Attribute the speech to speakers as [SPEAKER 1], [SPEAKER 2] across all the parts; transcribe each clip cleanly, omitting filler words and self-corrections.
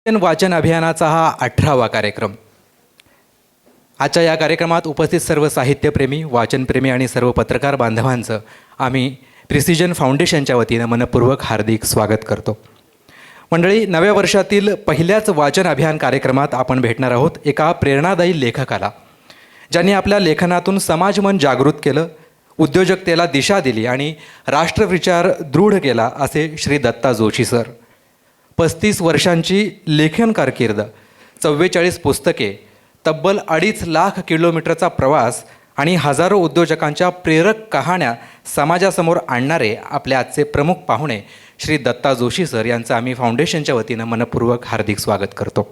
[SPEAKER 1] वाचन अभियानाचा हा 18वा कार्यक्रम. आजच्या या कार्यक्रमात उपस्थित सर्व साहित्यप्रेमी, वाचनप्रेमी आणि सर्व पत्रकार बांधवांचं आम्ही प्रिसिजन फाउंडेशनच्या वतीनं मनपूर्वक हार्दिक स्वागत करतो. मंडळी, नव्या वर्षातील पहिल्याच वाचन अभियान कार्यक्रमात आपण भेटणार आहोत एका प्रेरणादायी लेखकाला, ज्यांनी आपल्या लेखनातून समाजमन जागृत केलं, उद्योजकतेला दिशा दिली आणि राष्ट्रविचार दृढ केला, असे श्री दत्ता जोशी सर. 35 वर्षांची लेखन कारकीर्द, 44 पुस्तके, तब्बल 2.5 लाख किलोमीटरचा प्रवास आणि हजारो उद्योजकांच्या प्रेरक कहाण्या समाजासमोर आणणारे आपले आजचे प्रमुख पाहुणे श्री दत्ता जोशी सर यांचं आम्ही फाउंडेशनच्या वतीनं मनपूर्वक हार्दिक स्वागत करतो.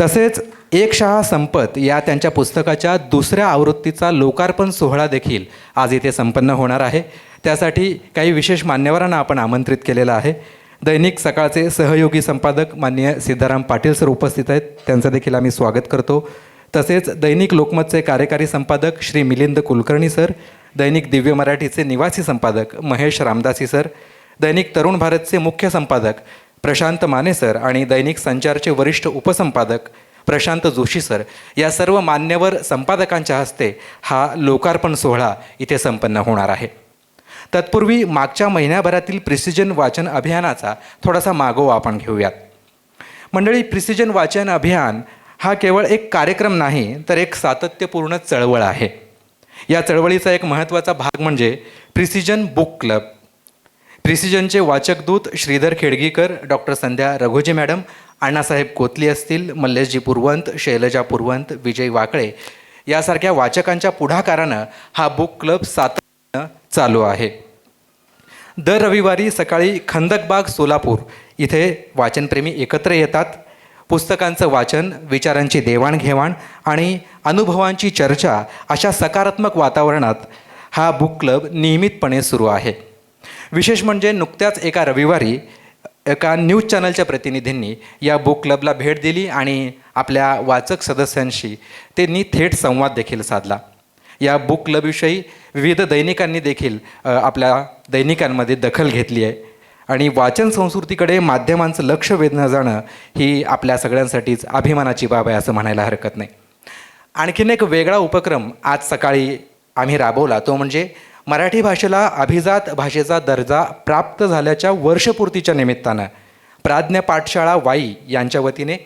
[SPEAKER 1] तसेच एक शहा संपत या त्यांच्या पुस्तकाच्या दुसऱ्या आवृत्तीचा लोकार्पण सोहळा देखील आज इथे संपन्न होणार आहे. त्यासाठी काही विशेष मान्यवरांना आपण आमंत्रित केलेलं आहे. दैनिक सकाळचे सहयोगी संपादक माननीय सिद्धाराम पाटील सर उपस्थित आहेत, त्यांचं देखील आम्ही स्वागत करतो. तसेच दैनिक लोकमतचे कार्यकारी संपादक श्री मिलिंद कुलकर्णी सर, दैनिक दिव्य मराठीचे निवासी संपादक महेश रामदासी सर, दैनिक तरुण भारतचे मुख्य संपादक प्रशांत माने सर आणि दैनिक संचारचे वरिष्ठ उपसंपादक प्रशांत जोशी सर, या सर्व मान्यवर संपादकांच्या हस्ते हा लोकार्पण सोहळा इथे संपन्न होणार आहे. तत्पूर्वी मागच्या महिन्याभरातील प्रिसिजन वाचन अभियानाचा थोडासा मागोवा आपण घेऊयात. मंडळी, प्रिसिजन वाचन अभियान हा केवळ एक कार्यक्रम नाही, तर एक सातत्यपूर्ण चळवळ आहे. या चळवळीचा एक महत्त्वाचा भाग म्हणजे प्रिसिजन बुक क्लब. प्रिसिजनचे वाचकदूत श्रीधर खेडगीकर, डॉक्टर संध्या रघोजी मॅडम, अण्णासाहेब कोतली असतील, मल्लेशजी पुरवंत, शैलजा पुरवंत, विजय वाकळे यासारख्या वाचकांच्या पुढाकारानं हा बुक क्लब सातत्यानं चालू आहे. दर रविवारी सकाळी खंदकबाग सोलापूर इथे वाचनप्रेमी एकत्र येतात. पुस्तकांचं वाचन, विचारांची देवाणघेवाण आणि अनुभवांची चर्चा अशा सकारात्मक वातावरणात हा बुक क्लब नियमितपणे सुरू आहे. विशेष म्हणजे नुकत्याच एका रविवारी एका न्यूज चॅनलच्या प्रतिनिधींनी या बुक क्लबला भेट दिली आणि आपल्या वाचक सदस्यांशी त्यांनी थेट संवाद देखील साधला. या बुक क्लबविषयी विविध दैनिकांनी देखील आपल्या दैनिकांमध्ये दखल घेतली आहे आणि वाचन संस्कृतीकडे माध्यमांचं लक्ष वेधलं जाणं ही आपल्या सगळ्यांसाठीच अभिमानाची बाब आहे असं म्हणायला हरकत नाही. आणखीन एक वेगळा उपक्रम आज सकाळी आम्ही राबवला, तो म्हणजे मराठी भाषेला अभिजात भाषेचा दर्जा प्राप्त झाल्याच्या वर्षपूर्तीच्या निमित्तानं प्राज्ञ पाठशाळा वाई यांच्या वतीने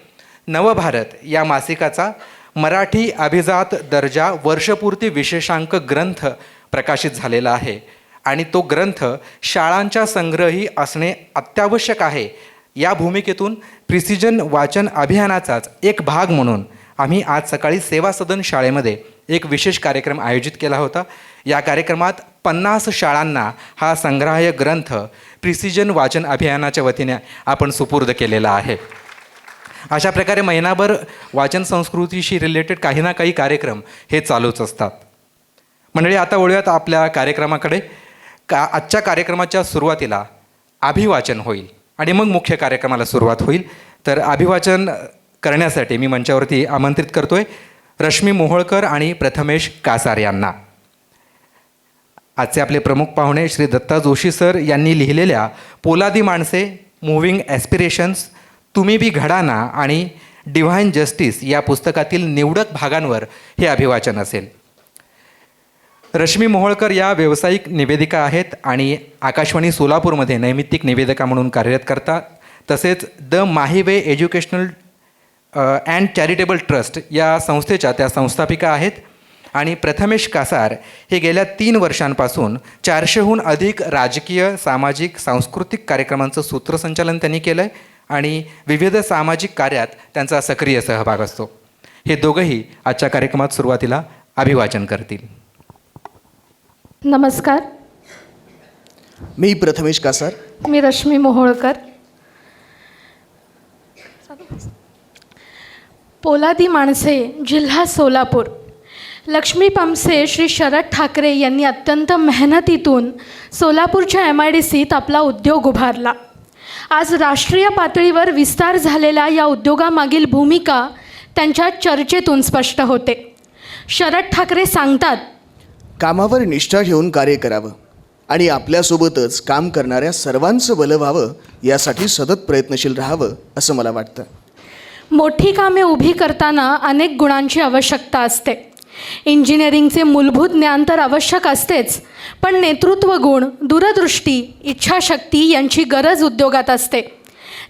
[SPEAKER 1] नवभारत या मासिकाचा मराठी अभिजात दर्जा वर्षपूर्ती विशेषांक ग्रंथ प्रकाशित झालेला आहे आणि तो ग्रंथ शाळांच्या संग्रही असणे अत्यावश्यक आहे. या भूमिकेतून प्रिसिजन वाचन अभियानाचाच एक भाग म्हणून आम्ही आज सकाळी सेवा सदन शाळेमध्ये एक विशेष कार्यक्रम आयोजित केला होता. या कार्यक्रमात 50 शाळांना हा संग्रहाय ग्रंथ प्रिसिजन वाचन अभियानाच्या वतीने आपण सुपूर्द केलेला आहे. अशा प्रकारे महिनाभर वाचन संस्कृतीशी रिलेटेड काही ना काही कार्यक्रम हे चालूच असतात. मंडळी, आता वळूयात आपल्या कार्यक्रमाकडे. आजच्या कार्यक्रमाच्या सुरुवातीला अभिवाचन होईल आणि मग मुख्य कार्यक्रमाला सुरुवात होईल. तर अभिवाचन करण्यासाठी मी मंचावरती आमंत्रित करतोय रश्मी मोहोळकर आणि प्रथमेश कासार यांना. आजचे आपले प्रमुख पाहुणे श्री दत्ता जोशी सर यांनी लिहिलेल्या पोलादी माणसे, मुव्हिंग ॲस्पिरेशन्स, तुम्ही बी घडाना आणि डिव्हाइन जस्टिस या पुस्तकातील निवडक भागांवर हे अभिवाचन असेल. रश्मी मोहोळकर या व्यावसायिक निवेदिका आहेत आणि आकाशवाणी सोलापूरमध्ये नैमित्तिक निवेदिका म्हणून कार्यरत करतात. तसेच the Mahive educational and charitable trust या संस्थेच्या त्या संस्थापिका आहेत. आणि प्रथमेश कासार हे गेल्या 3 वर्षांपासून 400हून अधिक राजकीय, सामाजिक, सांस्कृतिक कार्यक्रमांचं सूत्रसंचालन त्यांनी केलं आहे आणि विविध सामाजिक कार्यात त्यांचा सक्रिय सहभाग असतो. हे दोघंही आजच्या कार्यक्रमात सुरुवातीला अभिवाचन करतील.
[SPEAKER 2] नमस्कार,
[SPEAKER 3] मी प्रथमेश कासार.
[SPEAKER 2] मी रश्मी मोहोळकर. पोलादी माणसे, जिल्हा सोलापूर. लक्ष्मी पंपसे श्री शरद ठाकरे यांनी अत्यंत मेहनतीतून सोलापूरच्या MIDCत आपला उद्योग उभारला. आज राष्ट्रीय पातळीवर विस्तार झालेल्या या उद्योगामागील भूमिका त्यांच्या चर्चेतून स्पष्ट होते. शरद ठाकरे सांगतात,
[SPEAKER 3] कामावर निष्ठा ठेवून कार्य करावं आणि आपल्यासोबतच काम करणाऱ्या सर्वांचं भलं व्हावं यासाठी सतत प्रयत्नशील राहावं असं मला वाटतं.
[SPEAKER 2] मोठी कामे उभी करताना अनेक गुणांची आवश्यकता असते. इंजिनिअरिंगचे मूलभूत ज्ञान तर आवश्यक असतेच, पण नेतृत्व गुण, दूरदृष्टी, इच्छाशक्ती यांची गरज उद्योगात असते.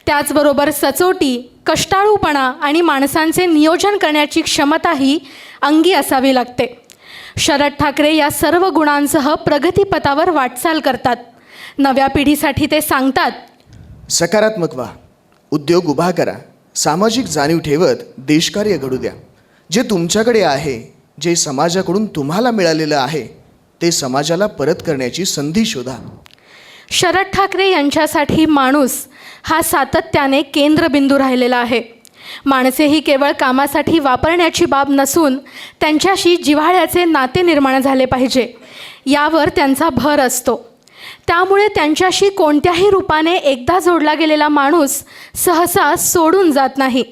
[SPEAKER 2] त्याचबरोबर सचोटी, कष्टाळूपणा आणि माणसांचे नियोजन करण्याची क्षमताही अंगी असावी लागते. शरद ठाकरे या सर्व गुणांसह प्रगतीपथावर वाटचाल करतात. नव्या पिढीसाठी ते सांगतात,
[SPEAKER 3] सकारात्मक व्हा, उद्योग उभा करा, सामाजिक जाणीव ठेवत देशकार्य घडू द्या. जे तुमच्याकडे आहे, जे समाजाकडून तुम्हाला मिळालेलं आहे, ते समाजाला परत करण्याची संधी शोधा.
[SPEAKER 2] शरद ठाकरे यांच्यासाठी माणूस हा सातत्याने केंद्रबिंदू राहिलेला आहे. माणसे ही केवळ कामासाठी वापरण्याची बाब नसून त्यांच्याशी जिव्हाळ्याचे नाते निर्माण झाले पाहिजे यावर त्यांचा भर असतो. त्यामुळे त्यांच्याशी कोणत्याही रूपाने एकदा जोडला गेलेला माणूस सहसा सोडून जात नाही.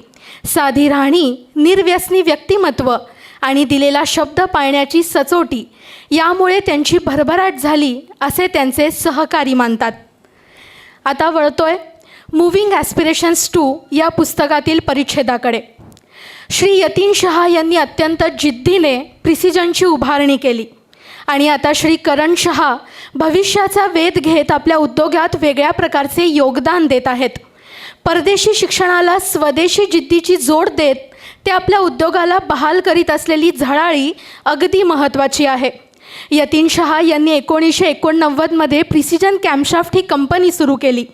[SPEAKER 2] साधी राहणी, निर्व्यसनी व्यक्तिमत्व आणि दिलेला शब्द पाळण्याची सचोटी यामुळे त्यांची भरभराट झाली असे त्यांचे सहकारी मानतात. आता वळतोय मूव्हिंग ॲस्पिरेशन्स 2 या पुस्तकातील परिच्छेदाकडे. श्री यतीन शहा यांनी अत्यंत जिद्दीने प्रिसिजनची उभारणी केली आणि आता श्री करण शहा भविष्याचा वेध घेत आपल्या उद्योगात वेगळ्या प्रकारचे योगदान देत आहेत. परदेशी शिक्षणाला स्वदेशी जिद्दीची जोड देत ते आपल्या उद्योगाला बहाल करीत असलेली झळाळी अगदी महत्त्वाची आहे. यतीन शहा यांनी 1989मध्ये प्रिसिजन कॅम्पशाफ्ट ही कंपनी सुरू केली.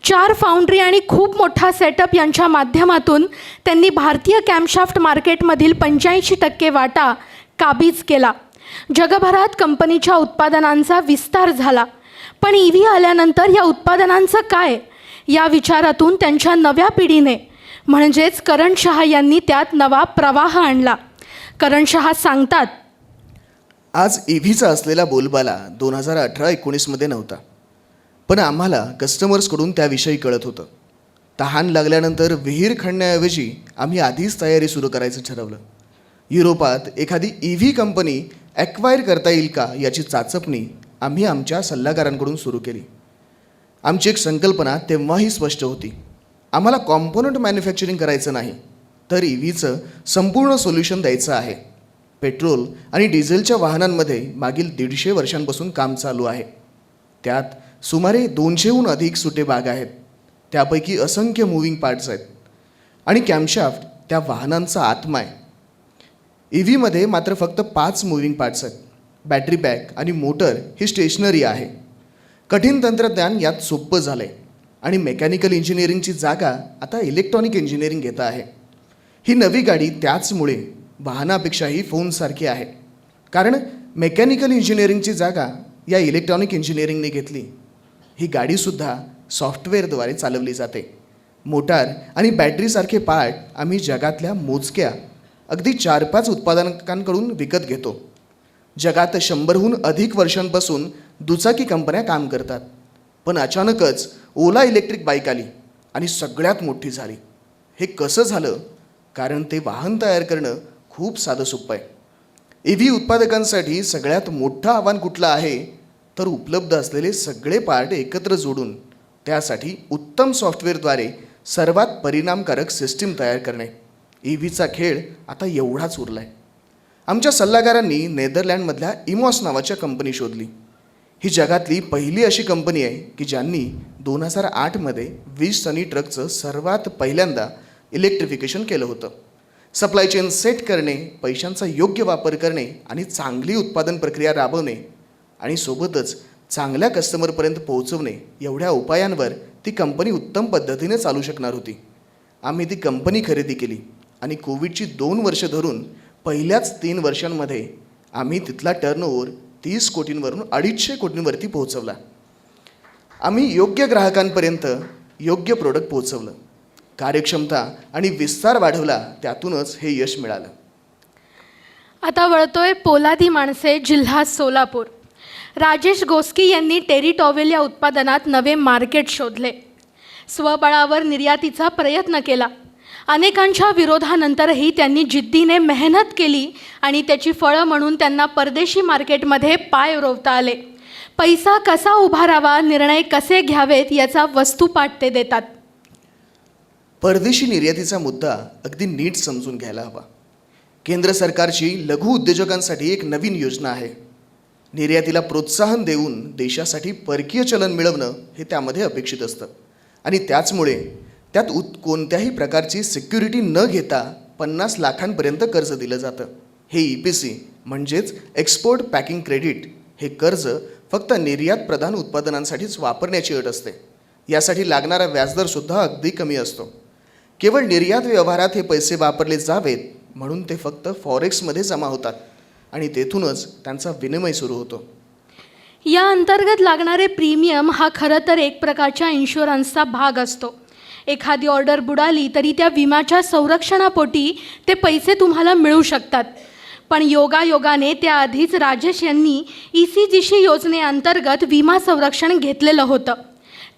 [SPEAKER 2] 4 फाउंड्री आणि खूप मोठा सेटअप यांच्या माध्यमातून त्यांनी भारतीय कॅम्पशाफ्ट मार्केटमधील 85% वाटा काबीज केला. जगभरात कंपनीच्या उत्पादनांचा विस्तार झाला. पण EV आल्यानंतर या उत्पादनांचं काय या विचारातून त्यांच्या नव्या पिढीने म्हणजेच करण शहा यांनी त्यात नवा प्रवाह आणला. करण शहा सांगतात,
[SPEAKER 3] आज EVचा असलेला बोलबाला 2018-19मध्ये नव्हता, पण आम्हाला कस्टमर्सकडून त्याविषयी कळत होतं. तहान लागल्यानंतर विहीर खणण्याऐवजी आम्ही आधीच तयारी सुरू करायचं ठरवलं. युरोपात एखादी EV कंपनी ॲक्वायर करता येईल का याची चाचपणी आम्ही आमच्या सल्लागारांकडून सुरू केली. आमची एक संकल्पना तेव्हाही स्पष्ट होती. आम्हाला कॉम्पोनंट मॅन्युफॅक्चरिंग करायचं नाही, तर EVचं संपूर्ण सोल्युशन द्यायचं आहे. पेट्रोल आणि डिझेलच्या वाहनांमध्ये मागील 150 वर्षांपासून काम चालू आहे. त्यात सुमारे 200हून अधिक सुटे भाग आहेत. त्यापैकी असंख्य मूव्हिंग पार्ट्स आहेत आणि कॅम्पशाफ्ट त्या वाहनांचा आत्मा आहे. EVमध्ये मात्र फक्त 5 मूव्हिंग पार्ट्स आहेत. बॅटरी पॅक आणि मोटर ही स्टेशनरी आहे. कठीण तंत्रज्ञान यात सोपं झालं आहे आणि मेकॅनिकल इंजिनिअरिंगची जागा आता इलेक्ट्रॉनिक इंजिनिअरिंग घेत आहे. ही नवी गाडी त्याचमुळे वाहनापेक्षाही फोनसारखी आहे, कारण मेकॅनिकल इंजिनिअरिंगची जागा या इलेक्ट्रॉनिक इंजिनिअरिंगने घेतली. ही गाडीसुद्धा सॉफ्टवेअरद्वारे चालवली जाते. मोटार आणि बॅटरीसारखे पार्ट आम्ही जगातल्या मोजक्या अगदी 4-5 उत्पादकांकडून विकत घेतो. जगात 100हून अधिक वर्षांपासून दुचाकी कंपन्या काम करतात. पण अचानकच ओला इलेक्ट्रिक बाईक आली आणि सगळ्यात मोठी झाली. हे कसं झालं? कारण ते वाहन तयार करणं खूप साधं सोपं आहे. EV उत्पादकांसाठी सगळ्यात मोठं आव्हान कुठलं आहे? तर उपलब्ध असलेले सगळे पार्ट एकत्र जोडून त्यासाठी उत्तम सॉफ्टवेअरद्वारे सर्वात परिणामकारक सिस्टीम तयार करणे. EVचा खेळ आता एवढाच उरला आहे. आमच्या सल्लागारांनी नेदरलँडमधल्या इमॉस नावाच्या कंपनी शोधली. ही जगातली पहिली अशी कंपनी आहे की ज्यांनी 2008मध्ये 20 टनी ट्रकचं सर्वात पहिल्यांदा इलेक्ट्रिफिकेशन केलं होतं. सप्लाय चेन सेट करणे, पैशांचा योग्य वापर करणे आणि चांगली उत्पादन प्रक्रिया राबवणे आणि सोबतच चांगल्या कस्टमरपर्यंत पोहोचवणे एवढ्या उपायांवर ती कंपनी उत्तम पद्धतीने चालू शकणार होती. आम्ही ती कंपनी खरेदी केली आणि कोविडची 2 वर्ष धरून पहिल्याच 3 वर्षांमध्ये आम्ही तिथला टर्नओव्हर 30 कोटींवरून 250 कोटींवरती पोहोचवला. आम्ही योग्य ग्राहकांपर्यंत योग्य प्रोडक्ट पोहोचवलं, कार्यक्षमता आणि विस्तार वाढवला. त्यातूनच हे यश मिळालं.
[SPEAKER 2] आता वळतोय पोलादी माणसे, जिल्हा सोलापूर. राजेश गोस्की यांनी टेरिटॉवेल या उत्पादनात नवे मार्केट शोधले. स्वबळावर निर्यातीचा प्रयत्न केला. अनेकांच्या विरोधानंतरही त्यांनी जिद्दीने मेहनत केली आणि त्याची फळं म्हणून त्यांना परदेशी मार्केटमध्ये पाय रोवता आले. पैसा कसा उभारावा, निर्णय कसे घ्यावेत याचा वस्तुपाठ ते देतात.
[SPEAKER 3] परदेशी निर्यातीचा मुद्दा अगदी नीट समजून घ्यायला हवा. केंद्र सरकारची लघु उद्योजकांसाठी एक नवीन योजना आहे. निर्यातीला प्रोत्साहन देऊन देशासाठी परकीय चलन मिळवणं हे त्यामध्ये अपेक्षित असतं आणि त्याचमुळे त्यात कोणत्याही प्रकारची सिक्युरिटी न घेता 50 लाखांपर्यंत कर्ज दिलं जातं. हे EPC म्हणजेच एक्सपोर्ट पॅकिंग क्रेडिट हे कर्ज फक्त निर्यात प्रधान उत्पादनांसाठीच वापरण्याची अट असते. यासाठी लागणारा व्याजदरसुद्धा अगदी कमी असतो. केवळ निर्यात व्यवहारात हे पैसे वापरले जावेत म्हणून ते फक्त फॉरेक्समध्ये जमा होतात आणि तेथूनच त्यांचा विनिमय सुरू होतो.
[SPEAKER 2] या अंतर्गत लागणारे प्रीमियम हा खरं तर एक प्रकारच्या इन्शुरन्सचा भाग असतो. एखादी ऑर्डर बुडाली तरी त्या विम्याच्या संरक्षणापोटी ते पैसे तुम्हाला मिळू शकतात. पण योगायोगाने त्याआधीच राजेश यांनी ECGC योजनेअंतर्गत विमा संरक्षण घेतलेलं होतं.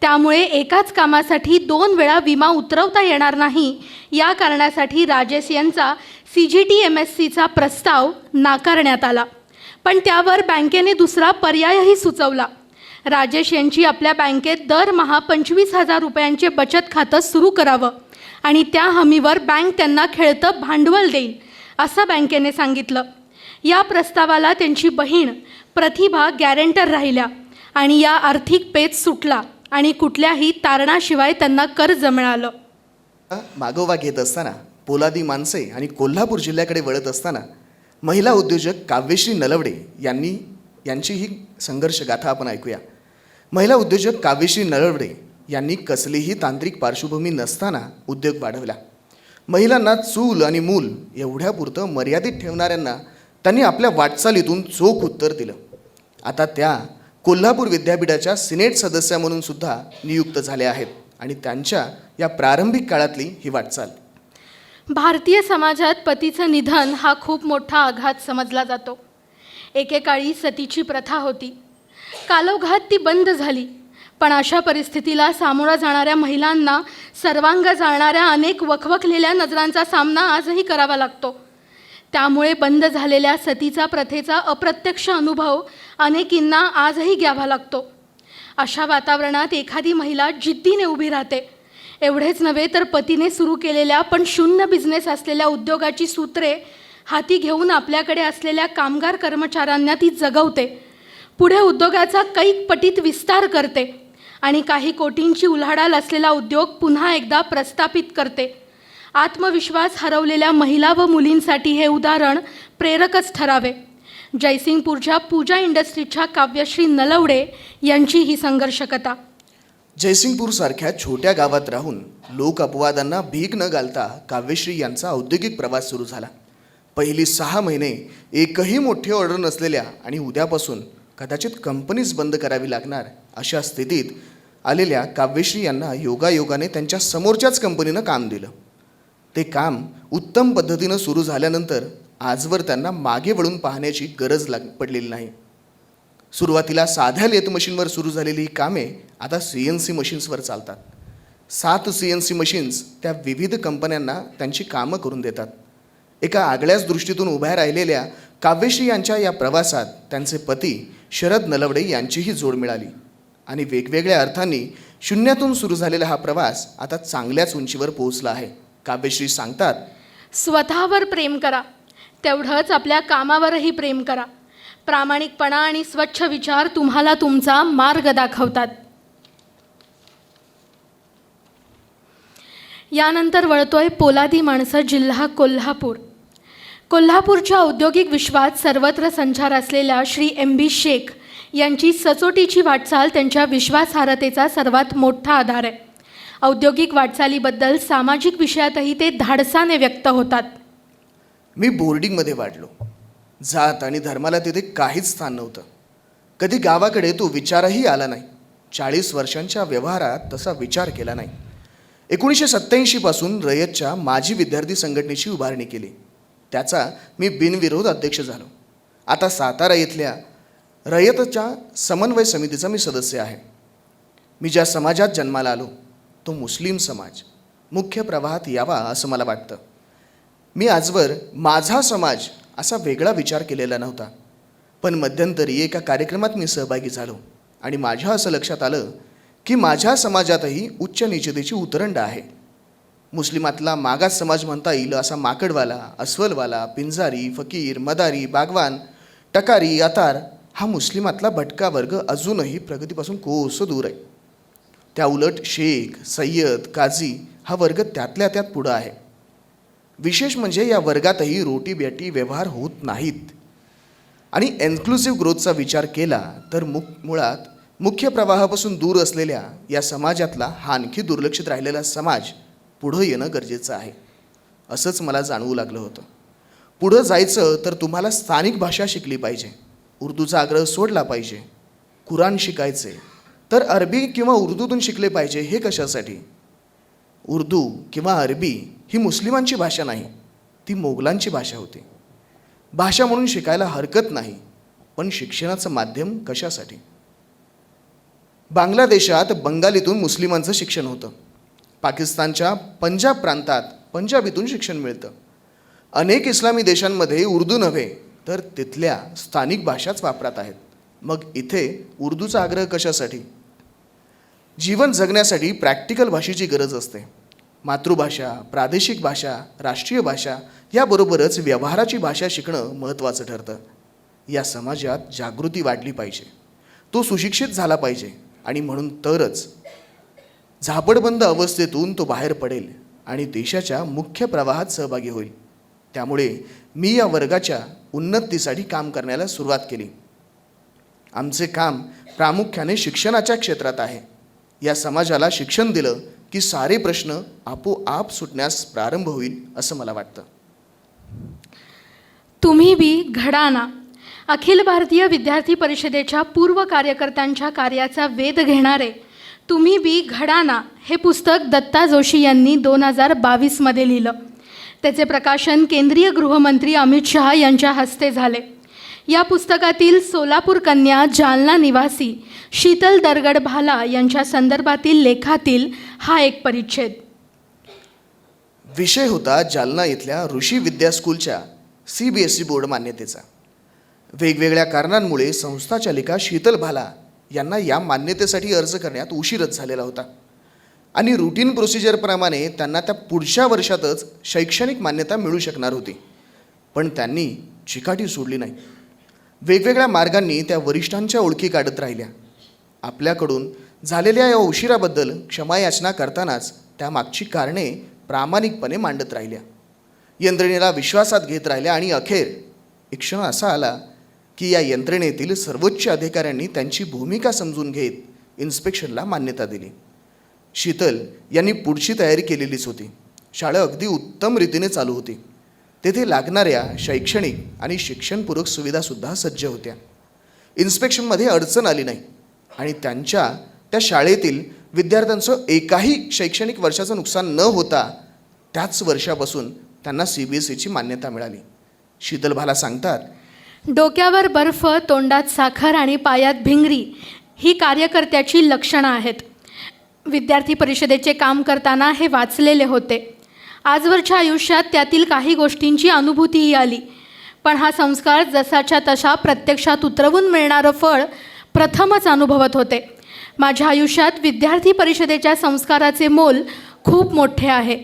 [SPEAKER 2] त्यामुळे एकाच कामासाठी 2 वेळा विमा उतरवता येणार नाही, या कारणासाठी राजेश यांचा CGT-MSCचा प्रस्ताव नाकारण्यात आला. पण त्यावर बँकेने दुसरा पर्यायही सुचवला. राजेश यांची आपल्या बँकेत दरमहा 25,000 रुपयांचे बचत खातं सुरू करावं आणि त्या हमीवर बँक त्यांना खेळतं भांडवल देईल, असं बँकेने सांगितलं. या प्रस्तावाला त्यांची बहीण प्रतिभा गॅरेंटर राहिल्या आणि या आर्थिक पेच सुटला आणि कुठल्याही तारणाशिवाय त्यांना कर्ज मिळालं.
[SPEAKER 3] मागोवा घेत असताना पोलादी माणसे आणि कोल्हापूर जिल्ह्याकडे वळत असताना महिला उद्योजक काव्यश्री नलवडे यांची ही संघर्ष गाथा आपण ऐकूया. महिला उद्योजक काव्यश्री नलवडे यांनी कसलीही तांत्रिक पार्श्वभूमी नसताना उद्योग वाढवला. महिलांना चूल आणि मूल एवढ्यापुरतं मर्यादित ठेवणाऱ्यांना त्यांनी आपल्या वाटचालीतून चोख उत्तर दिलं. आता त्या कोल्हापूर विद्यापीठाच्या सिनेट सदस्या म्हणून सुद्धा नियुक्त झाल्या आहेत आणि त्यांच्या या प्रारंभिक काळातली ही वाटचाल.
[SPEAKER 2] भारतीय समाजात पतीचं निधन हा खूप मोठा आघात समजला जातो. एकेकाळी सतीची प्रथा होती. कालोघात ती बंद झाली. पण अशा परिस्थितीला सामोऱ्या जाणाऱ्या महिलांना सर्वांग जाळणाऱ्या अनेक वखवखलेल्या नजरांचा सामना आजही करावा लागतो. त्यामुळे बंद झालेल्या सतीचा प्रथेचा अप्रत्यक्ष अनुभव अनेकींना आजही घ्यावा लागतो. अशा वातावरणात एखादी महिला जिद्दीने उभी राहते. एवढेच नव्हे तर पतीने सुरू केलेल्या पण शून्य बिझनेस असलेल्या उद्योगाची सूत्रे हाती घेऊन आपल्याकडे असलेल्या कामगार कर्मचाऱ्यांना ती जगवते. पुढे उद्योगाचा कैक पटीत विस्तार करते आणि काही कोटींची उलाढाल असलेला उद्योग पुन्हा एकदा प्रस्थापित करते. आत्मविश्वास हरवलेल्या महिला व मुलींसाठी हे उदाहरण प्रेरकच ठरावे. जयसिंगपूरच्या पूजा इंडस्ट्रीजच्या काव्यश्री नलवडे यांची ही संघर्षकथा.
[SPEAKER 3] जयसिंगपूरसारख्या छोट्या गावात राहून लोक अपवादांना भीक न घालता काव्यश्री यांचा औद्योगिक प्रवास सुरू झाला. पहिली 6 महिने एकही मोठी ऑर्डर नसलेल्या आणि उद्यापासून कदाचित कंपनीच बंद करावी लागणार अशा स्थितीत आलेल्या काव्यश्री यांना योगायोगाने त्यांच्या समोरच्याच कंपनीनं काम दिलं. ते काम उत्तम पद्धतीनं सुरू झाल्यानंतर आजवर त्यांना मागे वळून पाहण्याची गरज पडलेली नाही. सुरुवातीला साध्या लेथ मशीनवर सुरू झालेली ही कामे आता CNC मशीन्सवर चालतात. 7 CNC मशीन्स त्या विविध कंपन्यांना त्यांची कामं करून देतात. एका आगळ्याच दृष्टीतून उभ्या राहिलेल्या काव्यश्री यांच्या या प्रवासात त्यांचे पती शरद नलवडे यांचीही जोड मिळाली आणि वेगवेगळ्या अर्थांनी शून्यातून सुरू झालेला हा प्रवास आता चांगल्याच उंचीवर पोहोचला आहे. काव्यश्री सांगतात,
[SPEAKER 2] स्वतःवर प्रेम करा, तेवढंच आपल्या कामावरही प्रेम करा. प्रामाणिकपणा आणि स्वच्छ विचार तुम्हाला तुमचा मार्ग दाखवतात. यानंतर वळतोय पोलादी माणसं जिल्हा कोल्हापूर. कोल्हापूरच्या औद्योगिक विश्वात सर्वत्र संचार असलेल्या श्री MB शेख यांची सचोटीची वाटचाल त्यांच्या विश्वासार्हतेचा सर्वात मोठा आधार आहे. औद्योगिक वाटचालीबद्दल सामाजिक विषयातही ते धाडसाने व्यक्त होतात.
[SPEAKER 3] मी बोर्डिंगमध्ये वाढलो. जात आणि धर्माला तिथे काहीच स्थान नव्हतं. कधी गावाकडे तो विचारही आला नाही. 40 वर्षांच्या व्यवहारात तसा विचार केला नाही. 1987 पासून रयतच्या माजी विद्यार्थी संघटनेची उभारणी केली. त्याचा मी बिनविरोध अध्यक्ष झालो. आता सातारा येथल्या रयतच्या समन्वय समितीचा मी सदस्य आहे. मी ज्या समाजात जन्माला आलो तो मुस्लिम समाज मुख्य प्रवाहात यावा असं मला वाटतं. मी आजवर माझा समाज असा वेगळा विचार केलेला नव्हता. पण मध्यंतरी एका कार्यक्रमात मी सहभागी झालो आणि माझ्या असं लक्षात आलं की माझ्या समाजातही उच्च नीचतेची उतरंड आहे. मुस्लिमातला मागास समाज म्हणता येईल असा माकडवाला, अस्वलवाला, पिंजारी, फकीर, मदारी, बागवान, टकारी, अतार हा मुस्लिमातला भटका वर्ग अजूनही प्रगतीपासून कोसो दूर आहे. त्या उलट शेख, सय्यद, काझी हा वर्ग त्यातल्या त्यात पुढं आहे. विशेष म्हणजे या वर्गातही रोटीबेटी व्यवहार होत नाहीत. आणि एन्क्लुसिव्ह ग्रोथचा विचार केला तर मुळात मुख्य प्रवाहापासून दूर असलेल्या या समाजातला हा आणखी दुर्लक्षित राहिलेला समाज पुढं येणं गरजेचं आहे. असंच मला जाणवू लागलं होतं. पुढं जायचं तर तुम्हाला स्थानिक भाषा शिकली पाहिजे, उर्दूचा आग्रह सोडला पाहिजे. कुराण शिकायचे तर अरबी किंवा उर्दूतून शिकले पाहिजे. हे कशासाठी? उर्दू किंवा अरबी ही मुस्लिमांची भाषा नाही, ती मोगलांची भाषा होती. भाषा म्हणून शिकायला हरकत नाही, पण शिक्षणाचं माध्यम कशासाठी? बांगलादेशात बंगालीतून मुस्लिमांचं शिक्षण होतं. पाकिस्तानच्या पंजाब प्रांतात पंजाबीतून शिक्षण मिळतं. अनेक इस्लामी देशांमध्ये उर्दू नव्हे तर तिथल्या स्थानिक भाषाच वापरात आहेत. मग इथे उर्दूचा आग्रह कशासाठी? जीवन जगण्यासाठी प्रॅक्टिकल भाषेची गरज असते. मातृभाषा, प्रादेशिक भाषा, राष्ट्रीय भाषा याबरोबरच व्यवहाराची भाषा शिकणं महत्त्वाचं ठरतं. या समाजात जागृती वाढली पाहिजे, तो सुशिक्षित झाला पाहिजे आणि म्हणून तरच झापडबंद अवस्थेतून तो बाहेर पडेल आणि देशाच्या मुख्य प्रवाहात सहभागी होईल. त्यामुळे मी या वर्गाच्या उन्नतीसाठी काम करण्याला सुरुवात केली. आमचे काम प्रामुख्याने शिक्षणाच्या क्षेत्रात आहे. या समाजाला शिक्षण दिलं की सारे प्रश्न आपोआप सुटण्यास प्रारंभ होईल असं मला वाटतं.
[SPEAKER 2] तुम्ही बी घडाना अखिल भारतीय विद्यार्थी परिषदेच्या पूर्व कार्यकर्त्यांच्या कार्याचा वेध घेणारे तुम्ही बी घडाना हे पुस्तक दत्ता जोशी यांनी 2022मध्ये लिहिलं. त्याचे प्रकाशन केंद्रीय गृहमंत्री अमित शहा यांच्या हस्ते झाले. या पुस्तकातील सोलापूर कन्या जालना निवासी शीतल दरगड भाला यांच्या संदर्भातील लेखातील हा एक परिच्छेद.
[SPEAKER 3] विषय होता जालना इथल्या ऋषी विद्या स्कूलच्या CBSE बोर्ड मान्यतेचा. वेगवेगळ्या कारणांमुळे संस्थाचालिका शीतल भाला यांना या मान्यतेसाठी अर्ज करण्यात उशीरच झालेला होता आणि रुटीन प्रोसिजरप्रमाणे त्यांना त्या पुढच्या वर्षातच शैक्षणिक मान्यता मिळू शकणार होती. पण त्यांनी चिकाटी सोडली नाही. वेगवेगळ्या मार्गांनी त्या वरिष्ठांच्या ओळखी काढत राहिल्या. आपल्याकडून झालेल्या या उशिराबद्दल क्षमायाचना करतानाच त्यामागची कारणे प्रामाणिकपणे मांडत राहिल्या. यंत्रणेला विश्वासात घेत राहिल्या आणि अखेर एक क्षण असा आला की या यंत्रणेतील सर्वोच्च अधिकाऱ्यांनी त्यांची भूमिका समजून घेत इन्स्पेक्शनला मान्यता दिली. शीतल यांनी पुढची तयारी केलेलीच होती. शाळा अगदी उत्तम रीतीने चालू होती. तेथे लागणाऱ्या शैक्षणिक आणि शिक्षणपूरक सुविधासुद्धा सज्ज होत्या. इन्स्पेक्शनमध्ये अडचण आली नाही आणि त्या शाळेतील विद्यार्थ्यांचं एकाही शैक्षणिक वर्षाचं नुकसान न होता त्याच वर्षापासून त्यांना CBSEची मान्यता मिळाली. शीतल भाला सांगतात,
[SPEAKER 2] डोक्यावर बर्फ, तोंडात साखर आणि पायात भिंगरी ही कार्यकर्त्याची लक्षणं आहेत. विद्यार्थी परिषदेचे काम करताना हे वाचलेले होते. आजवरच्या आयुष्यात त्यातील काही गोष्टींची अनुभूतीही आली. पण हा संस्कार जसाच्या तसा प्रत्यक्षात उतरवून मिळणारं फळ प्रथमच अनुभवत होते. माझ्या आयुष्यात विद्यार्थी परिषदेच्या संस्काराचे मोल खूप मोठे आहे.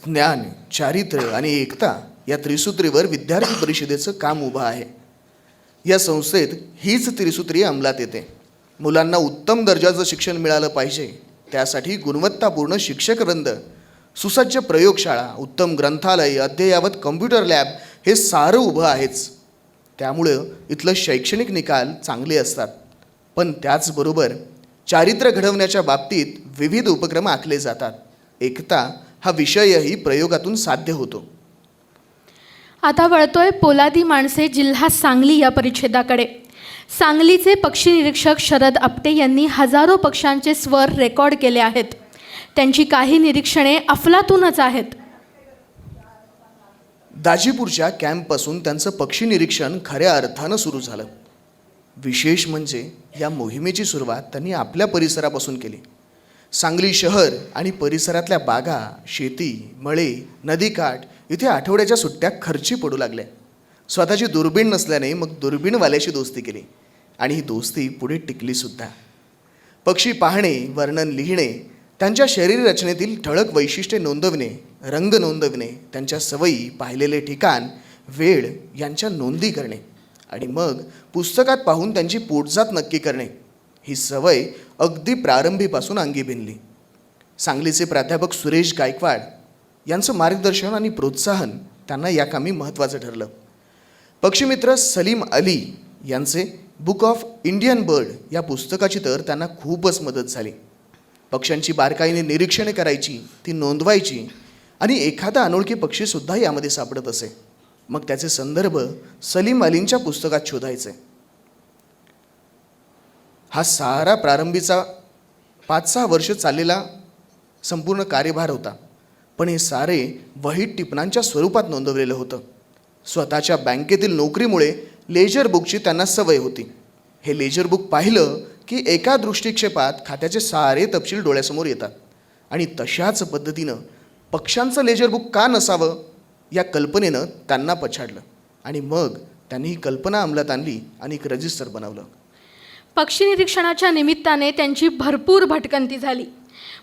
[SPEAKER 3] ज्ञान, चारित्र्य आणि एकता या त्रिसूत्रीवर विद्यार्थी परिषदेचं काम उभं आहे. या संस्थेत हीच त्रिसूत्री अंमलात येते. मुलांना उत्तम दर्जाचं शिक्षण मिळालं पाहिजे, त्यासाठी गुणवत्तापूर्ण शिक्षकवृंद, सुसज्ज प्रयोगशाळा, उत्तम ग्रंथालय, अद्ययावत कम्प्युटर लॅब हे सारं उभं आहेच. त्यामुळं इथलं शैक्षणिक निकाल चांगले असतात. पण त्याचबरोबर चारित्र्य घडवण्याच्या बाबतीत विविध उपक्रम आखले जातात. एकता हा विषयही प्रयोगातून साध्य होतो.
[SPEAKER 2] आता वळतोय पोलादी माणसे जिल्हा सांगली या परिच्छेदाकडे. सांगलीचे पक्षी निरीक्षक शरद आपटे यांनी हजारो पक्ष्यांचे स्वर रेकॉर्ड केले आहेत. त्यांची काही निरीक्षणे अफलातूनच आहेत.
[SPEAKER 3] दाजीपूरच्या कॅम्पपासून त्यांचं पक्षी निरीक्षण खऱ्या अर्थानं सुरू झालं. विशेष म्हणजे या मोहिमेची सुरुवात त्यांनी आपल्या परिसरापासून केली. सांगली शहर आणि परिसरातल्या बागा, शेती, मळे, नदीकाठ इथे आठवड्याच्या सुट्ट्या खर्ची पडू लागल्या. स्वतःची दुर्बीण नसल्याने मग दुर्बीणवाल्याशी दोस्ती केली आणि ही दोस्ती पुढे टिकलीसुद्धा. पक्षी पाहणे, वर्णन लिहिणे, त्यांच्या शरीररचनेतील ठळक वैशिष्ट्ये नोंदविणे, रंग नोंदविणे, त्यांच्या सवयी, पाहिलेले ठिकाण, वेळ यांच्या नोंदी करणे आणि मग पुस्तकात पाहून त्यांची पोटजात नक्की करणे, ही सवय अगदी प्रारंभीपासून अंगी भिनली. सांगलीचे प्राध्यापक सुरेश गायकवाड यांचं मार्गदर्शन आणि प्रोत्साहन त्यांना या कामी महत्त्वाचं ठरलं. पक्षीमित्र सलीम अली यांचे बुक ऑफ इंडियन बर्ड या पुस्तकाची तर त्यांना खूपच मदत झाली. पक्ष्यांची बारकाईने निरीक्षणे करायची, ती नोंदवायची आणि एखादा अनोळखी पक्षीसुद्धा यामध्ये सापडत असे. मग त्याचे संदर्भ सलीम अलींच्या पुस्तकात शोधायचे. हा सारा प्रारंभीचा 5-6 वर्ष चाललेला संपूर्ण कार्यभार होता. पण हे सारे वहीत टिपणांच्या स्वरूपात नोंदवलेलं होतं. स्वतःच्या बँकेतील नोकरीमुळे लेजर बुकची त्यांना सवय होती. हे लेजर बुक पाहिलं की एका दृष्टिक्षेपात खात्याचे सारे तपशील डोळ्यासमोर येतात. आणि तशाच पद्धतीनं पक्ष्यांचं लेजर बुक का नसावं या कल्पनेनं त्यांना पछाडलं. आणि मग त्यांनी ही कल्पना अंमलात आणली आणि एक रजिस्टर बनवलं.
[SPEAKER 2] पक्षी निरीक्षणाच्या निमित्ताने त्यांची भरपूर भटकंती झाली.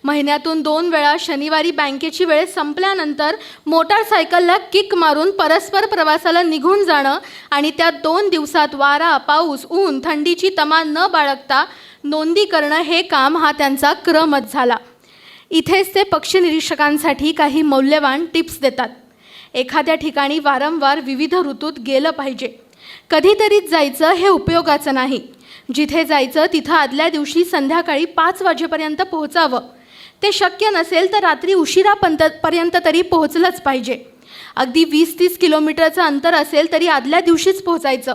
[SPEAKER 2] महिन्यातून 2 वेळा शनिवारी बँकेची वेळ संपल्यानंतर मोटारसायकलला किक मारून परस्पर प्रवासाला निघून जाणं आणि त्या 2 दिवसात वारा, पाऊस, ऊन, थंडीची तमा न बाळगता नोंदी करणं हे काम हा त्यांचा क्रमच झाला. इथेच ते पक्षी निरीक्षकांसाठी काही मौल्यवान टिप्स देतात. एखाद्या ठिकाणी वारंवार विविध ऋतूत गेलं पाहिजे. कधीतरीच जायचं हे उपयोगाचं नाही. जिथे जायचं तिथं आदल्या दिवशी संध्याकाळी 5 वाजेपर्यंत पोहोचावं. ते शक्य नसेल तर रात्री उशिरापर्यंत तरी पोहोचलंच पाहिजे. अगदी 20-30 किलोमीटरचं अंतर असेल तरी आदल्या दिवशीच पोहोचायचं.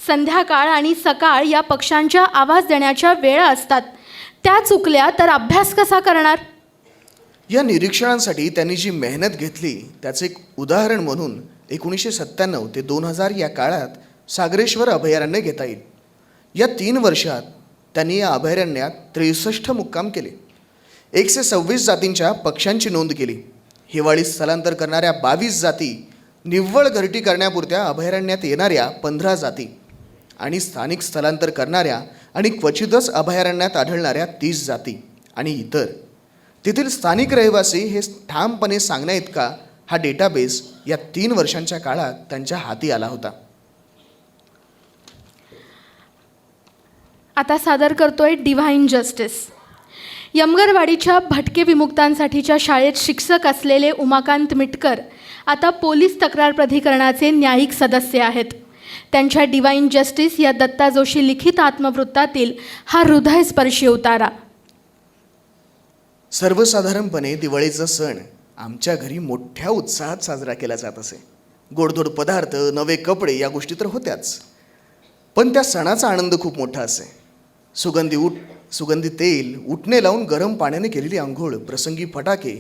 [SPEAKER 2] संध्याकाळ आणि सकाळ या पक्ष्यांच्या आवाज देण्याच्या वेळा असतात. त्या चुकल्या तर अभ्यास कसा करणार?
[SPEAKER 3] या निरीक्षणांसाठी त्यांनी जी मेहनत घेतली त्याचं एक उदाहरण म्हणून 1997 ते 2000 या काळात सागरेश्वर अभयारण्य घेता येईल. या 3 वर्षात त्यांनी या अभयारण्यात 63 मुक्काम केले. 126 जातींच्या पक्ष्यांची नोंद केली. हिवाळी स्थलांतर करणाऱ्या 22 जाती, निव्वळ घरटी करण्यापुरत्या अभयारण्यात येणाऱ्या 15 जाती आणि स्थानिक स्थलांतर करणाऱ्या आणि क्वचितच अभयारण्यात आढळणाऱ्या 30 जाती आणि इतर. तेथील स्थानिक रहिवासी हे ठामपणे सांगण्याइतका हा डेटाबेस या 3 वर्षांच्या काळात त्यांच्या हाती आला होता.
[SPEAKER 2] आता सादर करतोय डिव्हाइन जस्टिस. यमगरवाडीच्या भटके विमुक्तांसाठीच्या शाळेत शिक्षक असलेले उमाकांत मिटकर आता पोलीस तक्रार प्राधिकरणाचे न्यायिक सदस्य आहेत. त्यांच्या डिव्हाइन जस्टिस या दत्ता जोशी लिखित आत्मवृत्तातील हा हृदयस्पर्शी उतारा.
[SPEAKER 3] सर्वसाधारणपणे दिवाळीचा सण आमच्या घरी मोठ्या उत्साहात साजरा केला जात असे. गोडधोड पदार्थ, नवे कपडे या गोष्टी तर होत्याच, पण त्या सणाचा आनंद खूप मोठा असे. सुगंधी तेल, उटणे लावून गरम पाण्याने केलेली आंघोळ, प्रसंगी फटाके,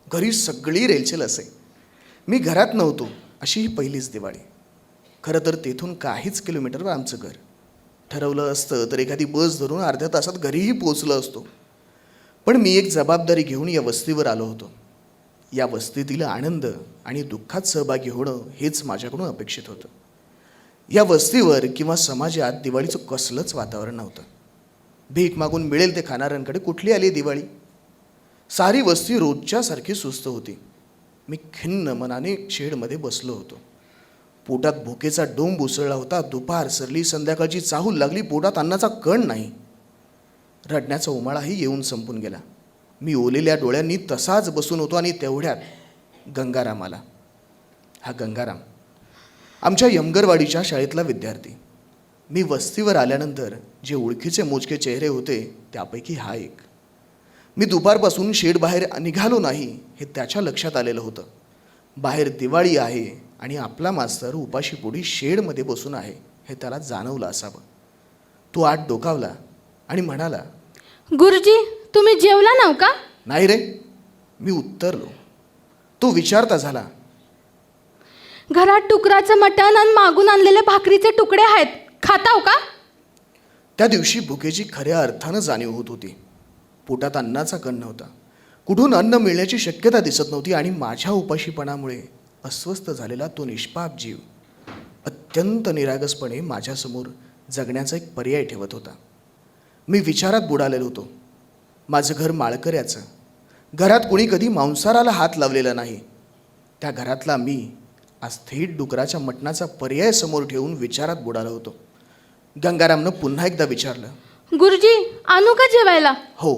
[SPEAKER 3] घरी सगळी रेलचेल असे. मी घरात नव्हतो अशी ही पहिलीच दिवाळी. खरं तर तेथून काहीच किलोमीटरवर आमचं घर. ठरवलं असतं तर एखादी बस धरून अर्ध्या तासात घरीही पोचलो असतो. पण मी एक जबाबदारी घेऊन या वस्तीवर आलो होतो. या वस्तीतील आनंद आणि दुःखात सहभागी होणं हेच माझ्याकडून अपेक्षित होतं. या वस्तीवर किंवा समाजात दिवाळीचं कसलंच वातावरण नव्हतं. भीक मागून मिळेल ते खाणाऱ्यांकडे कुठली आली दिवाळी. सारी वस्ती रोजच्यासारखी सुस्त होती. मी खिन्न मनाने शेडमध्ये बसलो होतो. पोटात भुकेचा डोंब उसळला होता. दुपार सरली, संध्याकाळची चाहूल लागली, पोटात अन्नाचा कण नाही. रडण्याचा उमाळाही येऊन संपून गेला. मी ओलेल्या डोळ्यांनी तसाच बसून होतो आणि तेवढ्यात गंगाराम आला. हा गंगाराम आमच्या यमगरवाडीच्या शाळेतला विद्यार्थी. मी वस्तीवर आल्यानंतर जे ओळखीचे मोजके चेहरे होते त्यापैकी हा एक. मी दुपारपासून शेडबाहेर निघालो नाही हे त्याच्या लक्षात आलेलं होतं. बाहेर दिवाळी आहे आणि आपला मास्तर उपाशीपोटी शेडमध्ये बसून आहे हे त्याला जाणवलं असावं. तो आत डोकावला आणि म्हणाला,
[SPEAKER 2] गुरुजी, तुम्ही जेवला नव्ह का?
[SPEAKER 3] नाही रे, मी उत्तरलो. तो विचारता झाला,
[SPEAKER 2] घरात टुकराचं मटण आणि मागून आणलेले भाकरीचे तुकडे आहेत, खाताव का?
[SPEAKER 3] त्या दिवशी भुकेची खऱ्या अर्थानं जाणीव होत होती. पोटात अन्नाचा कण नव्हता. कुठून अन्न मिळण्याची शक्यता दिसत नव्हती आणि माझ्या उपाशीपणामुळे अस्वस्थ झालेला तो निष्पाप जीव अत्यंत निरागसपणे माझ्यासमोर जगण्याचा एक पर्याय ठेवत होता. मी विचारात बुडालेलो होतो. माझं घर माळकऱ्याचं, घरात कुणी कधी मांसाहाराला हात लावलेला नाही. त्या घरातला मी आज थेट डुकराच्या मटणाचा पर्याय समोर ठेवून विचारात बुडालो होतो. गंगारामनं पुन्हा एकदा विचारलं,
[SPEAKER 2] गुरुजी आणू का जेवायला?
[SPEAKER 3] हो.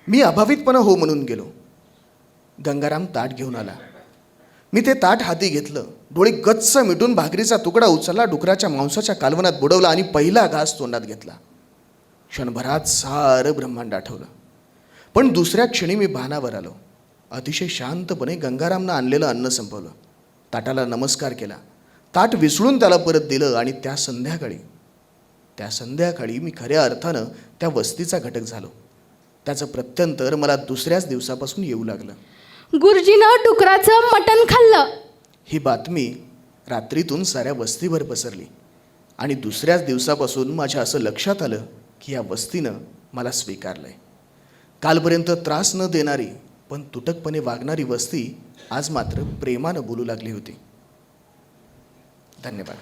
[SPEAKER 3] मी अभावितपणे हो म्हणून गेलो. गंगाराम ताट घेऊन आला. मी ते ताट हाती घेतलं, डोळे गच्च मिटून भाकरीचा तुकडा उचलला, डुकराच्या मांसाच्या कालवनात बुडवला आणि पहिला घास तोंडात घेतला. क्षणभरात सारं ब्रह्मांड आठवलं. पण दुसऱ्या क्षणी मी भानावर आलो. अतिशय शांतपणे गंगारामनं आणलेलं अन्न संपवलं, ताटाला नमस्कार केला, ताट विसळून त्याला परत दिलं आणि त्या संध्याकाळी मी खऱ्या अर्थानं त्या वस्तीचा घटक झालो. त्याचं प्रत्यंतर मला दुसऱ्याच दिवसापासून येऊ लागलं.
[SPEAKER 2] गुरुजीनं डुकराचं मटण खाल्लं.
[SPEAKER 3] ही बातमी रात्रीतून साऱ्या वस्तीभर पसरली आणि दुसऱ्याच दिवसापासून माझ्या असं लक्षात आलं की या वस्तीनं मला स्वीकारलं आहे. कालपर्यंत त्रास न देणारी पण तुटकपणे वागणारी वस्ती आज मात्र प्रेमानं बोलू लागली होती. धन्यवाद.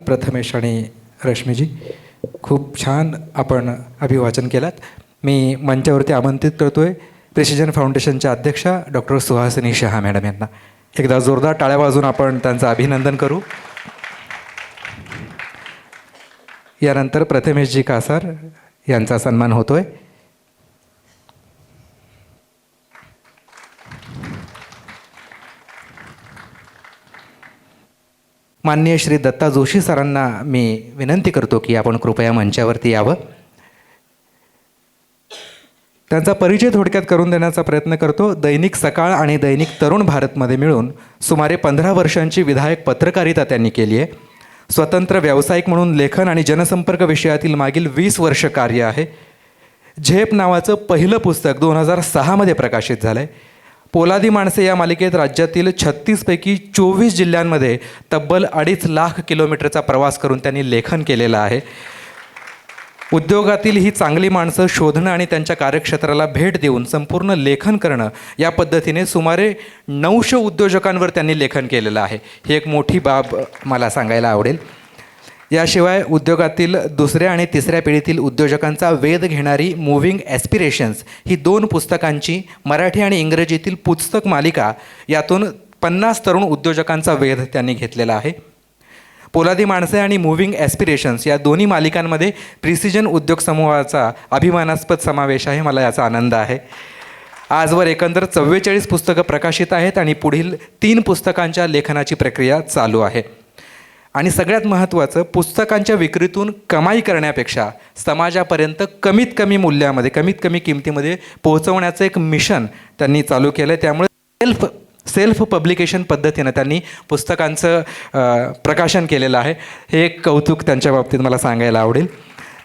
[SPEAKER 1] प्रथमेश आणि रश्मीजी, खूप छान आपण अभिवाचन केलात. मी मंचावरती आमंत्रित करतोय प्रिसिजन फाउंडेशनच्या अध्यक्षा डॉक्टर सुहासिनी शहा मॅडम यांना. एकदा जोरदार टाळ्या वाजून आपण त्यांचं अभिनंदन करू. यानंतर प्रथमेशजी कासार यांचा सन्मान होतोय. माननीय श्री दत्ता जोशी सरांना मी विनंती करतो की आपण कृपया मंचावरती यावं. त्यांचा परिचय थोडक्यात करून देण्याचा प्रयत्न करतो. दैनिक सकाळ आणि दैनिक तरुण भारतमध्ये मिळून सुमारे 15 वर्षांची विधायक पत्रकारिता त्यांनी केली आहे. स्वतंत्र व्यावसायिक म्हणून लेखन आणि जनसंपर्क विषयातील मागील 20 वर्ष कार्य आहे. झेप नावाचं पहिलं पुस्तक 2006मध्ये प्रकाशित झालं आहे. पोलादी माणसे या मालिकेत राज्यातील 36 पैकी 24 जिल्ह्यांमध्ये तब्बल 2.5 लाख किलोमीटरचा प्रवास करून त्यांनी लेखन केलेलं आहे. उद्योगातील ही चांगली माणसं शोधणं आणि त्यांच्या कार्यक्षेत्राला भेट देऊन संपूर्ण लेखन करणं या पद्धतीने सुमारे 900 उद्योजकांवर त्यांनी लेखन केलेलं आहे. ही एक मोठी बाब मला सांगायला आवडेल. याशिवाय उद्योगातील दुसऱ्या आणि तिसऱ्या पिढीतील उद्योजकांचा वेध घेणारी मूव्हिंग ॲस्पिरेशन्स ही 2 पुस्तकांची मराठी आणि इंग्रजीतील पुस्तक मालिका, यातून 50 तरुण उद्योजकांचा वेध त्यांनी घेतलेला आहे. पोलादी माणसे आणि मूव्हिंग ॲस्पिरेशन्स या दोन्ही मालिकांमध्ये प्रिसिजन उद्योग समूहाचा अभिमानास्पद समावेश आहे. मला याचा आनंद आहे. आजवर एकंदर 44 पुस्तकं प्रकाशित आहेत आणि पुढील 3 पुस्तकांच्या लेखनाची प्रक्रिया चालू आहे. आणि सगळ्यात महत्त्वाचं, पुस्तकांच्या विक्रीतून कमाई करण्यापेक्षा समाजापर्यंत कमीत कमी मूल्यामध्ये, कमीत कमी किमतीमध्ये पोहोचवण्याचं एक मिशन त्यांनी चालू केलं आहे. त्यामुळे सेल्फ पब्लिकेशन पद्धतीनं त्यांनी पुस्तकांचं प्रकाशन केलेलं आहे. हे एक कौतुक त्यांच्या बाबतीत मला सांगायला आवडेल.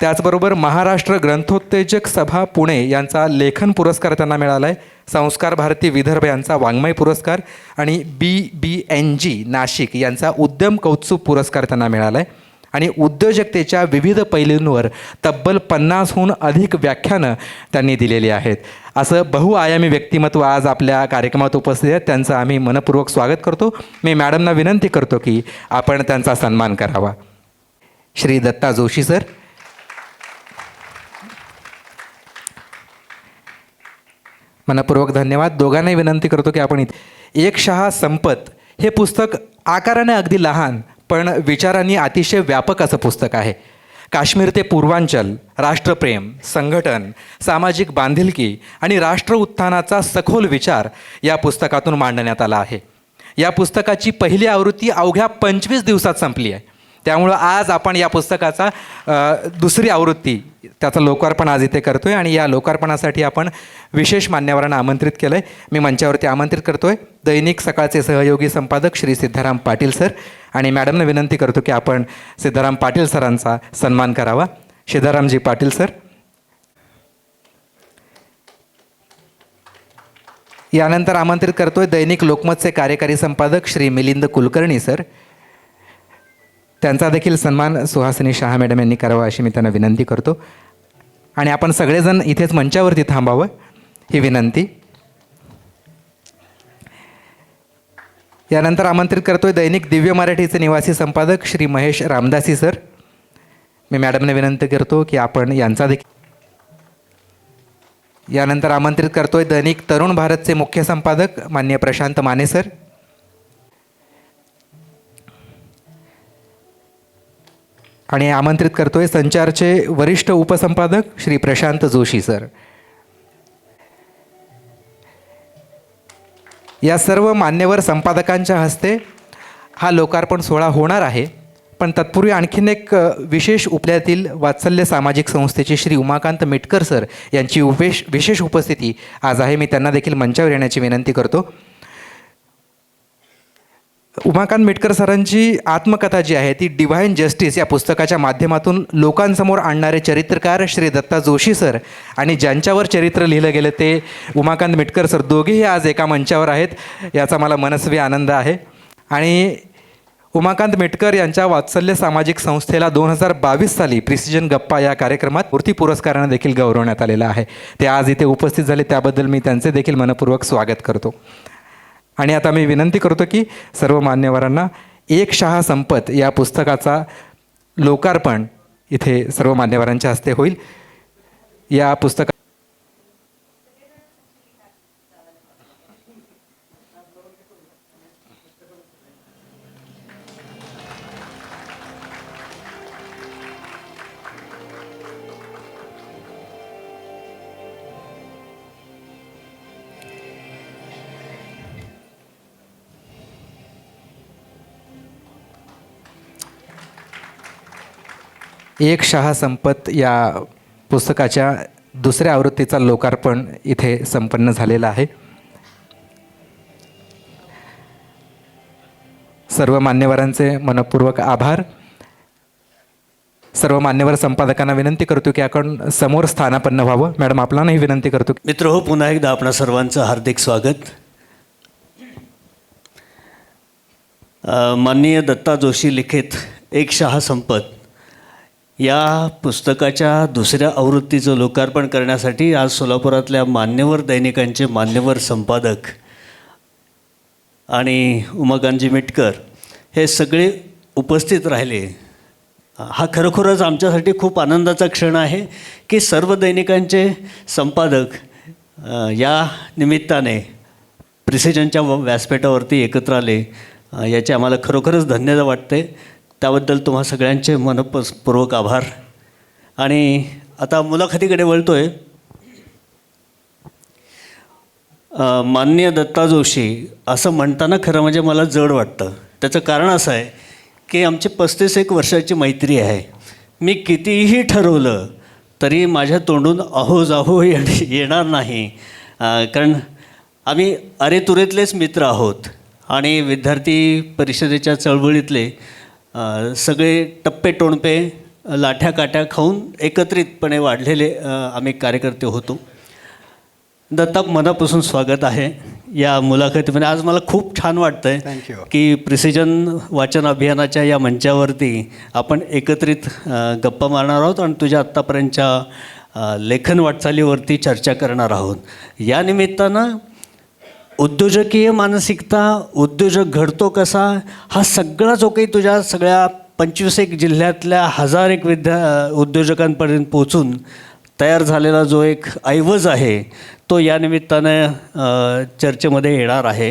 [SPEAKER 1] त्याचबरोबर महाराष्ट्र ग्रंथोत्तेजक सभा पुणे यांचा लेखन पुरस्कार त्यांना मिळाला आहे. संस्कार भारती विदर्भ यांचा वाङ्मय पुरस्कार आणि BBNG नाशिक यांचा उद्यम कौत्सुक पुरस्कार त्यांना मिळाला आहे. आणि उद्योजकतेच्या विविध पैलूंवर तब्बल 50हून अधिक व्याख्यानं त्यांनी दिलेली आहेत. असं बहुआयामी व्यक्तिमत्व आज आपल्या कार्यक्रमात उपस्थित आहेत. त्यांचं आम्ही मनपूर्वक स्वागत करतो. मी मॅडमना विनंती करतो की आपण त्यांचा सन्मान करावा. श्री दत्ता जोशी सर. मनपूर्वक धन्यवाद. दोघांनाही विनंती करतो की आपण एक शहा संपत हे पुस्तक आकाराने अगदी लहान पण विचारांनी अतिशय व्यापक असं पुस्तक आहे. काश्मीर ते पूर्वांचल, राष्ट्रप्रेम, संघटन, सामाजिक बांधिलकी आणि राष्ट्र उत्थानाचा सखोल विचार या पुस्तकातून मांडण्यात आला आहे. या पुस्तकाची पहिली आवृत्ती अवघ्या 25 दिवसात संपली आहे. त्यामुळं आज आपण या पुस्तकाचा दुसरी आवृत्ती त्याचं लोकार्पण आज इथे करतो आहे आणि या लोकार्पणासाठी आपण विशेष मान्यवरांना आमंत्रित केलं आहे. मी मंचावरती आमंत्रित करतो आहे दैनिक सकाळचे सहयोगी संपादक श्री सिद्धाराम पाटील सर आणि मॅडमना विनंती करतो की आपण सिद्धाराम पाटील सरांचा सन्मान करावा. सिद्धारामजी पाटील सर. यानंतर आमंत्रित करतो आहे दैनिक लोकमतचे कार्यकारी संपादक श्री मिलिंद कुलकर्णी सर. त्यांचा देखील सन्मान सुहासिनी शहा मॅडम यांनी करावा अशी मी त्यांना विनंती करतो. आणि आपण सगळेजण इथेच मंचावरती थांबावं ही विनंती. यानंतर आमंत्रित करतोय दैनिक दिव्य मराठीचे निवासी संपादक श्री महेश रामदासी सर. मी मॅडमने विनंती करतो की आपण यांचा देखील यानंतर आमंत्रित करतोय दैनिक तरुण भारतचे मुख्य संपादक माननीय प्रशांत माने सर. आणि आमंत्रित करतोय संचारचे वरिष्ठ उपसंपादक श्री प्रशांत जोशी सर. या सर्व मान्यवर संपादकांच्या हस्ते हा लोकार्पण सोहळा होणार आहे. पण तत्पूर्वी आणखीन एक विशेष उपल्यातील वात्सल्य सामाजिक संस्थेचे श्री उमाकांत मिटकर सर यांची विशेष उपस्थिती आज आहे. मी त्यांना देखील मंचावर येण्याची विनंती करतो. उमाकांत मिटकर सरांची आत्मकथा जी आहे ती डिव्हाइन जस्टिस या पुस्तकाच्या माध्यमातून लोकांसमोर आणणारे चरित्रकार श्री दत्ता जोशी सर आणि ज्यांच्यावर चरित्र लिहिलं गेलं ते उमाकांत मिटकर सर दोघेही आज एका मंचावर आहेत. याचा मला मनस्वी आनंद आहे. आणि उमाकांत मिटकर यांच्या वात्सल्य सामाजिक संस्थेला 2022 साली प्रिसिजन गप्पा या कार्यक्रमात मूर्ती पुरस्कारानं देखील गौरवण्यात आलेला आहे. ते आज इथे उपस्थित झाले त्याबद्दल मी त्यांचे देखील मनपूर्वक स्वागत करतो. आणि आता मी विनंती करतो की सर्व मान्यवरांना एक शहा संपत या पुस्तकाचा लोकार्पण इथे सर्व मान्यवरांच्या हस्ते होईल. या पुस्तका एक शहा संपत या पुस्तकाच्या दुसऱ्या आवृत्तीचा लोकार्पण इथे संपन्न झालेला आहे. सर्व मान्यवरांचे मनपूर्वक आभार. सर्व मान्यवर संपादकांना विनंती करतो की आपण समोर स्थानापन्न व्हावं. मॅडम आपल्यालाही विनंती करतो.
[SPEAKER 4] मित्र हो, पुन्हा एकदा आपणा सर्वांचं हार्दिक स्वागत. माननीय दत्ता जोशी लिखित एक शहा संपत या पुस्तकाच्या दुसऱ्या आवृत्तीचं लोकार्पण करण्यासाठी आज सोलापुरातल्या मान्यवर दैनिकांचे मान्यवर संपादक आणि उमाकांतजी मिटकर हे सगळे उपस्थित राहिले. हा खरोखरच आमच्यासाठी खूप आनंदाचा क्षण आहे की सर्व दैनिकांचे संपादक या निमित्ताने प्रिसिजनच्या व्यासपीठावरती एकत्र आले. याचे आम्हाला खरोखरच धन्यवाद वाटते. त्याबद्दल तुम्हा सगळ्यांचे मनपूर्वक आभार. आणि आता मुलाखतीकडे वळतो आहे. माननीय दत्ता जोशी असं म्हणताना खरं म्हणजे मला जड वाटतं. त्याचं कारण असं आहे की आमची 35 वर्षाची मैत्री आहे. मी कितीही ठरवलं तरी माझ्या तोंडून अहो जाहो येणार नाही. कारण आम्ही अरेतुरेतलेच मित्र आहोत आणि विद्यार्थी परिषदेच्या चळवळीतले सगळे टप्पे टोणपे लाठ्या काट्या खाऊन एकत्रितपणे वाढलेले आम्ही कार्यकर्ते होतो. दत्ता, मनापासून स्वागत आहे या मुलाखतीमध्ये. आज मला खूप छान वाटतं आहे की प्रिसिजन वाचन अभियानाच्या या मंचावरती आपण एकत्रित गप्पा मारणार आहोत आणि तुझ्या आत्तापर्यंतच्या लेखन वाटचालीवरती चर्चा करणार आहोत. या निमित्तानं उद्योजकीय मानसिकता, उद्योजक घडतो कसा, हा सगळा जो काही तुझ्या सगळ्या 25 जिल्ह्यातल्या 1000 उद्योजकांपर्यंत पोचून तयार झालेला जो एक ऐवज आहे तो या निमित्तानं चर्चेमध्ये येणार आहे.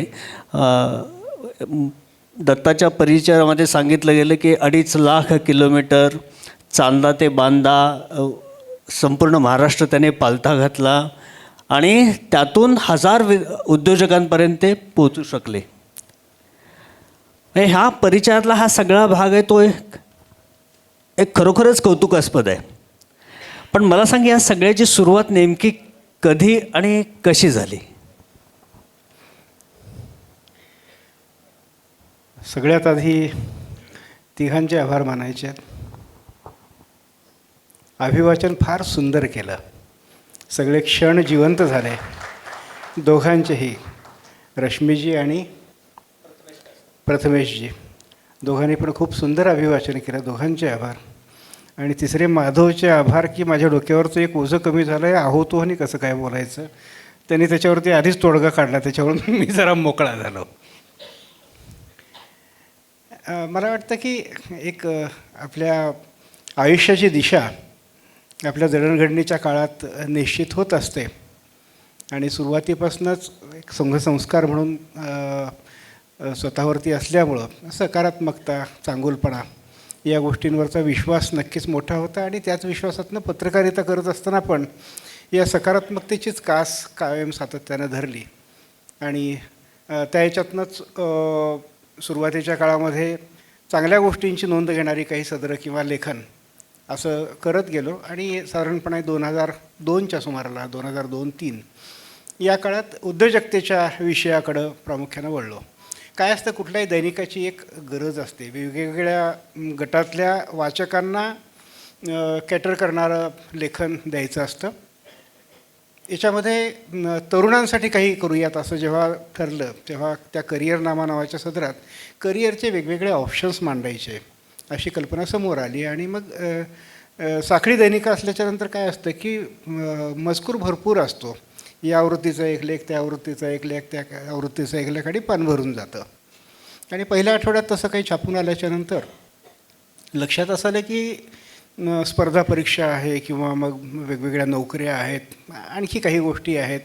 [SPEAKER 4] दत्ताच्या परिचयामध्ये सांगितलं गेलं की 2.5 लाख किलोमीटर चांदा ते बांदा संपूर्ण महाराष्ट्र त्याने पालथा घातला आणि त्यातून 1000 उद्योजकांपर्यंत ते पोचू शकले. ह्या परिचयातला हा सगळा भाग आहे तो एक खरोखरच कौतुकास्पद आहे. पण मला सांग, या सगळ्याची सुरुवात नेमकी कधी आणि कशी झाली?
[SPEAKER 5] सगळ्यात आधी तिघांचे आभार मानायचे. अभिवाचन फार सुंदर केलं. सगळे क्षण जिवंत झाले दोघांचेही, रश्मीजी आणि प्रथमेशजी दोघांनी पण खूप सुंदर अभिवाचन केलं. दोघांचे आभार. आणि तिसरे माधवचे आभार की माझ्या डोक्यावरचं एक ओझं कमी झालं आहे. आहो तो आणि कसं काय बोलायचं, त्यांनी त्याच्यावरती आधीच तोडगा काढला, त्याच्यावरून मी जरा मोकळा झालो. मला वाटतं की एक आपल्या आयुष्याची दिशा आपल्या जडणघडणीच्या काळात निश्चित होत असते आणि सुरुवातीपासूनच एक संघसंस्कार म्हणून स्वतःवरती असल्यामुळं सकारात्मकता, चांगुलपणा या गोष्टींवरचा विश्वास नक्कीच मोठा होता आणि त्याच विश्वासातनं पत्रकारिता करत असताना पण या सकारात्मकतेचीच कास कायम सातत्यानं धरली आणि त्या ह्याच्यातनंच सुरुवातीच्या काळामध्ये चांगल्या गोष्टींची नोंद घेणारी काही सदरं किंवा लेखन असं करत गेलो आणि साधारणपणे 2002च्या सुमाराला 2002-03 या काळात उद्योजकतेच्या विषयाकडं प्रामुख्यानं वळलो. काय असतं, कुठल्याही दैनिकाची एक गरज असते, वेगवेगळ्या गटातल्या वाचकांना कॅटर करणारं लेखन द्यायचं असतं. याच्यामध्ये तरुणांसाठी काही करूयात असं जेव्हा ठरलं तेव्हा त्या करिअर नावाच्या सदरात करिअरचे वेगवेगळे ऑप्शन्स मांडायचे अशी कल्पना समोर आली आणि मग साखळी दैनिकं असल्याच्यानंतर काय असतं की मजकूर भरपूर असतो. या आवृत्तीचा एक लेख, त्या आवृत्तीचा एक लेख, त्या आवृत्तीचा एक लेख आणि पान भरून जातं. आणि पहिल्या आठवड्यात तसं काही छापून आल्याच्यानंतर लक्षात असं आलं की स्पर्धा परीक्षा आहे किंवा मग वेगवेगळ्या नोकऱ्या आहेत, आणखी काही गोष्टी आहेत,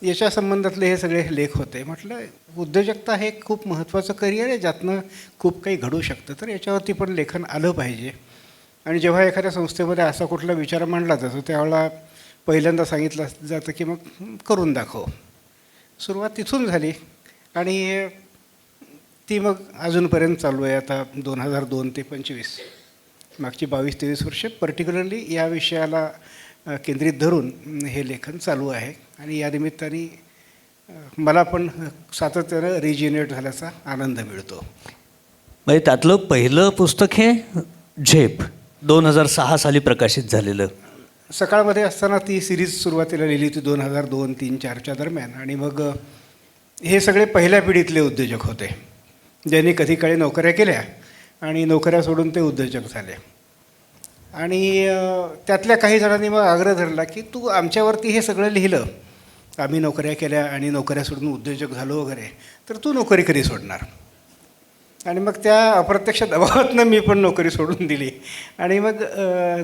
[SPEAKER 5] याच्या संबंधातले हे सगळे लेख होते. म्हटलं उद्योजकता हे खूप महत्त्वाचं करिअर आहे ज्यातनं खूप काही घडू शकतं, तर याच्यावरती पण लेखन आलं पाहिजे. आणि जेव्हा एखाद्या संस्थेमध्ये असा कुठला विचार मांडला जातो त्यावेळेला पहिल्यांदा सांगितलं जातं की मग करून दाखव. सुरुवात तिथून झाली आणि ती मग अजूनपर्यंत चालू आहे. आता 2002 ते 25 मागची 22-23 वर्षे पर्टिक्युलरली या विषयाला केंद्रित धरून हे लेखन चालू आहे आणि या निमित्ताने मला पण सातत्यानं रिजिनेट झाल्याचा आनंद मिळतो.
[SPEAKER 4] म्हणजे त्यातलं पहिलं पुस्तक हे झेप 2006 साली प्रकाशित झालेलं.
[SPEAKER 5] सकाळमध्ये असताना ती सिरीज सुरुवातीला लिहिली होती 2002, 3, 4च्या दरम्यान. आणि मग हे सगळे पहिल्या पिढीतले उद्योजक होते ज्यांनी कधी काळी नोकऱ्या केल्या आणि नोकऱ्या सोडून ते उद्योजक झाले. आणि त्यातल्या काही जणांनी मग आग्रह धरला की तू आमच्यावरती हे सगळं लिहिलं, आम्ही नोकऱ्या केल्या आणि नोकऱ्या सोडून उद्योजक झालो वगैरे, तर तू नोकरी कधी सोडणार. आणि मग त्या अप्रत्यक्ष दबावातनं मी पण नोकरी सोडून दिली. आणि मग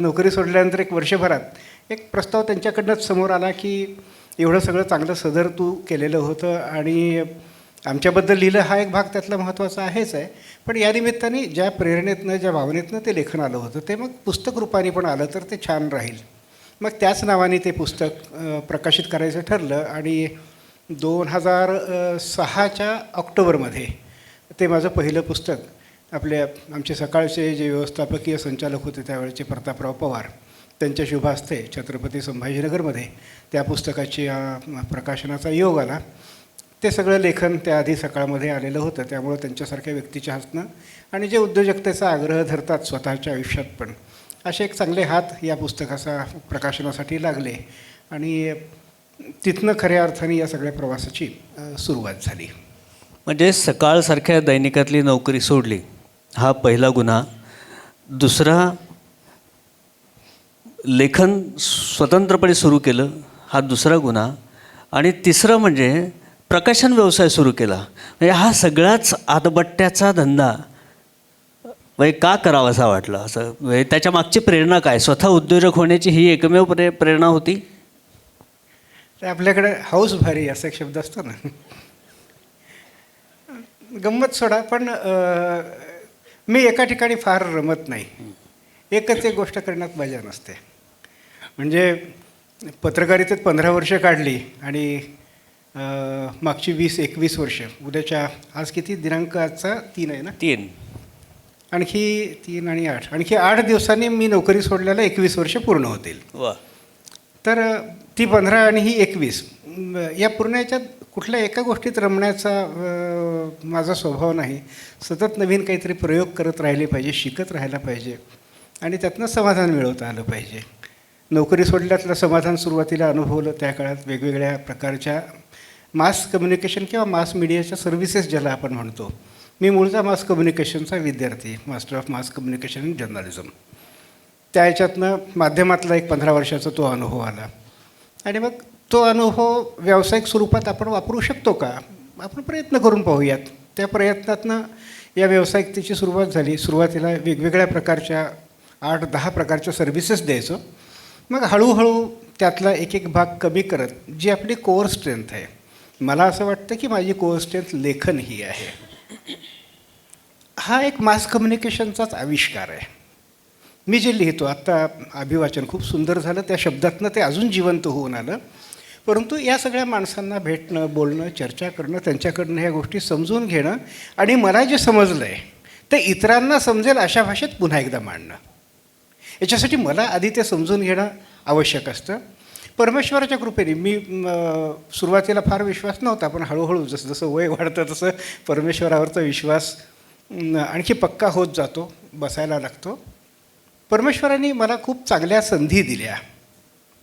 [SPEAKER 5] नोकरी सोडल्यानंतर एक वर्षभरात एक प्रस्ताव त्यांच्याकडनंच समोर आला की एवढं सगळं चांगलं सदर तू केलेलं होतं आणि आमच्याबद्दल लिहिलं, हा एक भाग त्यातला महत्त्वाचा आहेच आहे, पण या निमित्ताने ज्या प्रेरणेतनं, ज्या भावनेतनं ते लेखन आलं होतं ते मग पुस्तक रूपाने पण आलं तर ते छान राहील. मग त्याच नावाने ते पुस्तक प्रकाशित करायचं ठरलं आणि 2006च्या ऑक्टोबरमध्ये ते माझं पहिलं पुस्तक आमचे सकाळचे जे व्यवस्थापकीय संचालक होते त्यावेळेचे प्रतापराव पवार त्यांच्या शुभ हस्ते छत्रपती संभाजीनगरमध्ये त्या पुस्तकाची प्रकाशनाचा योग आला. ते सगळं लेखन त्याआधी सकाळमध्ये आलेलं होतं, त्यामुळं त्यांच्यासारख्या व्यक्तीच्या हसणं आणि जे उद्योजकतेचा आग्रह धरतात स्वतःच्या आयुष्यात पण, असे एक चांगले हात या पुस्तकाचा प्रकाशनासाठी लागले आणि तिथनं खऱ्या अर्थाने या सगळ्या प्रवासाची सुरुवात झाली.
[SPEAKER 4] म्हणजे सकाळसारख्या दैनिकातली नोकरी सोडली हा पहिला गुन्हा. दुसरा, लेखन स्वतंत्रपणे सुरू केलं हा दुसरा गुन्हा. आणि तिसरं म्हणजे प्रकाशन व्यवसाय सुरू केला. म्हणजे हा सगळाच आतबट्ट्याचा धंदा म्हणजे का करावा असा वाटला, असं म्हणजे त्याच्या मागची प्रेरणा काय? स्वतः उद्योजक होण्याची ही एकमेव प्रेरणा होती?
[SPEAKER 5] तर आपल्याकडे हाऊस भारी असा एक शब्द असतो ना, गंमत सोडा, पण मी एका ठिकाणी फार रमत नाही. एकच एक गोष्ट करण्यात मजा नसते. म्हणजे पत्रकारितेत 15 वर्ष काढली आणि मागची 20-21 वर्ष, उद्याच्या आज किती दिनांक, आजचा 3 आहे ना,
[SPEAKER 4] 3,
[SPEAKER 5] आणखी 3 आणि 8, आणखी 8 दिवसांनी मी नोकरी सोडल्याला 21 वर्ष पूर्ण होतील.
[SPEAKER 4] वा.
[SPEAKER 5] तर ती 15 आणि ही 21 या पूर्ण याच्यात कुठल्या एका गोष्टीत रमण्याचा माझा स्वभाव नाही. सतत नवीन काहीतरी प्रयोग करत राहिले पाहिजे, शिकत राहायला पाहिजे आणि त्यातनं समाधान मिळवता आलं पाहिजे. नोकरी सोडल्यातलं समाधान सुरुवातीला अनुभवलं त्या काळात वेगवेगळ्या प्रकारच्या मास कम्युनिकेशन किंवा मास मीडियाच्या सर्व्हिसेस ज्याला आपण म्हणतो. मी मूळचा मास कम्युनिकेशनचा विद्यार्थी, master of mass communication in journalism. त्या ह्याच्यातनं माध्यमातला एक 15 वर्षाचा तो अनुभव आला आणि मग तो अनुभव व्यावसायिक स्वरूपात आपण वापरू शकतो का, आपण प्रयत्न करून पाहूयात. त्या प्रयत्नातनं या व्यावसायिकतेची सुरुवात झाली. सुरुवातीला वेगवेगळ्या प्रकारच्या 8-10 प्रकारच्या सर्व्हिसेस द्यायचो. मग हळूहळू त्यातला एक एक भाग कमी करत जी आपली कोअर स्ट्रेंथ आहे, मला असं वाटतं की माझी कोअर स्ट्रेंथ लेखन ही आहे. हा एक मास कम्युनिकेशनचाच आविष्कार आहे. मी जे लिहितो आत्ता अभिवाचन खूप सुंदर झालं, त्या शब्दातनं ते अजून जिवंत होऊन आलं. परंतु या सगळ्या माणसांना भेटणं, बोलणं, चर्चा करणं, त्यांच्याकडनं ह्या गोष्टी समजून घेणं आणि मला जे समजलं आहे ते इतरांना समजेल अशा भाषेत पुन्हा एकदा मांडणं, याच्यासाठी मला आधी ते समजून घेणं आवश्यक असतं. परमेश्वराच्या कृपेने मी सुरुवातीला फार विश्वास नव्हता, पण हळूहळू जसं जसं वय वाढतं तसं परमेश्वरावरचा विश्वास आणखी पक्का होत जातो, बसायला लागतो. परमेश्वराने मला खूप चांगल्या संधी दिल्या.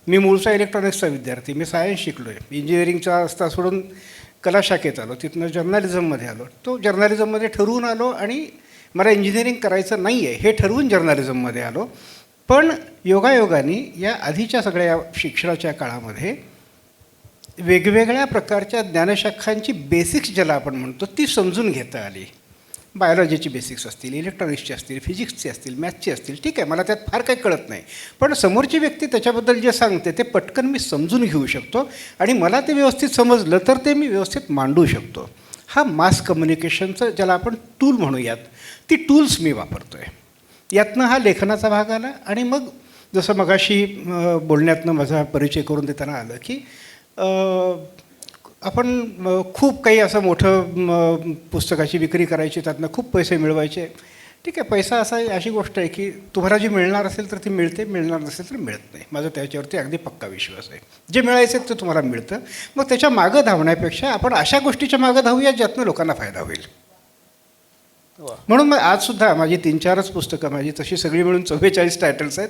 [SPEAKER 5] मी मूळचा इलेक्ट्रॉनिक्सचा विद्यार्थी, मी सायन्स शिकलो आहे. इंजिनिअरिंगचा रस्ता सोडून कला शाखेत आलो, तिथनं जर्नलिझममध्ये आलो. तो जर्नलिझममध्ये ठरवून आलो आणि मला इंजिनिअरिंग करायचं नाही आहे हे ठरवून जर्नलिझममध्ये आलो. पण योगायोगाने या आधीच्या सगळ्या शिक्षणाच्या काळामध्ये वेगवेगळ्या प्रकारच्या ज्ञानशाखांची बेसिक्स ज्याला आपण म्हणतो ती समजून घेता आली. बायोलॉजीची बेसिक्स असतील, इलेक्ट्रॉनिक्सची असतील, फिजिक्सची असतील, मॅथ्सची असतील, ठीक आहे, मला त्यात फार काही कळत नाही, पण समोरची व्यक्ती त्याच्याबद्दल जे सांगते ते पटकन मी समजून घेऊ शकतो आणि मला ते व्यवस्थित समजलं तर ते मी व्यवस्थित मांडू शकतो. हा मास कम्युनिकेशनचं ज्याला आपण टूल म्हणूयात, ती टूल्स मी वापरतो आहे. यातनं हा लेखनाचा भाग आला. आणि मग जसं मगाशी बोलण्यातनं माझा परिचय करून देताना आलं की आपण खूप काही असं मोठं पुस्तकाची विक्री करायची, त्यातनं खूप पैसे मिळवायचे. ठीक आहे, पैसा अशी गोष्ट आहे की तुम्हाला जी मिळणार असेल तर ती मिळते, मिळणार नसेल तर मिळत नाही. माझा त्याच्यावरती अगदी पक्का विश्वास आहे. जे मिळायचं ते तुम्हाला मिळतं. मग त्याच्या मागं धावण्यापेक्षा आपण अशा गोष्टीच्या मागं धावूया ज्यातनं लोकांना फायदा होईल. म्हणून मग आजसुद्धा माझी 3-4च पुस्तकं, माझी तशी सगळी मिळून 44 टायटल्स आहेत.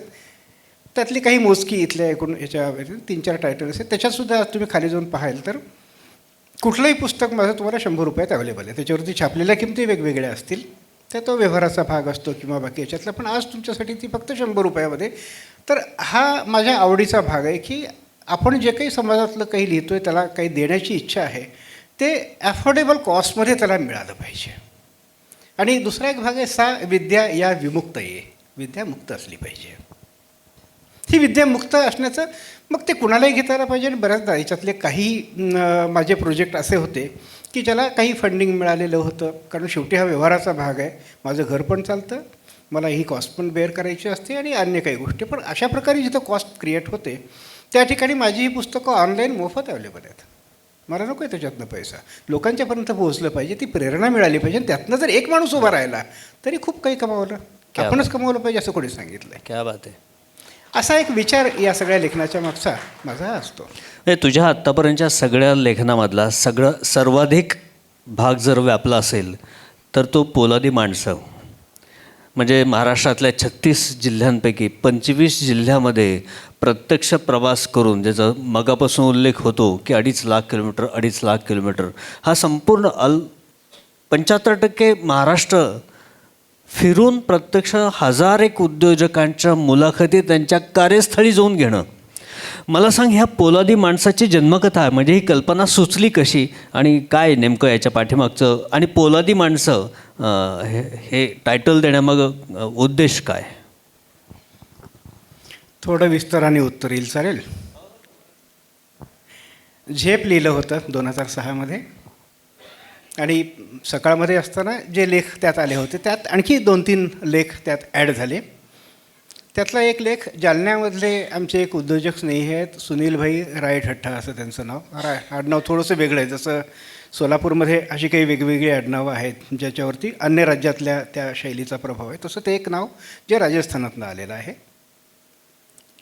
[SPEAKER 5] त्यातली काही मोजकी इथल्या एकूण ह्याच्या 3-4 टायटल्स आहेत. त्याच्यातसुद्धा तुम्ही खाली जाऊन पाहाल तर कुठलंही पुस्तक माझं तुम्हाला 100 रुपयात अवेलेबल आहे. त्याच्यावरती छापलेल्या किमती वेगवेगळ्या असतील, त्या तो व्यवहाराचा भाग असतो किंवा बाकी याच्यातला, पण आज तुमच्यासाठी ती फक्त 100 रुपयामध्ये. तर हा माझ्या आवडीचा भाग आहे की आपण जे काही समाजातलं काही लिहितो आहे त्याला काही देण्याची इच्छा आहे ते ॲफोर्डेबल कॉस्टमध्ये त्याला मिळालं पाहिजे. आणि दुसरा एक भाग आहे सा विद्या या विमुक्त ये, विद्या मुक्त असली पाहिजे. ही विद्या मुक्त असण्याचं मग ते कुणालाही घेता आलं पाहिजे. आणि बऱ्याचदा याच्यातले काही माझे प्रोजेक्ट असे होते की ज्याला काही फंडिंग मिळालेलं होतं, कारण शेवटी हा व्यवहाराचा भाग आहे. माझं घर पण चालतं, मला ही कॉस्ट पण बेअर करायची असते आणि अन्य काही गोष्टी. पण अशा प्रकारे जिथं कॉस्ट क्रिएट होते त्या ठिकाणी माझी ही पुस्तकं ऑनलाईन मोफत अवेलेबल आहेत. मला नको आहे त्याच्यातनं पैसा, लोकांच्यापर्यंत पोहोचलं पाहिजे, ती प्रेरणा मिळाली पाहिजे. आणि त्यातनं जर एक माणूस उभा राहिला तरी खूप काही कमावलं. आपणच कमावलं पाहिजे असं कोणी सांगितलं आहे.
[SPEAKER 4] क्या बात आहे.
[SPEAKER 5] असा एक विचार या सगळ्या लेखनाच्या मागचा माझा असतो.
[SPEAKER 4] म्हणजे तुझ्या आत्तापर्यंतच्या सगळ्या लेखनामधला सर्वाधिक भाग जर व्यापला असेल तर तो पोलादी माणसं. म्हणजे महाराष्ट्रातल्या 36 जिल्ह्यांपैकी 25 जिल्ह्यामध्ये प्रत्यक्ष प्रवास करून, ज्याचा मगापासून उल्लेख होतो की 2.5 लाख किलोमीटर, 2.5 लाख किलोमीटर, हा संपूर्ण 75% महाराष्ट्र फिरून प्रत्यक्ष 1000 उद्योजकांच्या मुलाखती त्यांच्या कार्यस्थळी जाऊन घेणं. मला सांग, ह्या पोलादी माणसाची जन्मकथा आहे, म्हणजे ही कल्पना सुचली कशी आणि काय नेमकं याच्या पाठीमागचं, आणि पोलादी माणसं हे टायटल देण्यामागं उद्देश काय?
[SPEAKER 5] थोडं विस्ताराने उत्तर येईल, चालेल? झेप लिहिलं होतं 2006मध्ये. आणि सकाळमध्ये असताना जे लेख त्यात आले होते त्यात आणखी 2-3 लेख त्यात ॲड झाले. त्यातला एक लेख जालन्यामधले आमचे एक उद्योजक स्नेही आहेत, सुनीलभाई रायठठ्ठा असं त्यांचं नाव. आडनाव थोडंसं वेगळं आहे. जसं सोलापूरमध्ये अशी काही वेगवेगळी आडनावं आहेत ज्याच्यावरती अन्य राज्यातल्या त्या शैलीचा प्रभाव आहे, तसं ते एक नाव जे राजस्थानातनं आलेलं आहे.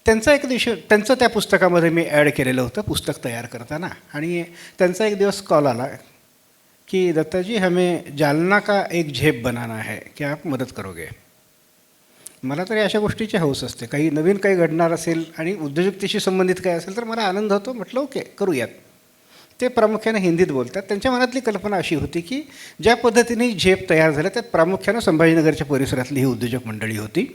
[SPEAKER 5] त्यांचा एक त्यांचं त्या पुस्तकामध्ये मी ॲड केलेलं होतं पुस्तक तयार करताना. आणि त्यांचा एक दिवस कॉल आला कि दत्ताजी, हमें जालना का एक झेप बनाना है, क्या आप मदत करोगे? मला तरी अशा गोष्टीची हौस असते, काही नवीन काही घडणार असेल आणि उद्योजकतेशी संबंधित काय असेल तर मला आनंद होतो. म्हटलं ओके, करूयात. ते प्रामुख्याने हिंदीत बोलतात. त्यांच्या मनातली कल्पना अशी होती की ज्या पद्धतीने झेप तयार झाल्या त्यात प्रामुख्यानं संभाजीनगरच्या परिसरातली ही उद्योजक मंडळी होती.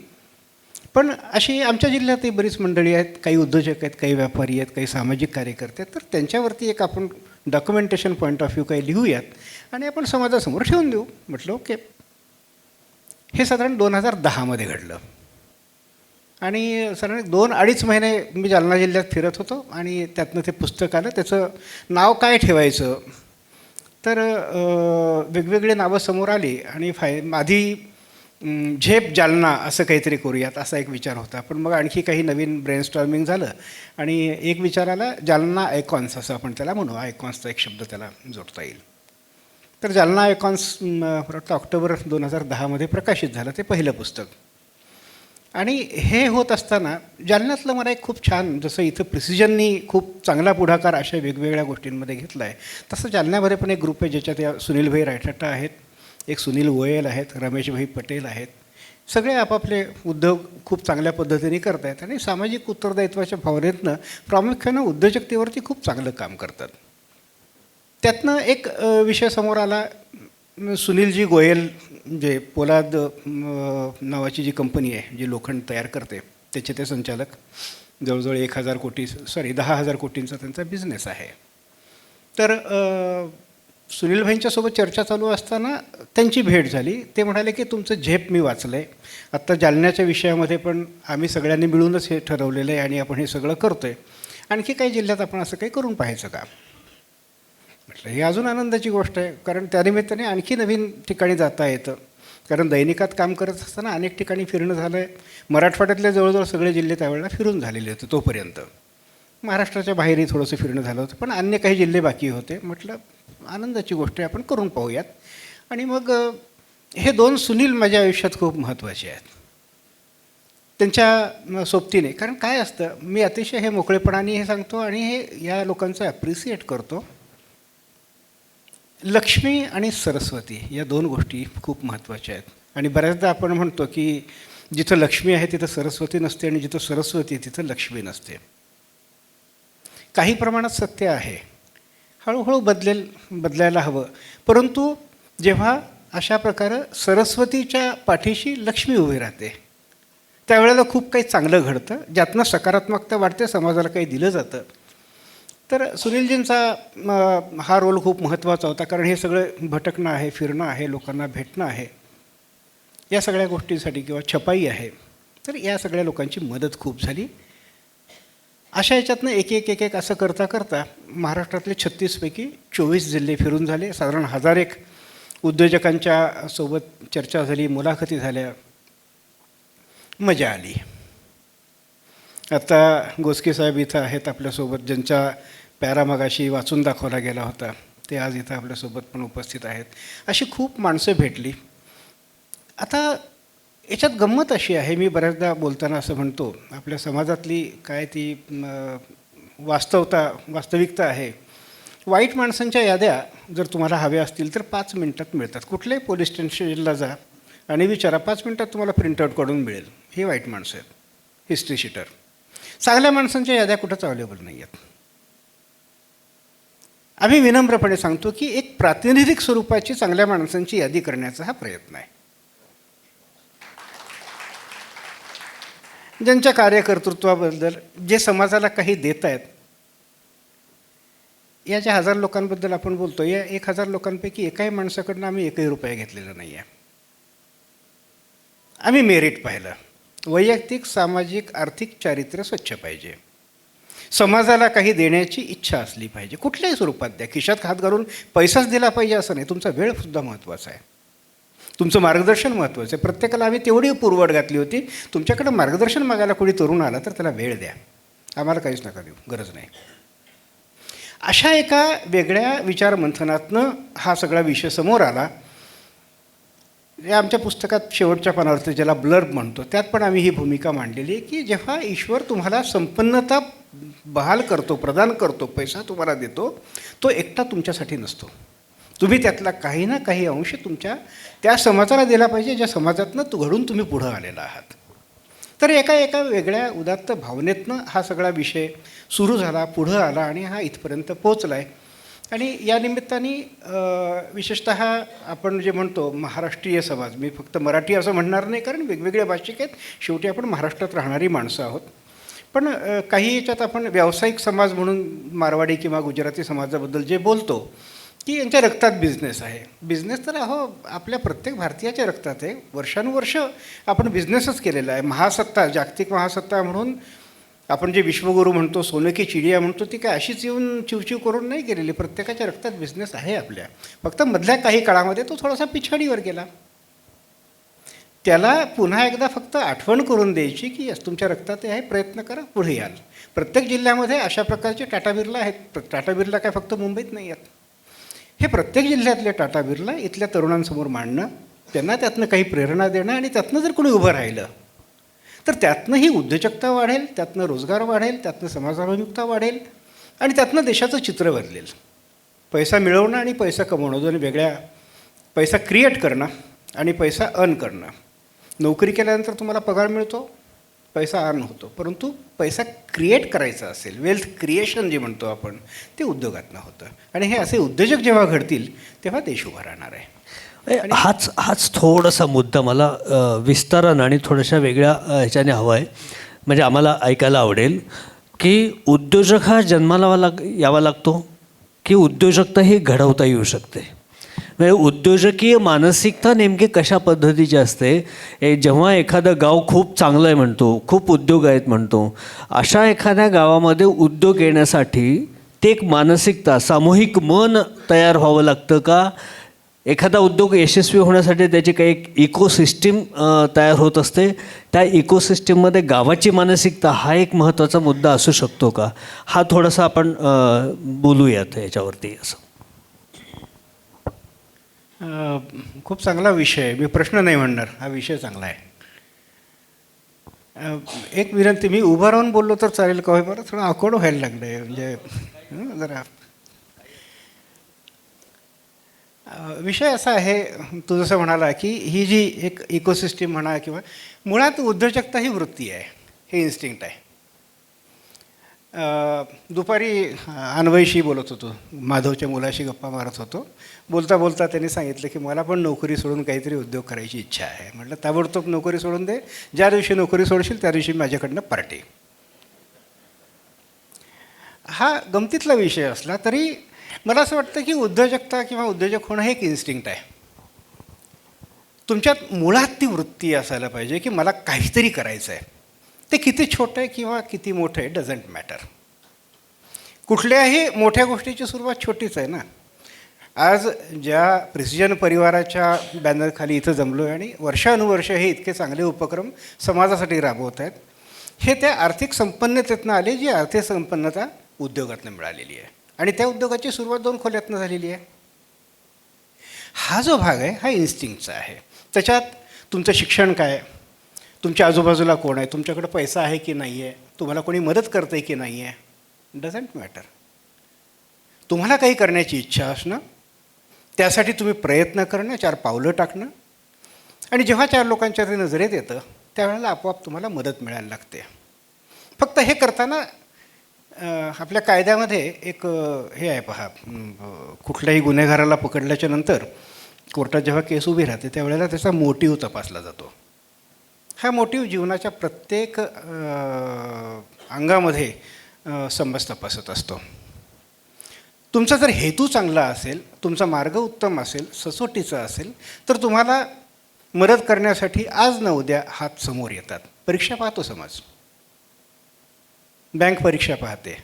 [SPEAKER 5] पण अशी आमच्या जिल्ह्यातही बरीच मंडळी आहेत, काही उद्योजक आहेत, काही व्यापारी आहेत, काही सामाजिक कार्यकर्ते आहेत. तर त्यांच्यावरती एक आपण डॉक्युमेंटेशन पॉईंट ऑफ व्ह्यू काही लिहूयात आणि आपण समाजासमोर ठेवून देऊ. म्हटलं ओके. हे साधारण 2010मध्ये घडलं. आणि सरांनी 2-2.5 महिने मी जालना जिल्ह्यात फिरत होतो आणि त्यातनं ते पुस्तक आलं. त्याचं नाव काय ठेवायचं, तर वेगवेगळे नावं समोर आली आणि आधी झेप जालना असं काहीतरी करूयात असा एक विचार होता. पण मग आणखी काही नवीन ब्रेनस्टॉर्मिंग झालं आणि एक विचार आला, जालना आयकॉन्स असं आपण त्याला म्हणू, आयकॉन्सचा एक शब्द त्याला जोडता येईल. तर जालना आयकॉन्स वाटतं ऑक्टोबर 2010 प्रकाशित झालं ते पहिलं पुस्तक. आणि हे होत असताना जालन्यातलं मला एक खूप छान, जसं इथं प्रिसिजननी खूप चांगला पुढाकार अशा वेगवेगळ्या गोष्टींमध्ये घेतला आहे, तसं जालन्यामध्ये पण एक ग्रुप आहे ज्याच्यात या सुनीलभाई रायठट्टा आहेत, एक सुनील गोयल आहेत, रमेशभाई पटेल आहेत. सगळे आपापले उद्योग खूप चांगल्या पद्धतीने करत आहेत आणि सामाजिक उत्तरदायित्वाच्या भावनेतनं प्रामुख्यानं उद्योजकतेवरती खूप चांगलं काम करतात. त्यातनं एक विषय समोर आला. सुनीलजी गोयल जे पोलाद नावाची जी कंपनी आहे जी लोखंड तयार करते त्याचे ते संचालक, जवळजवळ 10,000 कोटींचा त्यांचा बिझनेस आहे. तर सुनीलभाईंच्यासोबत चर्चा चालू असताना त्यांची भेट झाली. ते म्हणाले की तुमचं झेप मी वाचलं आहे, आत्ता जालन्याच्या विषयामध्ये पण आम्ही सगळ्यांनी मिळूनच हे ठरवलेलं आहे आणि आपण हे सगळं करतो आहे, आणखी काही जिल्ह्यात आपण असं काही करून पाहायचं का. म्हटलं ही अजून आनंदाची गोष्ट आहे, कारण त्यानिमित्ताने आणखी नवीन ठिकाणी जाता येतं. कारण दैनिकात काम करत असताना अनेक ठिकाणी फिरणं झालं आहे. मराठवाड्यातले जवळजवळ सगळे जिल्हे त्यावेळेला फिरून झालेले होते तोपर्यंत. महाराष्ट्राच्या बाहेरही थोडंसं फिरणं झालं होतं, पण अन्य काही जिल्हे बाकी होते. म्हटलं आनंदाची गोष्ट आहे, आपण करून पाहूयात. आणि मग हे 2 सुनील माझ्या आयुष्यात खूप महत्त्वाचे आहेत त्यांच्या सोबतीने. कारण काय असतं, मी अतिशय हे मोकळेपणाने हे सांगतो आणि हे या लोकांचं ॲप्रिसिएट करतो. लक्ष्मी आणि सरस्वती या 2 गोष्टी खूप महत्त्वाच्या आहेत. आणि बऱ्याचदा आपण म्हणतो की जिथं लक्ष्मी आहे तिथं सरस्वती नसते आणि जिथं सरस्वती आहे तिथं लक्ष्मी नसते. काही प्रमाणात सत्य आहे, हळूहळू बदलायला हवं. परंतु जेव्हा अशा प्रकारे सरस्वतीच्या पाठीशी लक्ष्मी उभी राहते त्यावेळेला खूप काही चांगलं घडतं, ज्यातनं सकारात्मकता वाढते, समाजाला काही दिलं जातं. तर सुनीलजींचा हा रोल खूप महत्त्वाचा होता, कारण हे सगळं भटकणं आहे, फिरणं आहे, लोकांना भेटणं आहे, या सगळ्या गोष्टींसाठी किंवा छपाई आहे. तर या सगळ्या लोकांची मदत खूप झाली. अशा याच्यातनं एक असं करता करता महाराष्ट्रातले 36 पैकी 24 जिल्हे फिरून झाले. साधारण 1001 उद्योजकांच्या सोबत चर्चा झाली, मुलाखती झाल्या, मजा आली. आता गोस्के साहेब इथं आहेत आपल्यासोबत, ज्यांच्या पॅरामागाशी वाचून दाखवला गेला होता, ते आज इथं आपल्यासोबत पण उपस्थित आहेत. अशी खूप माणसं भेटली. आता याच्यात गंमत अशी आहे, मी बऱ्याचदा बोलताना असं म्हणतो, आपल्या समाजातली काय ती वास्तविकता आहे. वाईट माणसांच्या याद्या जर तुम्हाला हव्या असतील तर 5 मिनटात मिळतात. कुठल्याही पोलीस स्टेशनला जा आणि विचारा, 5 मिनटात तुम्हाला प्रिंटआउट काढून मिळेल. हे वाईट माणसं आहेत, हिस्ट्री शीटर. चांगल्या माणसांच्या याद्या कुठंच अवेलेबल नाही आहेत. आम्ही विनम्रपणे सांगतो की एक प्रातिनिधिक स्वरूपाची चांगल्या माणसांची यादी करण्याचा हा प्रयत्न आहे. ज्यांच्या कार्यकर्तृत्वाबद्दल, जे समाजाला काही देत आहेत, या ज्या 1000 लोकांबद्दल आपण बोलतो, या 1000 लोकांपैकी एकाही माणसाकडनं आम्ही 1ही रुपया घेतलेला नाही आहे. आम्ही मेरिट पाहिलं. वैयक्तिक, सामाजिक, आर्थिक चारित्र्य स्वच्छ पाहिजे. समाजाला काही देण्याची इच्छा असली पाहिजे, कुठल्याही स्वरूपात द्या. खिशात हात घालून पैसाच दिला पाहिजे असं नाही. तुमचा वेळसुद्धा महत्त्वाचा आहे, तुमचं मार्गदर्शन महत्त्वाचं आहे. प्रत्येकाला आम्ही तेवढी पुरवठ घातली होती. तुमच्याकडं मार्गदर्शन मागायला कोणी तरुण आला तर त्याला वेळ द्या, आम्हाला काहीच नका देऊ, गरज नाही. अशा एका वेगळ्या विचारमंथनातनं हा सगळा विषय समोर आला. या आमच्या पुस्तकात शेवटच्या पानावरती ज्याला ब्लर्ब म्हणतो, त्यात पण आम्ही ही भूमिका मांडलेली आहे की जेव्हा ईश्वर तुम्हाला संपन्नता बहाल करतो, प्रदान करतो, पैसा तुम्हाला देतो, तो एकटा तुमच्यासाठी नसतो. तुम्ही त्यातला काही ना काही अंश तुमच्या त्या समाजाला दिला पाहिजे, ज्या समाजातनं घडून तुम्ही पुढं आलेला आहात. तर एका वेगळ्या उदात्त भावनेतनं हा सगळा विषय सुरू झाला, पुढं आला आणि हा इथपर्यंत पोचला आहे. आणि या निमित्ताने विशेषतः आपण जे म्हणतो महाराष्ट्रीय समाज, मी फक्त मराठी असं म्हणणार नाही, कारण वेगवेगळ्या भाषिक आहेत, शेवटी आपण महाराष्ट्रात राहणारी माणसं आहोत. पण काही याच्यात आपण व्यावसायिक समाज म्हणून मारवाडी किंवा गुजराती समाजाबद्दल जे बोलतो, की की यांच्या रक्तात बिझनेस आहे. बिझनेस तर आपल्या प्रत्येक भारतीयाच्या रक्तात आहे. वर्षानुवर्ष आपण बिझनेसच केलेला आहे. महासत्ता, जागतिक महासत्ता म्हणून आपण जे विश्वगुरू म्हणतो, सोने की चिडिया म्हणतो, ती काय अशीच येऊन चिवचिव करून नाही केलेली. प्रत्येकाच्या रक्तात बिझनेस आहे आपल्या. फक्त मधल्या काही काळामध्ये तो थोडासा पिछाडीवर गेला. त्याला पुन्हा एकदा फक्त आठवण करून द्यायची की यस, तुमच्या रक्तात आहे, प्रयत्न करा, पुढे याल. प्रत्येक जिल्ह्यामध्ये अशा प्रकारचे टाटा बिर्ला आहेत. टाटा बिर्ला काय फक्त मुंबईत नाही आहेत. हे प्रत्येक जिल्ह्यातले टाटा बिर्ला इथल्या तरुणांसमोर मांडणं, त्यांना त्यातनं काही प्रेरणा देणं, आणि त्यातनं जर कोणी उभं राहिलं तर त्यातनं ही उद्योजकता वाढेल, त्यातनं रोजगार वाढेल, त्यातनं समाजाभिमुखता वाढेल, आणि त्यातनं देशाचं चित्र बदलेल. पैसा मिळवणं आणि पैसा कमवणं दोन्ही वेगळ्या. पैसा क्रिएट करणं आणि पैसा अर्न करणं. नोकरी केल्यानंतर तुम्हाला पगार मिळतो, पैसा अर्न होतो, परंतु पैसा क्रिएट करायचा असेल, वेल्थ क्रिएशन जे म्हणतो आपण, ते उद्योगातनं होतं. आणि हे असे उद्योजक जेव्हा घडतील तेव्हा देश उभा राहणार आहे.
[SPEAKER 4] हाच थोडासा मुद्दा मला विस्तारानं आणि थोड्याशा वेगळ्या ह्याच्याने हवा आहे. म्हणजे आम्हाला ऐकायला आवडेल की उद्योजक हा जन्माला यावा लागतो की उद्योजकता ही घडवता येऊ शकते. म्हणजे उद्योजकीय मानसिकता नेमकी कशा पद्धतीची असते. जेव्हा एखादं गाव खूप चांगलं आहे म्हणतो, खूप उद्योग आहेत म्हणतो, अशा एखाद्या गावामध्ये उद्योग येण्यासाठी ते एक मानसिकता, सामूहिक मन तयार व्हावं लागतं का एखादा उद्योग यशस्वी होण्यासाठी त्याची काही एक इकोसिस्टीम तयार होत असते. त्या इकोसिस्टीममध्ये गावाची मानसिकता हा एक महत्त्वाचा मुद्दा असू शकतो का? हा थोडासा आपण बोलूयात याच्यावरती. असं
[SPEAKER 5] खूप चांगला विषय आहे. मी प्रश्न नाही म्हणणार, हा विषय चांगला आहे. एक विनंती, मी उभं राहून बोललो तर चालेल का? बरं, थोडं अकोड व्हायला लागलं आहे. म्हणजे जरा विषय असा आहे, तू जसं म्हणाला की ही जी एक इकोसिस्टीम म्हणा, किंवा मुळात उद्योजकता ही वृत्ती आहे, हे इन्स्टिंक्ट आहे. दुपारी अन्वयशी बोलत होतो, माधवच्या मुलाशी गप्पा मारत होतो. बोलता बोलता त्यांनी सांगितलं की मला पण नोकरी सोडून काहीतरी उद्योग करायची इच्छा आहे. म्हटलं ताबडतोब नोकरी सोडून दे, ज्या दिवशी नोकरी सोडशील त्या दिवशी माझ्याकडनं पार्टी. हा गमतीतला विषय असला तरी मला असं वाटतं की उद्योजकता किंवा उद्योजक होणं हे एक इन्स्टिंक्ट आहे. तुमच्यात मुळात ती वृत्ती असायला पाहिजे की मला काहीतरी करायचं आहे. ते किती छोटं आहे किंवा किती मोठं आहे डझंट मॅटर. कुठल्याही मोठ्या गोष्टीची सुरुवात छोटीच आहे ना. आज ज्या प्रिसिजन परिवाराच्या बॅनरखाली इथं जमलो आहे आणि वर्षानुवर्ष हे इतके चांगले उपक्रम समाजासाठी राबवत आहेत, हे त्या आर्थिक संपन्नतेतनं आले, जी आर्थिक संपन्नता उद्योगातनं मिळालेली आहे. आणि त्या उद्योगाची सुरुवात 2 खोल्यातनं झालेली आहे. हा जो भाग आहे हा इन्स्टिंक्टचा आहे. त्याच्यात तुमचं शिक्षण काय, तुमच्या आजूबाजूला कोण आहे, तुमच्याकडे पैसा आहे की नाही आहे, तुम्हाला कोणी मदत करतं आहे की नाही आहे, डझंट मॅटर. तुम्हाला काही करण्याची इच्छा असणं, त्यासाठी तुम्ही प्रयत्न करणं, 4 पावलं टाकणं, आणि जेव्हा 4 लोकांच्या ते नजरेत येतं त्यावेळेला आपोआप तुम्हाला मदत मिळायला लागते. फक्त हे करताना आपल्या कायद्यामध्ये एक हे आहे पहा, कुठल्याही गुन्हेगाराला पकडल्याच्या नंतर कोर्टात जेव्हा केस उभी राहते त्यावेळेला त्याचा मोटिव्ह तपासला जातो. हा मोटिव्ह जीवनाच्या प्रत्येक अंगामध्ये समज तपासत असतो. तुमचा जर हेतू चांगला असेल, तुमचा मार्ग उत्तम असेल, सचोटीचा असेल, तर तुम्हाला मदत करण्यासाठी आज ना उद्या हात समोर येतात. परीक्षा पाहतो समाज, बँक परीक्षा पाहते,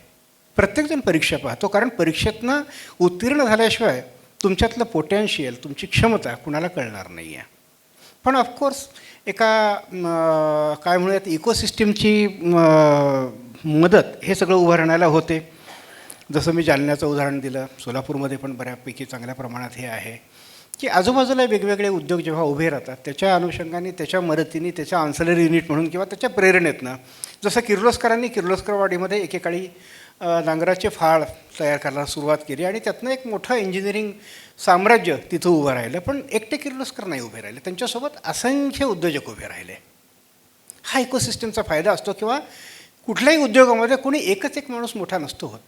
[SPEAKER 5] प्रत्येकजण परीक्षा पाहतो, कारण परीक्षेतनं उत्तीर्ण झाल्याशिवाय तुमच्यातलं पोटॅन्शियल, तुमची क्षमता कुणाला कळणार नाही आहे. पण ऑफकोर्स एका काय म्हणूयात इकोसिस्टीमची मदत हे सगळं उभं राहण्याला होते. जसं मी जालन्याचं उदाहरण दिलं, सोलापूरमध्ये पण बऱ्यापैकी चांगल्या प्रमाणात हे आहे की आजूबाजूला वेगवेगळे उद्योग जेव्हा उभे राहतात त्याच्या अनुषंगाने, त्याच्या मदतीने, त्याच्या आन्सलरी युनिट म्हणून किंवा त्याच्या प्रेरणेतनं, जसं किर्लोस्करांनी किर्लोस्करवाडीमध्ये एकेकाळी नांगराचे फाळ तयार करायला सुरुवात केली आणि त्यातनं एक मोठं इंजिनिअरिंग साम्राज्य तिथं उभं राहिलं. पण एकटे किर्लोस्कर नाही उभे राहिले, त्यांच्यासोबत असंख्य उद्योजक उभे राहिले. हा इकोसिस्टमचा फायदा असतो. किंवा कुठल्याही उद्योगामध्ये कोणी एकच एक माणूस मोठा नसतो होत.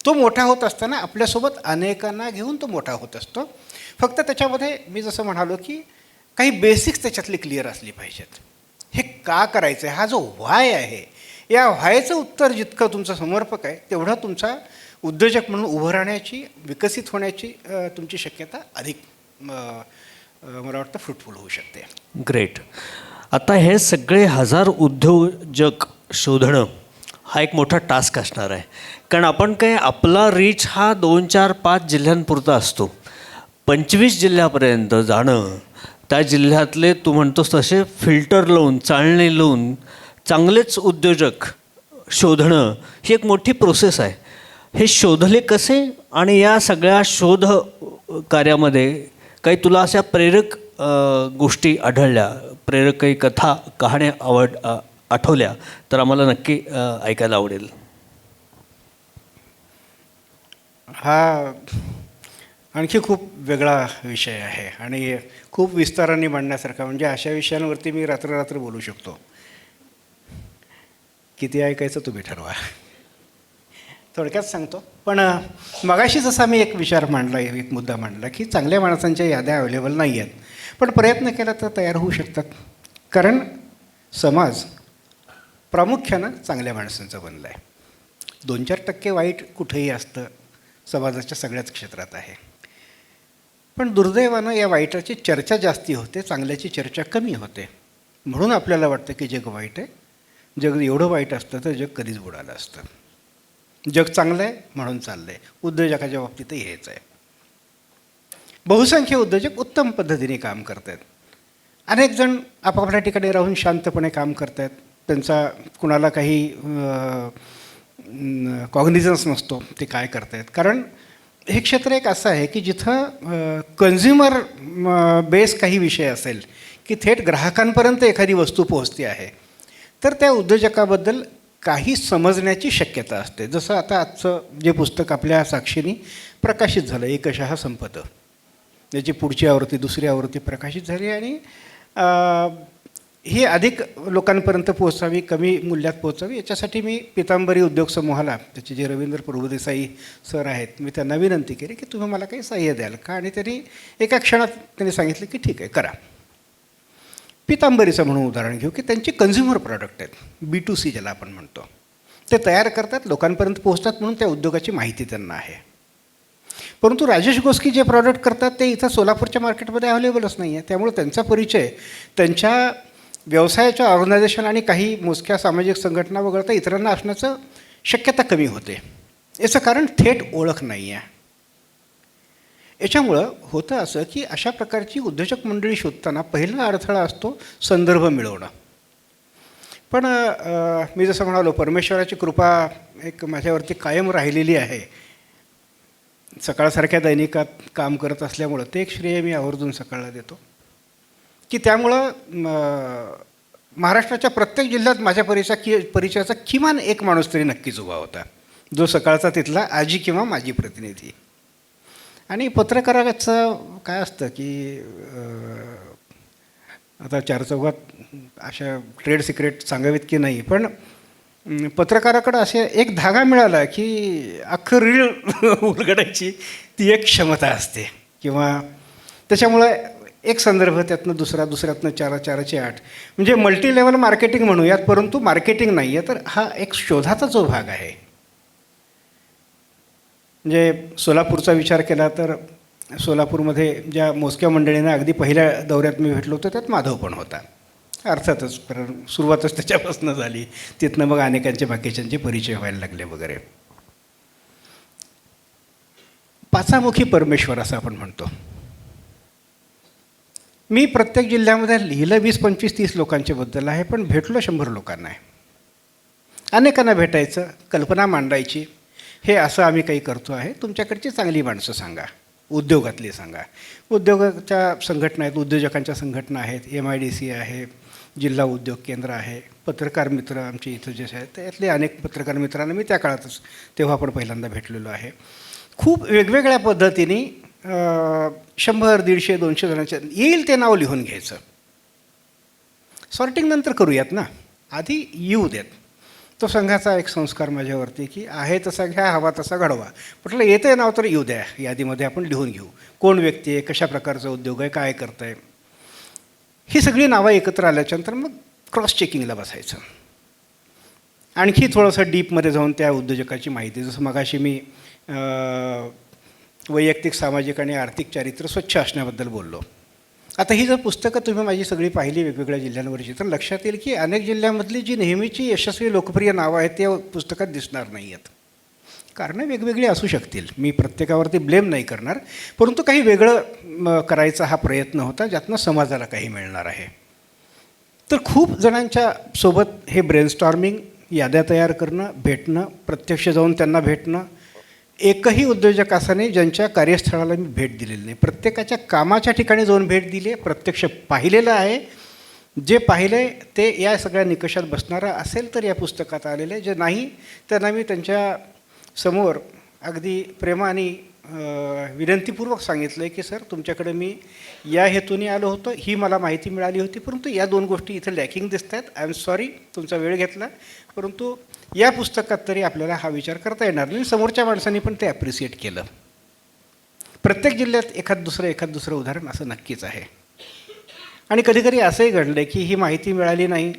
[SPEAKER 5] तो मोठा होत असताना आपल्यासोबत अनेकांना घेऊन तो मोठा होत असतो. फक्त त्याच्यामध्ये मी जसं म्हणालो की काही बेसिक्स त्याच्यातली क्लिअर असली पाहिजेत. हे का करायचं आहे, हा जो व्हाय आहे, या व्हायचं उत्तर जितकं तुमचं समर्पक आहे तेवढा तुमचा उद्योजक म्हणून उभं राहण्याची, विकसित होण्याची तुमची शक्यता अधिक मला वाटतं फ्रुटफुल होऊ शकते.
[SPEAKER 4] ग्रेट. आता हे सगळे हजार उद्योजक शोधणं हा एक मोठा टास्क असणार आहे. कारण आपण काय, आपला रीच हा 2, 4, 5 जिल्ह्यांपुरता असतो. 25 जिल्ह्यापर्यंत जाणं, त्या जिल्ह्यातले तू म्हणतोस तसे फिल्टर लावून, चाळणी लावून चांगलेच उद्योजक शोधणं ही एक मोठी प्रोसेस आहे. हे शोधले कसे, आणि या सगळ्या शोध कार्यामध्ये काही तुला अशा प्रेरक गोष्टी आढळल्या, प्रेरक काही कथा, कहाण्या आठवल्या तर आम्हाला नक्की ऐकायला आवडेल.
[SPEAKER 5] हा आणखी खूप वेगळा विषय आहे आणि खूप विस्ताराने मांडण्यासारखा. म्हणजे अशा विषयांवरती मी रात्र बोलू शकतो. किती ऐकायचं तुम्ही ठरवा. थोडक्यात सांगतो. पण मगाशी जसा मी एक विचार मांडला, एक मुद्दा मांडला की चांगल्या माणसांच्या याद्या अवेलेबल नाही आहेत, पण प्रयत्न केला तर तयार होऊ शकतात. कारण समाज प्रामुख्यानं चांगल्या माणसांचा बनला आहे. 2-4% वाईट कुठेही असतं, समाजाच्या सगळ्याच क्षेत्रात आहे. पण दुर्दैवानं या वाईटाची चर्चा जास्ती होते, चांगल्याची चर्चा कमी होते. म्हणून आपल्याला वाटतं की जग वाईट आहे. जग एवढं वाईट असतं तर जग कधीच बुडालं असतं. जग चांगलं आहे म्हणून चाललं आहे. उद्योजकाच्या बाबतीतही हेच आहे. बहुसंख्य उद्योजक उत्तम पद्धतीने काम करत आहेत. अनेक जण आपापल्या ठिकाणी राहून शांतपणे काम करत आहेत. त्यांचा कुणाला काही कॉग्निझन्स नसतो ते काय करत आहेत. कारण हे क्षेत्र एक असं आहे की जिथं कन्झ्युमर बेस काही विषय असेल की थेट ग्राहकांपर्यंत एखादी वस्तू पोहोचते आहे, तर त्या उद्योजकाबद्दल काही समजण्याची शक्यता असते. जसं आता आजचं जे पुस्तक आपल्या साक्षीने प्रकाशित झालं, एकशः संपत, याची पुढची आवृत्ती, दुसरी आवृत्ती प्रकाशित झाली आणि ही अधिक लोकांपर्यंत पोहोचावी, कमी मूल्यात पोहोचावी, याच्यासाठी मी पितांबरी उद्योग समूहाला, त्याचे जे रवींद्र प्रभुदेसाई सर आहेत, मी त्यांना विनंती केली की तुम्ही मला काही सहाय्य द्याल का. आणि त्यांनी एका क्षणात त्यांनी सांगितलं की ठीक आहे करा. पितांबरीचं म्हणून उदाहरण घेऊ की त्यांचे कन्झ्युमर प्रॉडक्ट आहेत, B2C ज्याला आपण म्हणतो, ते तयार करतात, लोकांपर्यंत पोहोचतात, म्हणून त्या उद्योगाची माहिती त्यांना आहे. परंतु राजेश गोस्की जे प्रॉडक्ट करतात ते इथं सोलापूरच्या मार्केटमध्ये अवेलेबलच नाही आहे. त्यामुळे त्यांचा परिचय त्यांच्या व्यवसायाच्या ऑर्गनायझेशन आणि काही मोजक्या सामाजिक संघटना वगळता इतरांना असण्याचं शक्यता कमी होते. याचं कारण थेट ओळख नाही आहे. याच्यामुळं होतं असं की अशा प्रकारची उद्योजक मंडळी शोधताना पहिला अडथळा असतो संदर्भ मिळवणं. पण मी जसं म्हणालो, परमेश्वराची कृपा एक माझ्यावरती कायम राहिलेली आहे. सकाळसारख्या दैनिकात काम करत असल्यामुळं ते एक श्रेय मी आवर्जून सकाळला देतो की त्यामुळं महाराष्ट्राच्या प्रत्येक जिल्ह्यात माझ्या परिचयाचा किमान एक माणूस तरी नक्कीच उभा होता, जो सकाळचा तिथला आजी किंवा माजी प्रतिनिधी. आणि पत्रकाराचं काय असतं की आता चारचौघात अशा ट्रेड सिक्रेट सांगावीत की नाही, पण पत्रकाराकडं असे एक धागा मिळाला की अख्खं रीळ उलगडायची ती एक क्षमता असते. किंवा त्याच्यामुळं एक संदर्भ त्यातनं दुसरा, दुसऱ्यातनं चाराचे 8, म्हणजे मल्टी लेवल मार्केटिंग म्हणूयात, परंतु मार्केटिंग नाही आहे, तर हा एक शोधाचा जो भाग आहे. म्हणजे सोलापूरचा विचार केला तर सोलापूरमध्ये ज्या मोजक्या मंडळींना अगदी पहिल्या दौऱ्यात मी भेटलो होतो त्यात माधव पण होता. अर्थातच कारण सुरुवातच त्याच्यापासून झाली, तिथनं मग अनेकांचे बाकीच्यांचे परिचय व्हायला लागले वगैरे. पाचामुखी परमेश्वर असं आपण म्हणतो. मी प्रत्येक जिल्ह्यामध्ये लिहिलं 20, 25, 30 लोकांच्याबद्दल आहे, पण भेटलो 100 लोकांना आहे. अनेकांना भेटायचं, कल्पना मांडायची, हे असं आम्ही काही करतो आहे, तुमच्याकडची चांगली माणसं सांगा, उद्योगातली सांगा. उद्योगाच्या संघटना आहेत, उद्योजकांच्या संघटना आहेत, MIDC आहे, जिल्हा उद्योग केंद्र आहे, पत्रकार मित्र आमचे इथं जे आहेत त्यातले अनेक पत्रकार मित्रांना मी त्या काळातच, तेव्हा आपण पहिल्यांदा भेटलेलो आहे. खूप वेगवेगळ्या पद्धतीने 100, 150, 200 जणांच्या येईल ते नाव लिहून घ्यायचं. सॉर्टिंग नंतर करूयात ना, आधी येऊ देत. तो संघाचा एक संस्कार माझ्यावरती की आहे तसा घ्या, हवा तसा घडवा. म्हटलं येतं आहे नाव तर येऊ द्या, यादीमध्ये आपण लिहून घेऊ, कोण व्यक्ती आहे, कशा प्रकारचा उद्योग आहे, काय करतं आहे. ही सगळी नावं एकत्र आल्याच्यानंतर मग क्रॉस चेकिंगला बसायचं. आणखी थोडंसं डीपमध्ये जाऊन त्या उद्योजकाची माहिती, जसं मगाशी मी वैयक्तिक, सामाजिक आणि आर्थिक चारित्र्य स्वच्छ असण्याबद्दल बोललो. आता ही जर पुस्तकं तुम्ही माझी सगळी पाहिली वेगवेगळ्या जिल्ह्यांवरची, तर लक्षात येईल की अनेक जिल्ह्यांमधली जी नेहमीची यशस्वी लोकप्रिय नावं आहेत त्या पुस्तकात दिसणार नाही आहेत. कारणं वेगवेगळी असू शकतील, मी प्रत्येकावरती ब्लेम नाही करणार, परंतु काही वेगळं करायचा हा प्रयत्न होता ज्यातनं समाजाला काही मिळणार आहे. तर खूप जणांच्या सोबत हे ब्रेनस्टॉर्मिंग, याद्या तयार करणं, भेटणं, प्रत्यक्ष जाऊन त्यांना भेटणं, एकही उद्योजक असा नाही ज्यांच्या कार्यस्थळाला मी भेट दिलेली नाही. प्रत्येकाच्या कामाच्या ठिकाणी जाऊन भेट दिली आहे, प्रत्यक्ष पाहिलेलं आहे. जे पाहिले ते या सगळ्या निकषात बसणारं असेल तर या पुस्तकात आलेलं आहे, जे नाही त्यांना मी त्यांच्या समोर अगदी प्रेमाने विनंतीपूर्वक सांगितलं आहे की सर, तुमच्याकडे मी या हेतूने आलो होतो, ही मला माहिती मिळाली होती, परंतु या 2 गोष्टी इथं लॅकिंग दिसत आहेत. आय एम सॉरी, तुमचा वेळ घेतला, परंतु या पुस्तकात तरी आपल्याला हा विचार करता येणार नाही. समोरच्या माणसांनी पण ते ॲप्रिशिएट केलं. प्रत्येक जिल्ह्यात एखाद दुसरं उदाहरण असं नक्कीच आहे. आणि कधीकधी असंही घडलं की ही माहिती मिळाली नाही,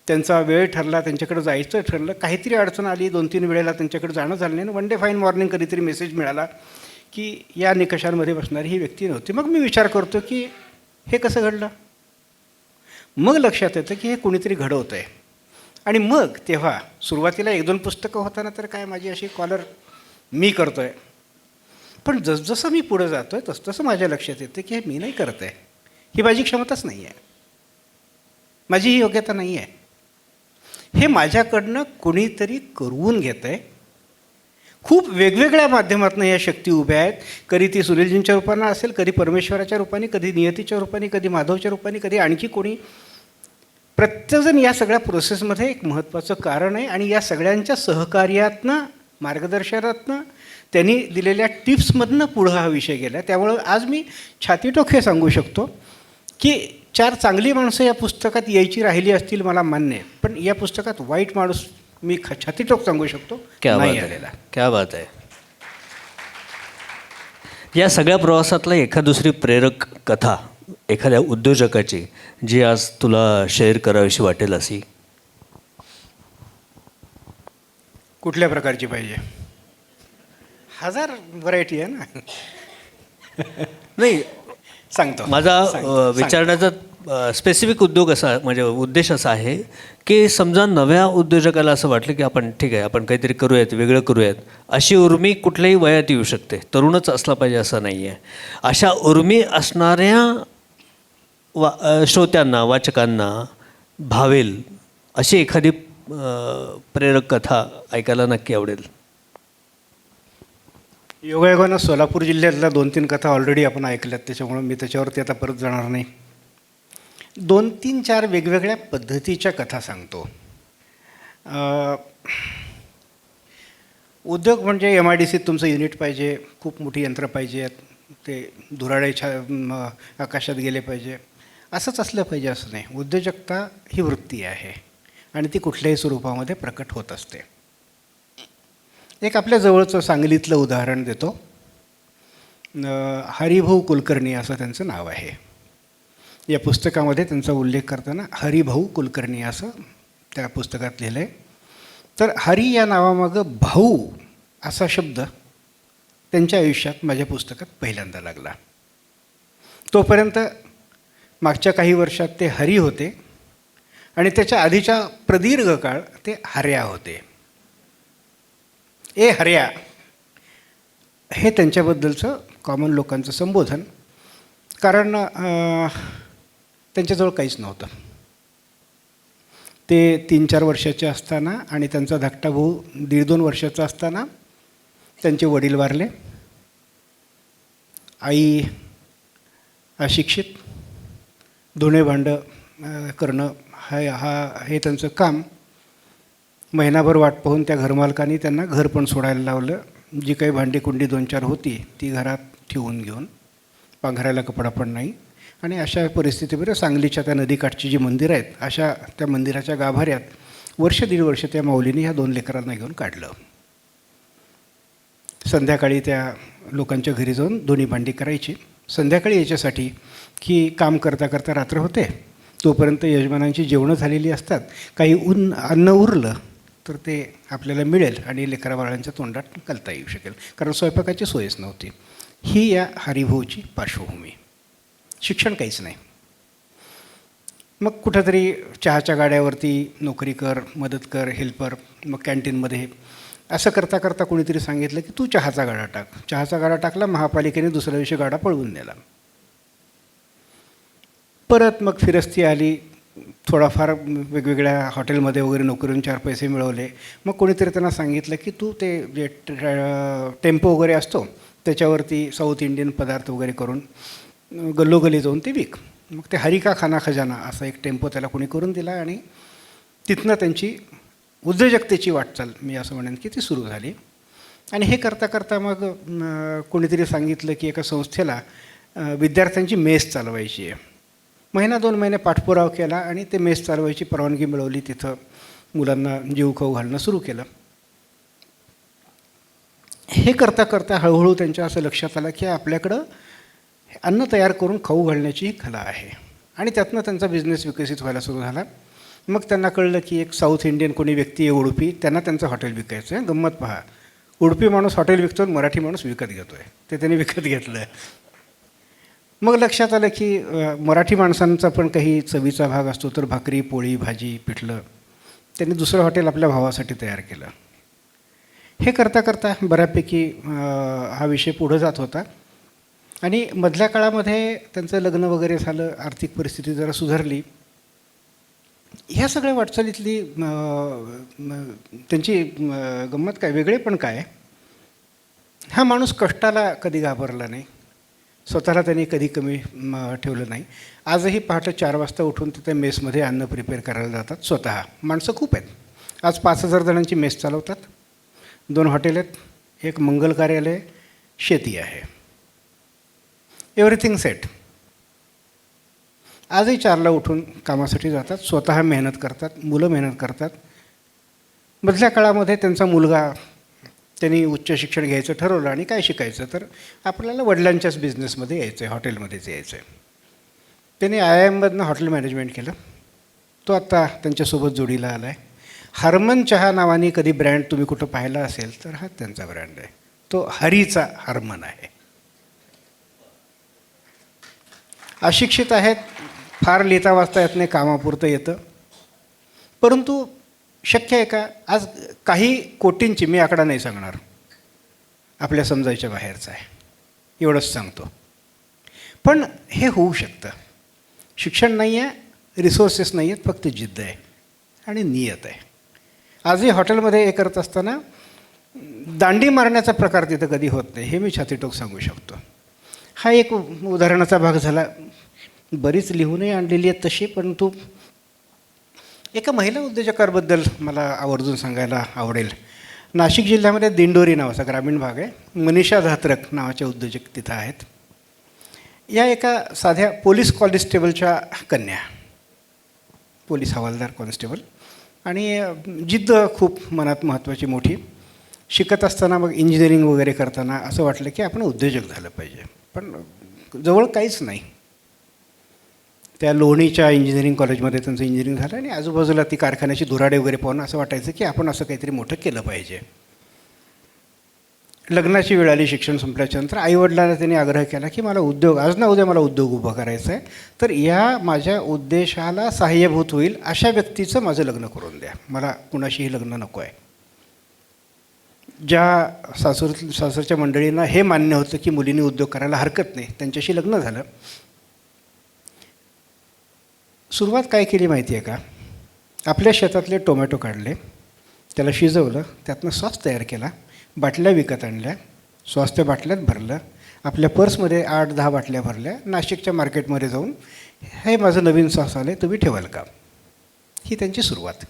[SPEAKER 5] त्यांचा वेळ ठरला, त्यांच्याकडे जायचं ठरलं, काहीतरी अडचण आली, 2-3 वेळेला त्यांच्याकडे जाणं झालं नाही, वन डे फाईन मॉर्निंग कधीतरी मेसेज मिळाला की या निकषांमध्ये बसणारी ही व्यक्ती नव्हती. मग मी विचार करतो की हे कसं घडलं. मग लक्षात येतं की हे कुणीतरी घडवतं आहे. आणि मग तेव्हा सुरुवातीला 1-2 पुस्तकं होताना तर काय माझी अशी कॉलर मी करतो आहे, पण जसजसं मी पुढं जातो आहे तसतसं माझ्या लक्षात येतं की हे मी नाही करत आहे, ही माझी क्षमताच नाही आहे, माझी ही योग्यता नाही आहे, हे माझ्याकडनं कुणीतरी करवून घेतं आहे. खूप वेगवेगळ्या माध्यमातून या शक्ती उभ्या आहेत. कधी ती सुनीलजींच्या रूपानं असेल, कधी परमेश्वराच्या रूपाने, कधी नियतीच्या रूपाने, कधी माधवच्या रूपाने, कधी आणखी कोणी. प्रत्येकजण या सगळ्या प्रोसेसमध्ये एक महत्त्वाचं कारण आहे. आणि या सगळ्यांच्या सहकार्यातनं, मार्गदर्शनातनं, त्यांनी दिलेल्या टिप्समधनं पुढं हा विषय गेला. त्यामुळं आज मी छातीटोक हे सांगू शकतो की 4 चांगली माणसं या पुस्तकात यायची राहिली असतील मला मान्य आहे, पण या पुस्तकात वाईट माणूस मी छातीटोक सांगू शकतो नाही आलेला.
[SPEAKER 4] क्या बात आहे. या सगळ्या प्रवासातला एखाद दुसरी प्रेरक कथा एखाद्या उद्योजकाची जी आज तुला शेअर करावीशी वाटेल अशी?
[SPEAKER 5] कुठल्या प्रकारची पाहिजे? 1000 व्हरायटी आहे ना.
[SPEAKER 4] नाही,
[SPEAKER 5] सांगतो.
[SPEAKER 4] माझा विचारण्याचा स्पेसिफिक उद्योग असा, म्हणजे उद्देश असा आहे की समजा नव्या उद्योजकाला असं वाटलं की आपण ठीक आहे, आपण काहीतरी करूयात, वेगळं करूयात, अशी उर्मी कुठल्याही वयात येऊ शकते, तरुणच असला पाहिजे असं नाही आहे. अशा उर्मी असणाऱ्या श्रोत्यांना, वाचकांना भावेल अशी एखादी प्रेरक कथा ऐकायला नक्की आवडेल.
[SPEAKER 5] योगायोगानं सोलापूर जिल्ह्यातल्या 2-3 कथा ऑलरेडी आपण ऐकल्यात, त्याच्यामुळं मी त्याच्यावरती आता परत जाणार नाही. 2-3-4 वेगवेगळ्या पद्धतीच्या कथा सांगतो. उद्योग म्हणजे MIDCत तुमचं युनिट पाहिजे, खूप मोठी यंत्र पाहिजे, ते धुराळे आकाशात गेले पाहिजे, असंच असलं पाहिजे असं नाही. उद्योजकता ही वृत्ती आहे आणि ती कुठल्याही स्वरूपामध्ये प्रकट होत असते. एक आपल्या जवळचं सांगलीतलं उदाहरण देतो. हरिभाऊ कुलकर्णी असं त्यांचं नाव आहे. या पुस्तकामध्ये त्यांचा उल्लेख करताना हरिभाऊ कुलकर्णी असं त्या पुस्तकात लिहिलं आहे. तर हरी या नावामागं भाऊ असा शब्द त्यांच्या आयुष्यात माझ्या पुस्तकात पहिल्यांदा लागला. तोपर्यंत मागच्या काही वर्षात ते हरी होते आणि त्याच्या आधीच्या प्रदीर्घ काळ ते हर्या होते. ए हर्या हे त्यांच्याबद्दलचं कॉमन लोकांचं संबोधन. कारण त्यांच्याजवळ काहीच नव्हतं. ते 3-4 वर्षाचे असताना आणि त्यांचा धाकटा भाऊ 1.5-2 वर्षाचा असताना त्यांचे वडील वारले. आई अशिक्षित, धुणे भांडं करणं हे त्यांचं काम. महिनाभर वाट पाहून त्या घरमालकाने त्यांना घर पण सोडायला लावलं. जी काही भांडी-कुंडी 2-4 होती ती घरात ठेवून घेऊन, पांघरायला कपडा पण नाही. आणि अशा परिस्थितीमध्ये सांगलीच्या त्या नदीकाठची जी मंदिरं आहेत अशा त्या मंदिराच्या गाभाऱ्यात 1-1.5 वर्ष त्या माऊलीने ह्या 2 लेकरांना घेऊन काढलं. संध्याकाळी त्या लोकांच्या घरी जाऊन धुणी भांडी करायची. संध्याकाळी याच्यासाठी की काम करता करता रात्र होते, तोपर्यंत यजमानांची जेवणं झालेली असतात. काही अन्न उरलं तर ते आपल्याला मिळेल आणि लेकराबाळांच्या तोंडात घालता येऊ शकेल, कारण स्वयंपाकाची सोयच नव्हती. ही या हरिभाऊची पार्श्वभूमी. शिक्षण काहीच नाही. मग कुठंतरी चहाच्या गाड्यावरती नोकरी कर, मदत कर, हेल्पर, मग कॅन्टीनमध्ये. असं करता करता कोणीतरी सांगितलं की तू चहाचा गाडा टाक. चहाचा गाडा टाकला, महापालिकेने दुसऱ्या दिवशी गाडा पळवून नेला. परत मग फिरस्ती आली, थोडाफार वेगवेगळ्या हॉटेलमध्ये वगैरे नोकरीहून 4 पैसे मिळवले. मग कोणीतरी त्यांना सांगितलं की तू ते जे टेम्पो वगैरे असतो त्याच्यावरती साऊथ इंडियन पदार्थ वगैरे करून गल्लोगल्ली जाऊन ते विक. मग ते हरिका खाना खजाना असा एक टेम्पो त्याला कोणी करून दिला आणि तिथनं त्यांची उद्योजकतेची वाटचाल, मी असं म्हणेन की ती सुरू झाली. आणि हे करता करता मग कोणीतरी सांगितलं की एका संस्थेला विद्यार्थ्यांची मेस चालवायची आहे. 1-2 महिने पाठपुरावा केला आणि ते मेस चालवायची परवानगी मिळवली. तिथं मुलांना जीव खाऊ घालणं सुरू केलं. हे करता करता हळूहळू त्यांच्या असं लक्षात आलं की आपल्याकडं अन्न तयार करून खाऊ घालण्याची ही कला आहे. आणि त्यातनं त्यांचा बिझनेस विकसित व्हायला सुरू झाला. मग त्यांना कळलं की एक साऊथ इंडियन कोणी व्यक्ती आहे उडुपी, त्यांना त्यांचं हॉटेल विकायचं आहे. गंमत पहा, उडुपी माणूस हॉटेल विकतो, मराठी माणूस विकत घेतो आहे. ते त्यांनी विकत घेतलं. मग लक्षात आलं की मराठी माणसांचा पण काही चवीचा भाग असतो, तर भाकरी, पोळी, भाजी, पिठलं. त्यांनी दुसरं हॉटेल आपल्या भावासाठी तयार केलं. हे करता करता बऱ्यापैकी हा विषय पुढं जात होता. आणि मधल्या काळामध्ये त्यांचं लग्न वगैरे झालं, आर्थिक परिस्थिती जरा सुधारली. ह्या सगळ्या वाटचालीतली त्यांची गंमत काय, वेगळेपण काय, हा माणूस कष्टाला कधी घाबरला नाही. स्वतःला त्यांनी कधी कमी ठेवलं नाही. आजही पहाटे 4 वाजता उठून तिथे मेसमध्ये अन्न प्रिपेअर करायला जातात स्वतः. माणसं खूप आहेत. आज 5,000 जणांची मेस चालवतात. 2 हॉटेल आहेत, एक मंगल कार्यालय, शेती आहे. Everything set. आजही 4ला उठून कामासाठी जातात, स्वतः मेहनत करतात, मुलं मेहनत करतात. मधल्या काळामध्ये त्यांचा मुलगा, त्यांनी उच्च शिक्षण घ्यायचं ठरवलं. आणि काय शिकायचं, तर आपल्याला वडिलांच्याच बिझनेसमध्ये यायचं आहे, हॉटेलमध्येच यायचं आहे. त्यांनी IIMमधनं हॉटेल मॅनेजमेंट केलं. तो आत्ता त्यांच्यासोबत जोडीला आला आहे. हरमन चहा नावाने कधी ब्रँड तुम्ही कुठं पाहिला असेल तर हा त्यांचा ब्रँड आहे. तो हरीचा हरमन आहे. अशिक्षित आहेत, फार लिहिता वाचता येत नाही, कामापुरतं येतं. परंतु शक्य आहे का, आज काही कोटींची, मी आकडा नाही सांगणार, आपल्या समजायच्या बाहेरचा आहे, एवढंच सांगतो. पण हे होऊ शकतं. शिक्षण नाही आहे, रिसोर्सेस नाही आहेत, फक्त जिद्द आहे आणि नियत आहे. आजही हॉटेलमध्ये हे करत असताना दांडी मारण्याचा प्रकार तिथं कधी होत नाही, हे मी छातीटोक सांगू शकतो. हा एक उदाहरणाचा भाग झाला. बरीच लिहूनही आणलेली आहेत तशी, परंतु एका महिला उद्योजकाबद्दल मला आवर्जून सांगायला आवडेल. नाशिक जिल्ह्यामध्ये दिंडोरी नावाचा ग्रामीण भाग आहे. मनीषा धात्रक नावाचे उद्योजक तिथं आहेत. या एका साध्या पोलीस कॉन्स्टेबलच्या कन्या, पोलीस हवालदार कॉन्स्टेबल. आणि जिद्द खूप मनात महत्त्वाची मोठी. शिकत असताना मग इंजिनिअरिंग वगैरे करताना असं वाटलं की आपण उद्योजक झालं पाहिजे. पण जवळ काहीच नाही. त्या लोणीच्या इंजिनिअरिंग कॉलेजमध्ये त्यांचं इंजिनिअरिंग झालं आणि आजूबाजूला ती कारखान्याची धुराडे वगैरे पाहून असं वाटायचं की आपण असं काहीतरी मोठं केलं पाहिजे. लग्नाची वेळ आली, शिक्षण संपल्याच्यानंतर आईवडिलांना त्यांनी आग्रह केला की मला उद्योग, आज ना उद्या मला उद्योग उभा करायचा आहे, तर या माझ्या उद्देशाला सहाय्यभूत होईल अशा व्यक्तीचं माझं लग्न करून द्या, मला कुणाशीही लग्न नको आहे. ज्या सासरच्या मंडळींना हे मान्य होतं की मुलींनी उद्योग करायला हरकत नाही, त्यांच्याशी लग्न झालं. सुरुवात काय केली माहिती आहे का, आपल्या शेतातले टोमॅटो काढले, त्याला शिजवलं, त्यातनं सॉस तयार केला, बाटल्या विकत आणल्या, सॉस त्या बाटल्यात भरलं, आपल्या पर्समध्ये 8-10 बाटल्या भरल्या, नाशिकच्या मार्केटमध्ये जाऊन हे माझं नवीन सॉस आलं आहे, तुम्ही ठेवाल का, ही त्यांची सुरुवात.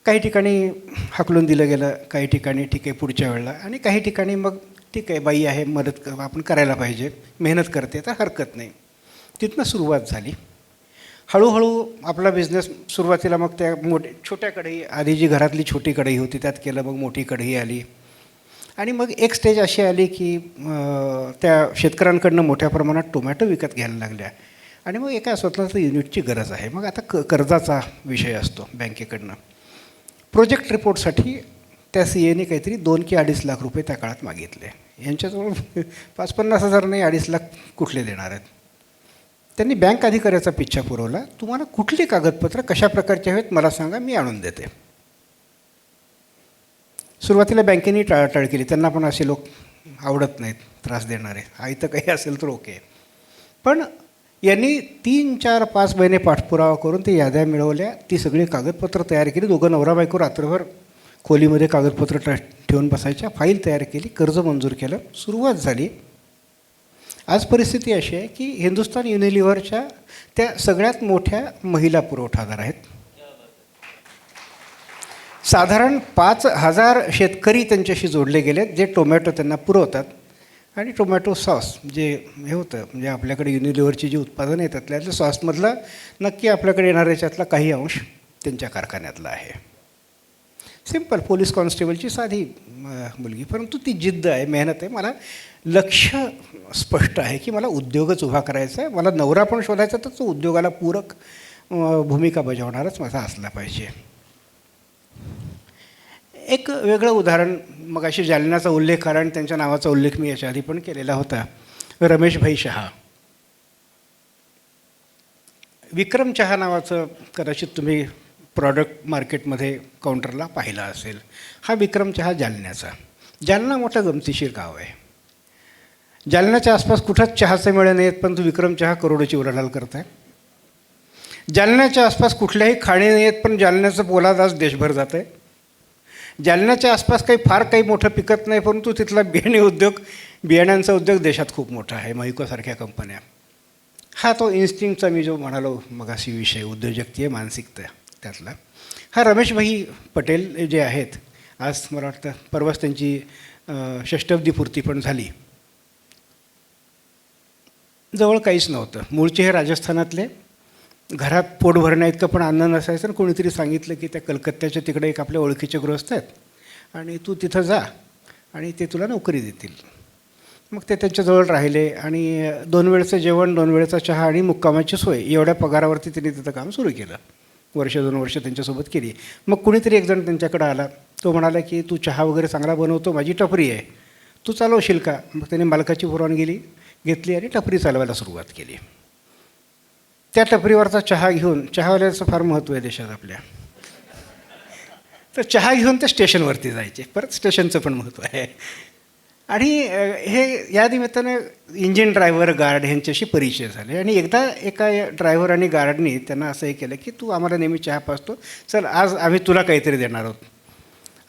[SPEAKER 5] काही ठिकाणी हाकलून दिलं गेलं, काही ठिकाणी ठीक आहे पुढच्या वेळेला, आणि काही ठिकाणी मग ठीक आहे बाई आहे, मदत आपण करायला पाहिजे, मेहनत करते तर हरकत नाही. तिथनं सुरुवात झाली. हळूहळू आपला बिझनेस सुरुवातीला मग त्या छोट्या कढई, आधी जी घरातली छोटी कढई होती त्यात केलं, मग मोठी कढई आली. आणि मग एक स्टेज अशी आली की त्या शेतकऱ्यांकडनं मोठ्या प्रमाणात टोमॅटो विकत घ्यायला लागल्या. आणि मग एका स्वतंत्र युनिटची गरज आहे. मग आता कर्जाचा विषय असतो बँकेकडनं. प्रोजेक्ट रिपोर्टसाठी त्या सी एने काहीतरी 2 की 2.5 लाख रुपये त्या काळात मागितले. यांच्याजवळ 5-50 हजार नाही, 2.5 लाख कुठले देणार आहेत. त्यांनी बँक अधिकाऱ्याचा पिच्छा पुरवला. तुम्हाला कुठली कागदपत्रं कशा प्रकारची हवेत मला सांगा, मी आणून देते. सुरुवातीला बँकेने टाळाटाळ केली. त्यांना पण असे लोक आवडत नाहीत, त्रास देणारे. इथं काही असेल तर ओके. पण यांनी 3-4-5 महिने पाठपुरावा करून ते याद्या मिळवल्या. ती सगळी कागदपत्र तयार केली. दोघं नवरा बायको रात्रभर खोलीमध्ये कागदपत्र ठेवून बसायच्या. फाईल तयार केली, कर्ज मंजूर केलं, सुरुवात झाली. आज परिस्थिती अशी आहे की हिंदुस्तान युनिलिव्हरच्या त्या सगळ्यात मोठ्या महिला पुरवठादार आहेत. साधारण 5,000 शेतकरी त्यांच्याशी जोडले गेलेत, जे टोमॅटो त्यांना पुरवतात. आणि टोमॅटो सॉस जे हे होतं, म्हणजे आपल्याकडे युनिलिव्हरची जी उत्पादनं येतात त्यातल्या सॉसमधला नक्की आपल्याकडे येणाऱ्या याच्यातला काही अंश त्यांच्या कारखान्यातला आहे. सिंपल पोलीस कॉन्स्टेबलची साधी मुलगी, परंतु ती जिद्द आहे, मेहनत आहे. मला लक्ष स्पष्ट आहे की मला उद्योगच उभा करायचा आहे. मला नवरा पण शोधायचा, तर तो उद्योगाला पूरक भूमिका बजावणारच माझा असला पाहिजे. एक वेगळं उदाहरण, मग अशी जालन्याचा उल्लेख, कारण त्यांच्या नावाचा उल्लेख मी याच्या आधी पण केलेला होता. रमेशभाई शहा, विक्रम चहा नावाचं कदाचित तुम्ही प्रॉडक्ट मार्केटमध्ये काउंटरला पाहिला असेल. हा विक्रम चहा जालन्याचा. जालना मोठं गमतीशीर गाव आहे. जालन्याच्या आसपास कुठंच चहाचे मेळे नाहीत, पण तो विक्रम चहा करोडोची उलाढाल करत आहे. जालन्याच्या आसपास कुठल्याही खाणे नाही आहेत, पण जालन्याचं पोलाद आज देशभर जात आहे. जालन्याच्या आसपास फार काही मोठं पिकत नाही, परंतु तिथला बियाण्यांचा उद्योग देशात खूप मोठा आहे, महिकोसारख्या कंपन्या. हा तो इन्स्टिंक्टचा मी जो म्हणालो मगाशी विषय, उद्योजकतीय मानसिकता त्यातला. हा रमेशभाई पटेल जे आहेत, आज मला वाटतं परवाच त्यांची षष्टब्दी पूर्ती पण झाली. जवळ काहीच नव्हतं. मूळचे हे राजस्थानातले. घरात पोट भरण्याइतकं पण अन्न नसायचं. आणि कोणीतरी सांगितलं की त्या कलकत्त्याच्या तिकडे एक आपल्या ओळखीचे गृहस्थ आहेत आणि तू तिथं जा आणि ते तुला नोकरी देतील. मग ते त्यांच्याजवळ राहिले आणि 2 वेळचं जेवण, 2 वेळेचा चहा आणि मुक्कामाची सोय, एवढ्या पगारावरती त्यांनी तिथं काम सुरू केलं. 1-2 वर्ष त्यांच्यासोबत केली. मग कुणीतरी एक जण त्यांच्याकडे आला. तो म्हणाला की तू चहा वगैरे चांगला बनवतो, माझी टपरी आहे, तू चालवशील का? मग त्याने मालकाची परवानगी घेतली आणि टपरी चालवायला सुरुवात केली. त्या टपरीवरचा चहा घेऊन, चहावाल्याचं फार महत्त्व आहे देशात आपल्या, तर चहा घेऊन ते स्टेशनवरती जायचे. परत स्टेशनचं पण महत्त्व आहे. आणि हे या निमित्तानं इंजिन ड्रायव्हर, गार्ड ह्यांच्याशी परिचय झाले. आणि एकदा एका ड्रायव्हर आणि गार्डनी त्यांना असं हे केलं की तू आम्हाला नेहमी चहा पाजतो, चल आज आम्ही तुला काहीतरी देणार आहोत.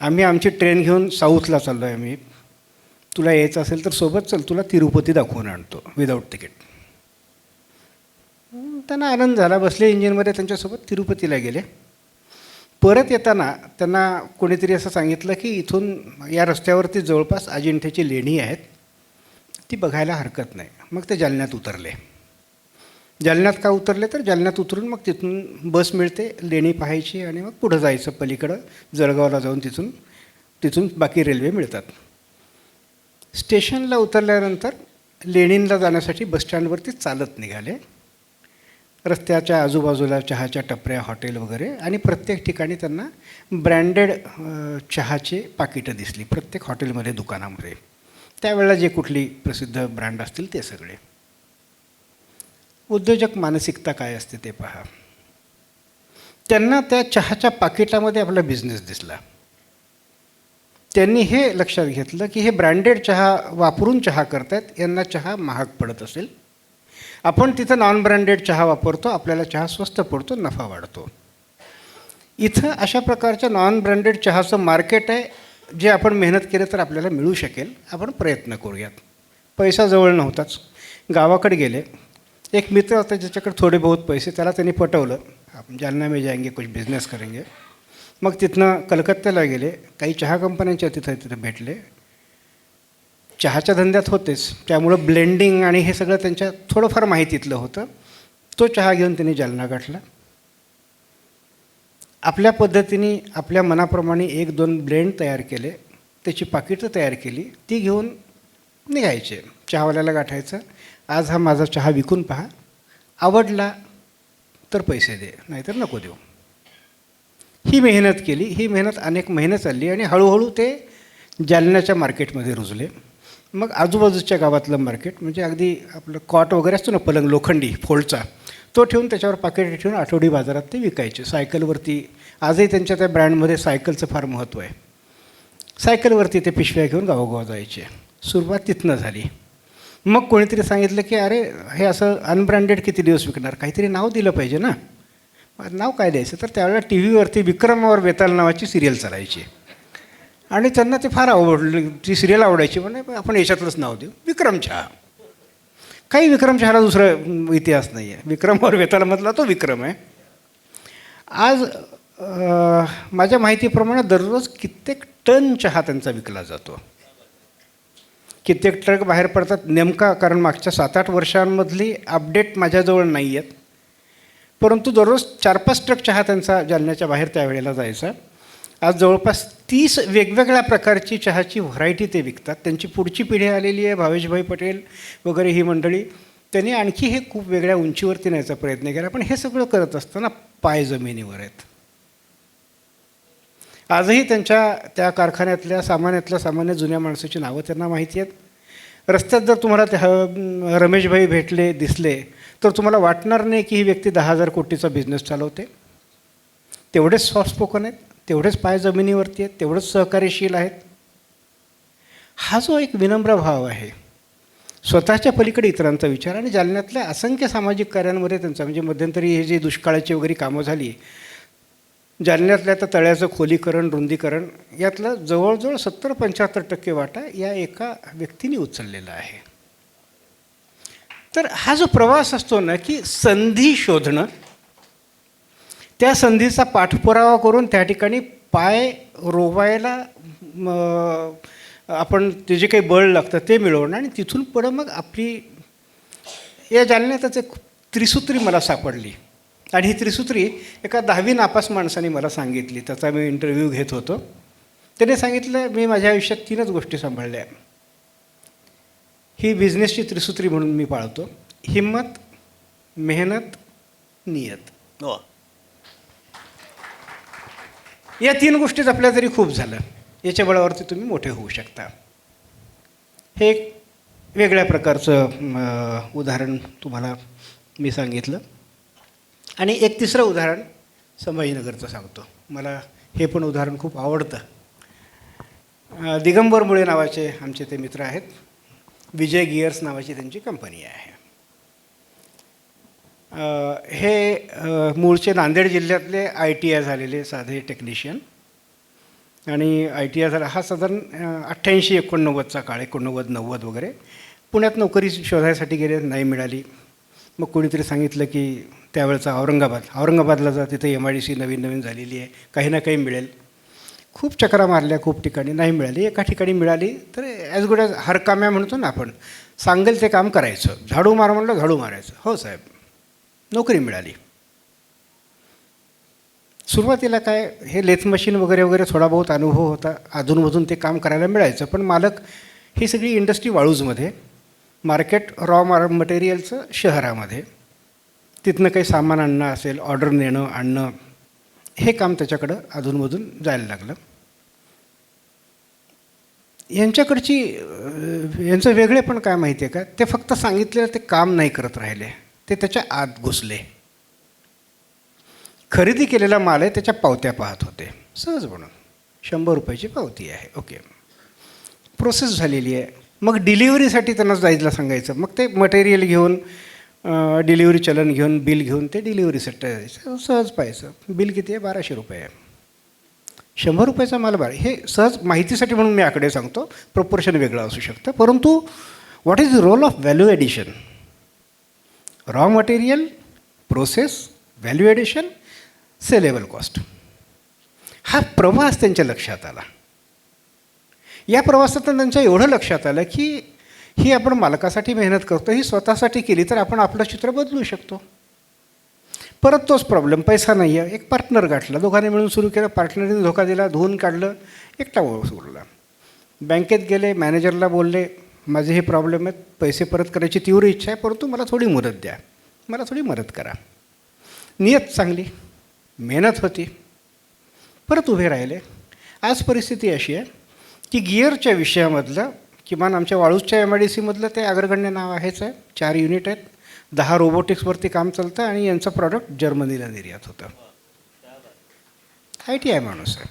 [SPEAKER 5] आम्ही आमची ट्रेन घेऊन साऊथला चाललो आहे, आम्ही तुला यायचं असेल तर सोबत चल, तुला तिरुपती दाखवून आणतो विदाऊट तिकीट. त्यांना आनंद झाला. बसले इंजिनमध्ये, त्यांच्यासोबत तिरुपतीला गेले. परत येताना त्यांना कोणीतरी असं सांगितलं की इथून या रस्त्यावरती जवळपास अजिंठ्याची लेणी आहेत, ती बघायला हरकत नाही. मग ते जालन्यात उतरले. जालन्यात का उतरले तर जालन्यात उतरून मग तिथून बस मिळते, लेणी पाहायची आणि मग पुढं जायचं पलीकडं जळगावला जाऊन तिथून बाकी रेल्वे मिळतात. स्टेशनला उतरल्यानंतर लेणींना जाण्यासाठी बसस्टँडवरती चालत निघाले. रस्त्याच्या आजूबाजूला चहाच्या टपऱ्या, हॉटेल वगैरे, आणि प्रत्येक ठिकाणी त्यांना ब्रँडेड चहाचे पाकिटं दिसली प्रत्येक हॉटेलमध्ये, दुकानामध्ये. त्यावेळेला जे कुठली प्रसिद्ध ब्रँड असतील ते सगळे. उद्योजक मानसिकता काय असते ते पहा. त्यांना त्या चहाच्या पाकिटामध्ये आपला बिझनेस दिसला. त्यांनी हे लक्षात घेतलं की हे ब्रँडेड चहा वापरून चहा करतायत, यांना चहा महाग पडत असेल. आपण तिथं नॉन ब्रँडेड चहा वापरतो, आपल्याला चहा स्वस्त पडतो, नफा वाढतो. इथं अशा प्रकारच्या नॉन ब्रँडेड चहाचं मार्केट आहे, जे आपण मेहनत केलं तर आपल्याला मिळू शकेल. आपण प्रयत्न करूयात. पैसा जवळ नव्हताच. गावाकडे गेले. एक मित्र होता ज्याच्याकडे थोडे बहुत पैसे, त्याला त्यांनी पटवलं, आपण जालना में जाएंगे, कुछ बिझनेस करेंगे. मग तिथनं कलकत्त्याला गेले. काही चहा कंपन्यांच्या तिथं भेटले. चहाच्या धंद्यात होतेच, त्यामुळं ब्लेंडिंग आणि हे सगळं त्यांच्या थोडंफार माहितीतलं होतं. तो चहा घेऊन त्यांनी जालना गाठला. आपल्या पद्धतीने आपल्या मनाप्रमाणे 1-2 ब्लेंड तयार केले, त्याची पाकिटं तयार केली, ती घेऊन निघायचे. चहावाल्याला गाठायचं, आज हा माझा चहा विकून पहा, आवडला तर पैसे दे, नाहीतर नको देऊ. ही मेहनत केली. ही मेहनत अनेक महिने चालली आणि हळूहळू ते जालन्याच्या मार्केटमध्ये रुजले. मग आजूबाजूच्या गावातलं मार्केट म्हणजे अगदी आपलं कॉट वगैरे असतो ना, पलंग लोखंडी फोल्डचा, तो ठेवून त्याच्यावर पाकिट ठेवून आठवडी बाजारात ते विकायचे. सायकलवरती आजही त्यांच्या त्या ब्रँडमध्ये सायकलचं फार महत्त्व आहे. सायकलवरती ते पिशव्या घेऊन गावोगाव जायचे. सुरुवात तिथनं झाली. मग कोणीतरी सांगितलं की अरे हे असं अनब्रँडेड किती दिवस विकणार, काहीतरी नाव दिलं पाहिजे ना. नाव काय द्यायचं, तर त्यावेळेला टी व्हीवरती विक्रमावर बेताल नावाची सिरियल चालायची आणि त्यांना ते फार आवडलं. ती सिरियल आवडायची, पण आपण याच्यातलंच नाव देऊ, विक्रम चहा. काही विक्रम चहाला दुसरं इतिहास नाही आहे. विक्रमावर बेतालमधला तो विक्रम आहे. आज माझ्या माहितीप्रमाणे दररोज कित्येक टन चहा त्यांचा विकला जातो. कित्येक ट्रक बाहेर पडतात. नेमका कारण मागच्या 7-8 वर्षांमधली अपडेट माझ्याजवळ नाही आहेत, परंतु दररोज 4-5 ट्रक चहा त्यांचा जालन्याच्या बाहेर त्यावेळेला जायचा. आज जवळपास 30 वेगवेगळ्या प्रकारची चहाची व्हरायटी ते विकतात. त्यांची पुढची पिढी आलेली आहे, भावेशभाई पटेल वगैरे ही मंडळी, त्यांनी आणखी हे खूप वेगळ्या उंचीवरती न्यायचा प्रयत्न केला. पण हे सगळं करत असताना पाय जमिनीवर आहेत. आजही त्यांच्या त्या कारखान्यातल्या सामान्य जुन्या माणसाची नावं त्यांना माहिती आहेत. रस्त्यात जर तुम्हाला ते रमेशभाई भेटले, दिसले, तर तुम्हाला वाटणार नाही की ही व्यक्ती 10,000 कोटीचा बिझनेस चालवते. तेवढेच सॉफ्ट स्पोकन आहेत, तेवढेच पाय जमिनीवरती आहेत, तेवढंच सहकार्यशील आहेत. हा जो एक विनम्र भाव आहे, स्वतःच्या पलीकडे इतरांचा विचार, आणि जालन्यातल्या असंख्य सामाजिक कार्यांमध्ये त्यांचा, म्हणजे मध्यंतरी हे जे दुष्काळाची वगैरे कामं झाली, जालन्यातल्या तर तळ्याचं खोलीकरण, रुंदीकरण, यातलं जवळजवळ 70-75% वाटा या एका व्यक्तीने उचललेला आहे. तर हा जो प्रवास असतो ना, की संधी शोधणं, त्या संधीचा पाठपुरावा करून त्या ठिकाणी पाय रोवायला आपण ते जे काही बळ लागतं ते मिळवणं, आणि तिथून पुढं मग आपली या जालन्यातच एक त्रिसूत्री मला सापडली. आणि ही त्रिसूत्री एका 10वी नापास माणसाने मला सांगितली. त्याचा मी इंटरव्ह्यू घेत होतो. त्याने सांगितलं, मी माझ्या आयुष्यात 3च गोष्टी सांभाळल्या, ही बिझनेसची त्रिसूत्री म्हणून मी पाळतो: हिम्मत, मेहनत, नियत.
[SPEAKER 4] हो.
[SPEAKER 5] या 3 गोष्टी जपल्या तरी खूप झालं. याच्या बळावरती तुम्ही मोठे होऊ शकता. हे एक वेगळ्या प्रकारचं उदाहरण तुम्हाला मी सांगितलं. आणि एक तिसरं उदाहरण संभाजीनगरचं सांगतो. मला हे पण उदाहरण खूप आवडतं. दिगंबर मुळे नावाचे आमचे ते मित्र आहेत. विजय गिअर्स नावाची त्यांची कंपनी आहे. हे मूळचे नांदेड जिल्ह्यातले ITI झालेले साधे टेक्निशियन, आणि ITI झाला हा साधारण 88-89चा काळ, 89-90 वगैरे. पुण्यात नोकरी शोधायसाठी गेले, नाही मिळाली. मग कोणीतरी सांगितलं की त्यावेळेचा औरंगाबादला जा, तिथे MIDC नवीन झालेली आहे, काही ना काही मिळेल. खूप चक्रा मारल्या, खूप ठिकाणी नाही मिळाली. एका ठिकाणी मिळाली तर ॲज गुड ॲज हरकाम्या म्हणतो ना आपण, सांगेल ते काम करायचं. झाडू मार म्हणलं, झाडू मारायचं. हो साहेब, नोकरी मिळाली. सुरुवातीला काय, हे लेथ मशीन वगैरे थोडा बहुत अनुभव होता, अधूनमधून ते काम करायला मिळायचं. पण मालक ही सगळी इंडस्ट्री वाळूजमध्ये, मार्केट रॉ मटेरियलचं शहरामध्ये, तिथनं काही सामान आणणं असेल, ऑर्डर नेणं आणणं, हे काम त्याच्याकडं अधूनमधून जायला लागलं. यांचं वेगळे पण काय माहिती आहे का, ते फक्त सांगितलेलं ते काम नाही करत राहिले, ते त्याच्या आत घुसले. खरेदी केलेला माल आहे, त्याच्या पावत्या पाहत होते सहज म्हणून. 100 रुपयाची पावती आहे, ओके, प्रोसेस झालेली आहे. मग डिलिव्हरीसाठी त्यांना जायला सांगायचं. मग ते मटेरियल घेऊन, डिलिव्हरी चलन घेऊन, बिल घेऊन ते डिलिव्हरीसाठी जायचं. सहज पाहायचं, बिल किती आहे, 1200 रुपये आहे. 100 रुपयाचा माल हे सहज माहितीसाठी म्हणून मी आकडे सांगतो, प्रपोर्शन वेगळं असू शकतं. परंतु what is the role of value addition? Raw material, process, value addition, saleable cost. हा प्रवास त्यांच्या लक्षात आला. या प्रवासातून त्यांच्या एवढं लक्षात आलं की ही आपण मालकासाठी मेहनत करतो, ही स्वतःसाठी केली तर आपण आपलं चित्र बदलू शकतो. परत तोच प्रॉब्लेम, पैसा नाही आहे. एक पार्टनर गाठला, दोघांनी मिळून सुरू केलं. पार्टनरने धोका दिला, धुवून काढलं, एकटा सोडला. बँकेत गेले, मॅनेजरला बोलले, माझे हे प्रॉब्लेम आहेत, पैसे परत करायची तीव्र इच्छा आहे, परंतु मला थोडी मुदत द्या, मला थोडी मदत करा. नियत चांगली, मेहनत होती, परत उभे राहिले. आज परिस्थिती अशी आहे की गिअरच्या विषयामधलं किमान आमच्या वाळूजच्या MIDC मधलं ते अग्रगण्य नाव आहेच आहे. 4 युनिट आहेत, 10 रोबोटिक्सवरती काम चालतं आणि यांचं प्रॉडक्ट जर्मनीला निर्यात होतं. ITI माणूस आहे.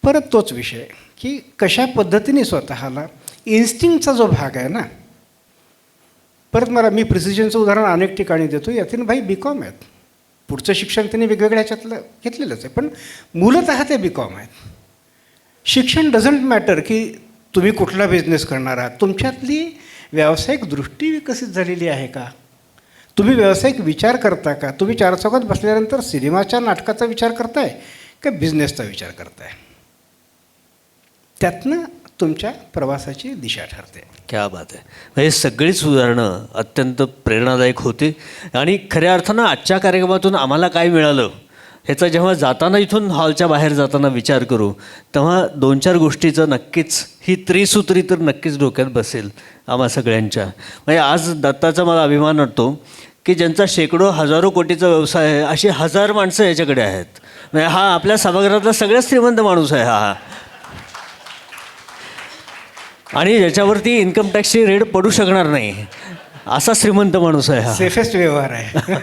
[SPEAKER 5] परत तोच विषय की कशा पद्धतीने स्वतःला इन्स्टिंक्टचा जो भाग आहे ना, परत मी प्रिसिजनचं उदाहरण अनेक ठिकाणी देतो. यातील भाई BCom आहेत, पुढचं शिक्षण त्यांनी वेगवेगळ्या ह्याच्यातलं घेतलेलंच आहे, पण मूलतः ते BCom आहेत. शिक्षण डझंट मॅटर की तुम्ही कुठला बिझनेस करणार आहात, तुमच्यातली व्यावसायिक दृष्टी विकसित झालेली आहे का, तुम्ही व्यावसायिक विचार करता का, तुम्ही चार चौकात बसल्यानंतर सिनेमाच्या नाटकाचा विचार करताय का बिझनेसचा विचार करताय. त्यातनं तुमच्या प्रवासाची दिशा ठरते.
[SPEAKER 4] क्या बात आहे. हे सगळीच उदाहरणं अत्यंत प्रेरणादायक होती आणि खऱ्या अर्थानं आजच्या कार्यक्रमातून आम्हाला काय मिळालं ह्याचा जेव्हा जाताना इथून हॉलच्या बाहेर जाताना विचार करू तेव्हा 2-4 गोष्टीचं नक्कीच ही त्रिसूत्री तर नक्कीच डोक्यात बसेल आम्हा सगळ्यांच्या. म्हणजे आज दत्ताचा मला अभिमान वाटतो की ज्यांचा शेकडो हजारो कोटीचा व्यवसाय आहे अशी 1000 माणसं याच्याकडे आहेत. म्हणजे हा आपल्या सभागृहातला सगळ्यात श्रीमंत माणूस आहे हा, आणि ज्याच्यावरती इन्कम टॅक्सची रेड पडू शकणार नाही असा श्रीमंत माणूस आहे हा.
[SPEAKER 5] सेफेस्ट व्यवहार आहे.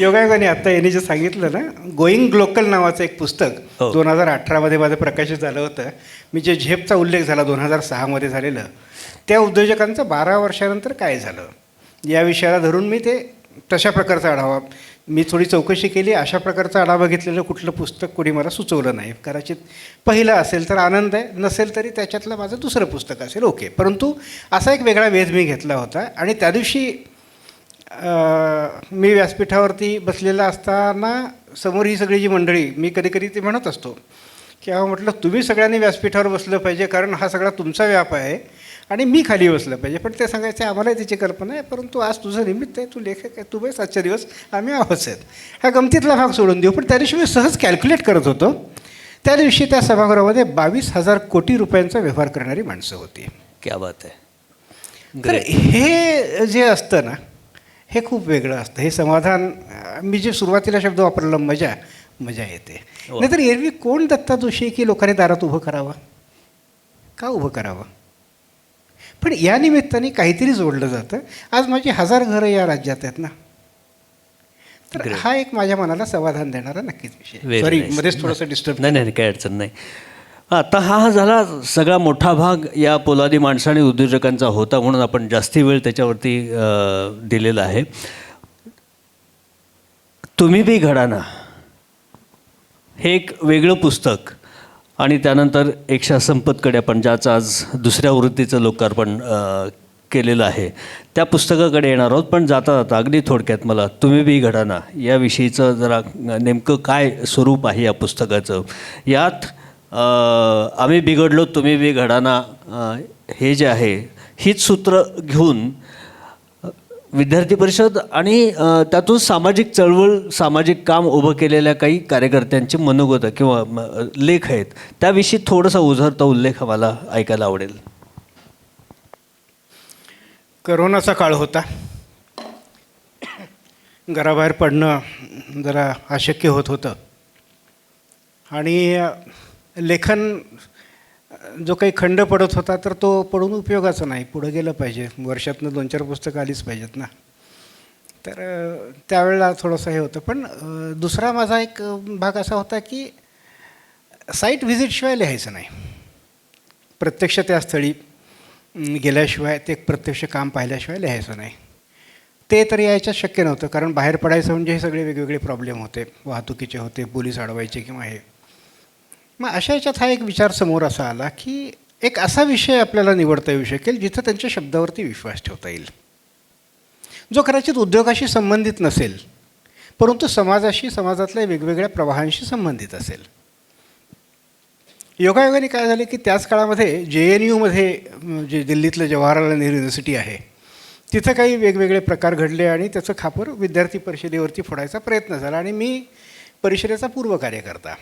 [SPEAKER 5] योगायोगाने आत्ता यांनी जे सांगितलं ना, गोईंग ग्लोकल नावाचं एक पुस्तक 2018 माझं प्रकाशित झालं होतं. मी जे झेपचा उल्लेख झाला 2006 झालेलं, त्या उद्योजकांचं 12 वर्षानंतर काय झालं या विषयाला धरून मी ते तशा प्रकारचा आढावा, मी थोडी चौकशी केली. अशा प्रकारचा आढावा घेतलेलं कुठलं पुस्तक कोणी मला सुचवलं नाही. कदाचित पहिलं असेल तर आनंद आहे, नसेल तरी त्याच्यातलं माझं दुसरं पुस्तक असेल, ओके. परंतु असा एक वेगळा वेध मी घेतला होता. आणि त्या दिवशी मी व्यासपीठावरती बसलेला असताना समोर ही सगळी जी मंडळी, मी कधी कधी ते म्हणत असतो की अहो म्हटलं तुम्ही सगळ्यांनी व्यासपीठावर बसलं पाहिजे कारण हा सगळा तुमचा व्याप आहे आणि मी खाली बसलं पाहिजे. पण ते सांगायचे आम्हालाही त्याची कल्पना आहे, परंतु आज तुझं निमित्त आहे, तू लेखक आहे, तू बस आजच्या दिवस आम्ही आहोत आहेत. हा गमतीतला भाग सोडून देऊ. पण त्या दिवशी मी सहज कॅल्क्युलेट करत होतो. त्या दिवशी त्या सभागृहामध्ये 22,000 कोटी रुपयांचा व्यवहार करणारी माणसं होती.
[SPEAKER 4] क्या बात आहे.
[SPEAKER 5] तर हे जे असतं ना, हे खूप वेगळं असतं. हे समाधान, मी जे सुरुवातीला शब्द वापरला मजा येते. नाहीतर एरवी कोण दत्ता जोशी की लोकांनी दारात उभं करावं, का उभं करावं. पण या निमित्ताने काहीतरी जोडलं जातं. आज माझी 1000 घरं या राज्यात आहेत ना, तर हा एक माझ्या मनाला समाधान देणारा नक्कीच विषय. सॉरी, मध्येच थोडंसं डिस्टर्ब.
[SPEAKER 4] नाही काही अडचण नाही. आता हा झाला सगळा मोठा भाग या पोलादी माणसं आणि उद्योजकांचा होता म्हणून आपण जास्ती वेळ त्याच्यावरती दिलेला आहे. तुम्ही बी घडाना हे एक वेगळं पुस्तक आणि त्यानंतर एकशा संपतकडे आपण ज्याचं आज दुसऱ्या आवृत्तीचं लोकार्पण केलेलं आहे त्या पुस्तकाकडे येणार आहोत. पण जाता जाता अगदी थोडक्यात मला तुम्ही बी घडाना याविषयीचं जरा नेमकं काय स्वरूप आहे या पुस्तकाचं. यात आम्ही बिघडलो तुम्ही बी घडाना हे जे आहे हीच सूत्र घेऊन विद्यार्थी परिषद आणि त्यातून सामाजिक चळवळ सामाजिक काम उभं केलेल्या काही कार्यकर्त्यांचे मनोगत किंवा लेख आहेत त्याविषयी थोडासा उझरता उल्लेख आम्हाला ऐकायला आवडेल.
[SPEAKER 5] करोनाचा काळ होता. घराबाहेर पडणं जरा अशक्य होत होतं आणि लेखन जो काही खंड पडत होता तर तो पडून उपयोगाचा नाही, पुढं गेलं पाहिजे. वर्षातनं 2-4 पुस्तकं आलीच पाहिजेत ना. तर त्यावेळेला थोडंसं हे होतं. पण दुसरा माझा एक भाग असा होता की साईट व्हिजिटशिवाय लिहायचं नाही. प्रत्यक्ष त्या स्थळी गेल्याशिवाय ते प्रत्यक्ष काम पाहिल्याशिवाय लिहायचं नाही. ते तर यायचं शक्य नव्हतं कारण बाहेर पडायचं म्हणजे हे सगळे वेगवेगळे प्रॉब्लेम होते, वाहतुकीचे होते, पोलीस अडवायचे किंवा हे. मग अशा याच्यात हा एक विचार समोर असा आला की एक असा विषय आपल्याला निवडता येऊ शकेल जिथं त्यांच्या शब्दावरती विश्वास ठेवता येईल, जो कदाचित उद्योगाशी संबंधित नसेल परंतु समाजाशी, समाजातल्या वेगवेगळ्या प्रवाहांशी संबंधित असेल. योगायोगाने काय झालं की त्याच काळामध्ये JNUमध्ये जे दिल्लीतलं जवाहरलाल नेहरू युनिव्हर्सिटी आहे तिथं काही वेगवेगळे प्रकार घडले आणि त्याचं खापर विद्यार्थी परिषदेवरती फोडायचा प्रयत्न झाला. आणि मी परिषदेचा पूर्व कार्यकर्ता,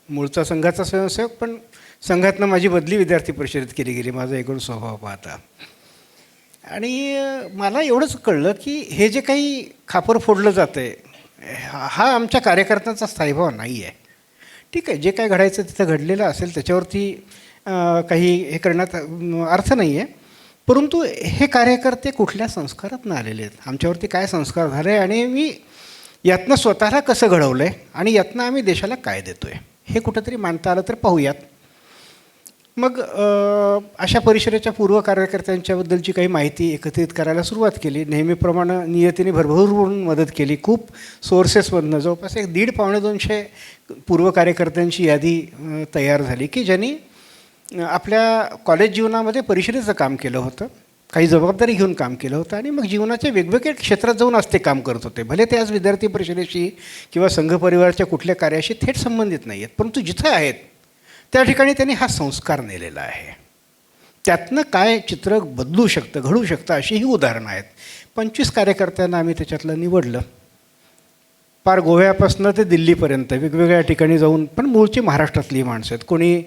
[SPEAKER 5] मूळचा संघाचा स्वयंसेवक, पण संघातनं माझी बदली विद्यार्थी परिषदेत केली गेली माझा एकूण स्वभाव पाहता. आणि मला एवढंच कळलं की हे जे काही खापर फोडलं जातं आहे हा आमच्या कार्यकर्त्यांचा स्थायीभाव नाही आहे. ठीक आहे, जे काय घडायचं तिथं घडलेलं असेल त्याच्यावरती काही हे करण्यात अर्थ नाही आहे. परंतु हे कार्यकर्ते कुठल्या संस्कारातून आलेले आहेत, आमच्यावरती काय संस्कार झाले आणि मी यातनं स्वतःला कसं घडवलं आहे आणि यातनं आम्ही देशाला काय देतो आहे हे कुठंतरी मांडता आलं तर पाहूयात. मग अशा परिषदेच्या पूर्व कार्यकर्त्यांच्याबद्दलची काही माहिती एकत्रित करायला सुरुवात केली. नेहमीप्रमाणे नियतीने भरभरून मदत केली. खूप सोर्सेसमधनं जवळपास 1.5-200 पूर्व कार्यकर्त्यांची यादी तयार झाली की ज्यांनी आपल्या कॉलेज जीवनामध्ये परिषदेचं काम केलं होतं, काही जबाबदारी घेऊन काम केलं होतं आणि मग जीवनाच्या वेगवेगळ्या क्षेत्रात जाऊन आज ते काम करत होते. भले ते आज विद्यार्थी परिषदेशी किंवा संघ परिवाराच्या कुठल्या कार्याशी थेट संबंधित नाही आहेत, परंतु जिथं आहेत त्या ठिकाणी त्यांनी हा संस्कार नेलेला आहे. त्यातनं काय चित्र बदलू शकतं, घडू शकतं अशी ही उदाहरणं आहेत. 25 कार्यकर्त्यांना आम्ही त्याच्यातलं निवडलं. पार गोव्यापासून ते दिल्लीपर्यंत वेगवेगळ्या ठिकाणी जाऊन, पण मूळची महाराष्ट्रातली माणसं आहेत. कोणी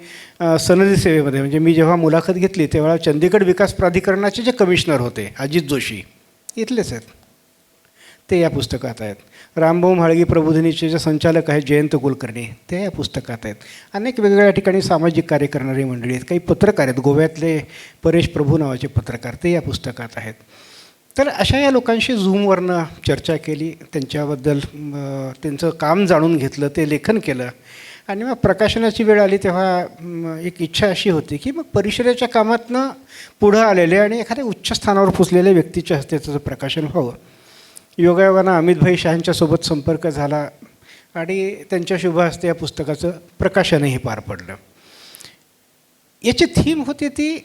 [SPEAKER 5] सनदी सेवेमध्ये, म्हणजे मी जेव्हा मुलाखत घेतली तेव्हा चंदीगड विकास प्राधिकरणाचे जे कमिशनर होते अजित जोशी इथलेच आहेत, ते या पुस्तकात आहेत. रामभाऊ म्हाळगी प्रबोधिनीचे जे संचालक आहेत जयंत कुलकर्णी ते या पुस्तकात आहेत. अनेक वेगवेगळ्या ठिकाणी सामाजिक कार्य करणारी मंडळी आहेत. काही पत्रकार आहेत, गोव्यातले परेश प्रभू नावाचे पत्रकार ते या पुस्तकात आहेत. तर अशा या लोकांशी झूमवरनं चर्चा केली, त्यांच्याबद्दल त्यांचं काम जाणून घेतलं, ते लेखन केलं आणि मग प्रकाशनाची वेळ आली तेव्हा एक इच्छा अशी होती की मग परिषदेच्या कामातनं पुढं आलेले आणि एखाद्या उच्च स्थानावर पोचलेल्या व्यक्तीच्या हस्ते त्याचं प्रकाशन व्हावं. योगायोगानं अमितभाई शहांच्यासोबत संपर्क झाला आणि त्यांच्या शुभ हस्ते या पुस्तकाचं प्रकाशनही पार पडलं. याची थीम होती ती,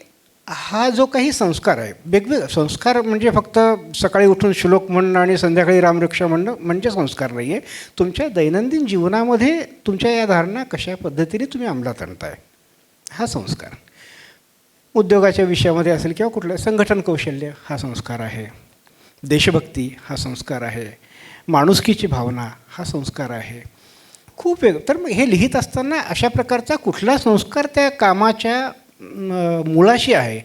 [SPEAKER 5] हा जो काही संस्कार आहे, वेगवेगळे संस्कार म्हणजे फक्त सकाळी उठून श्लोक म्हणणं आणि संध्याकाळी रामरक्षा म्हणणं म्हणजे संस्कार नाही आहे. तुमच्या दैनंदिन जीवनामध्ये तुमच्या या धारणा कशा पद्धतीने तुम्ही अंमलात आणताय हा संस्कार. उद्योगाच्या विषयामध्ये असेल किंवा कुठलं संघटन कौशल्य हा संस्कार आहे, देशभक्ती हा संस्कार आहे, माणुसकीची भावना हा संस्कार आहे. खूप तर मग हे लिहित असताना अशा प्रकारचा कुठला संस्कार त्या कामाच्या मुळाशी आहे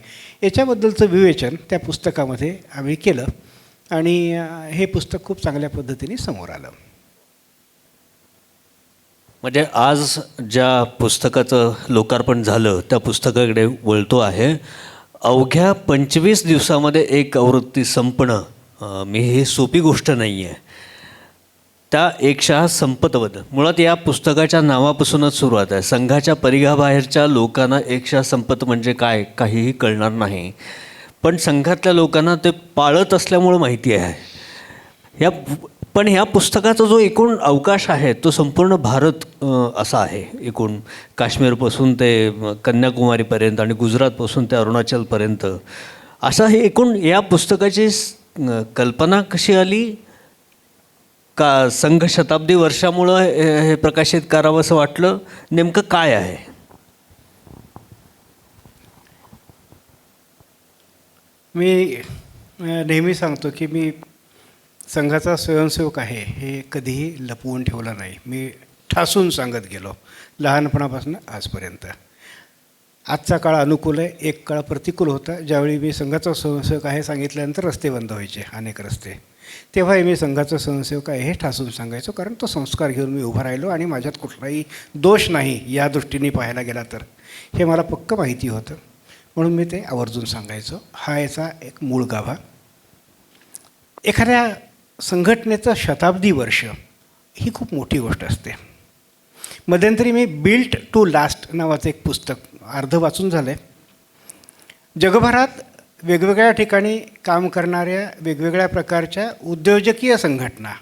[SPEAKER 5] याच्याबद्दलचं विवेचन त्या पुस्तकामध्ये आम्ही केलं आणि हे पुस्तक खूप चांगल्या पद्धतीने समोर आलं.
[SPEAKER 4] म्हणजे आज ज्या पुस्तकाचं लोकार्पण झालं त्या पुस्तकाकडे वळतो आहे. अवघ्या 25 दिवसामध्ये एक आवृत्ती संपणं ही सोपी गोष्ट नाही आहे. त्या एकशहा संपतवध मुळात या पुस्तकाच्या नावापासूनच सुरुवात आहे. संघाच्या परिघाबाहेरच्या लोकांना एकशहा संपत म्हणजे काय काहीही कळणार नाही, पण संघातल्या लोकांना ते पाळत असल्यामुळं माहिती आहे. पण ह्या पुस्तकाचा जो एकूण अवकाश आहे तो संपूर्ण भारत असा आहे. एकूण काश्मीरपासून ते कन्याकुमारीपर्यंत आणि गुजरातपासून ते अरुणाचलपर्यंत असा हे एकूण या पुस्तकाची कल्पना कशी आली का संघ शताब्दी वर्षामुळं हे प्रकाशित करावं असं वाटलं, नेमकं काय आहे?
[SPEAKER 5] मी नेहमी सांगतो की मी संघाचा स्वयंसेवक आहे हे कधीही लपवून ठेवलं नाही. मी ठासून सांगत गेलो लहानपणापासून आजपर्यंत. आजचा काळ अनुकूल आहे, एक काळ प्रतिकूल होता. ज्यावेळी मी संघाचा स्वयंसेवक आहे सांगितल्यानंतर रस्ते बंद व्हायचे, अनेक रस्ते. तेव्हाही मी संघाचा स्वयंसेवक आहे हे ठासून सांगायचो, कारण तो संस्कार घेऊन मी उभा राहिलो आणि माझ्यात कुठलाही दोष नाही या दृष्टीने पाहायला गेला तर हे मला पक्क माहिती होतं, म्हणून मी ते आवर्जून सांगायचो. हा याचा एक मूळ गाभा. एखाद्या संघटनेचं शताब्दी वर्ष ही खूप मोठी गोष्ट असते. मध्यंतरी मी बिल्ट टू लास्ट नावाचं एक पुस्तक अर्धं वाचून झालं आहे. जगभरात वेगवेगळ्या ठिकाणी काम करणाऱ्या वेगवेगळ्या प्रकारच्या उद्योजकीय संघटना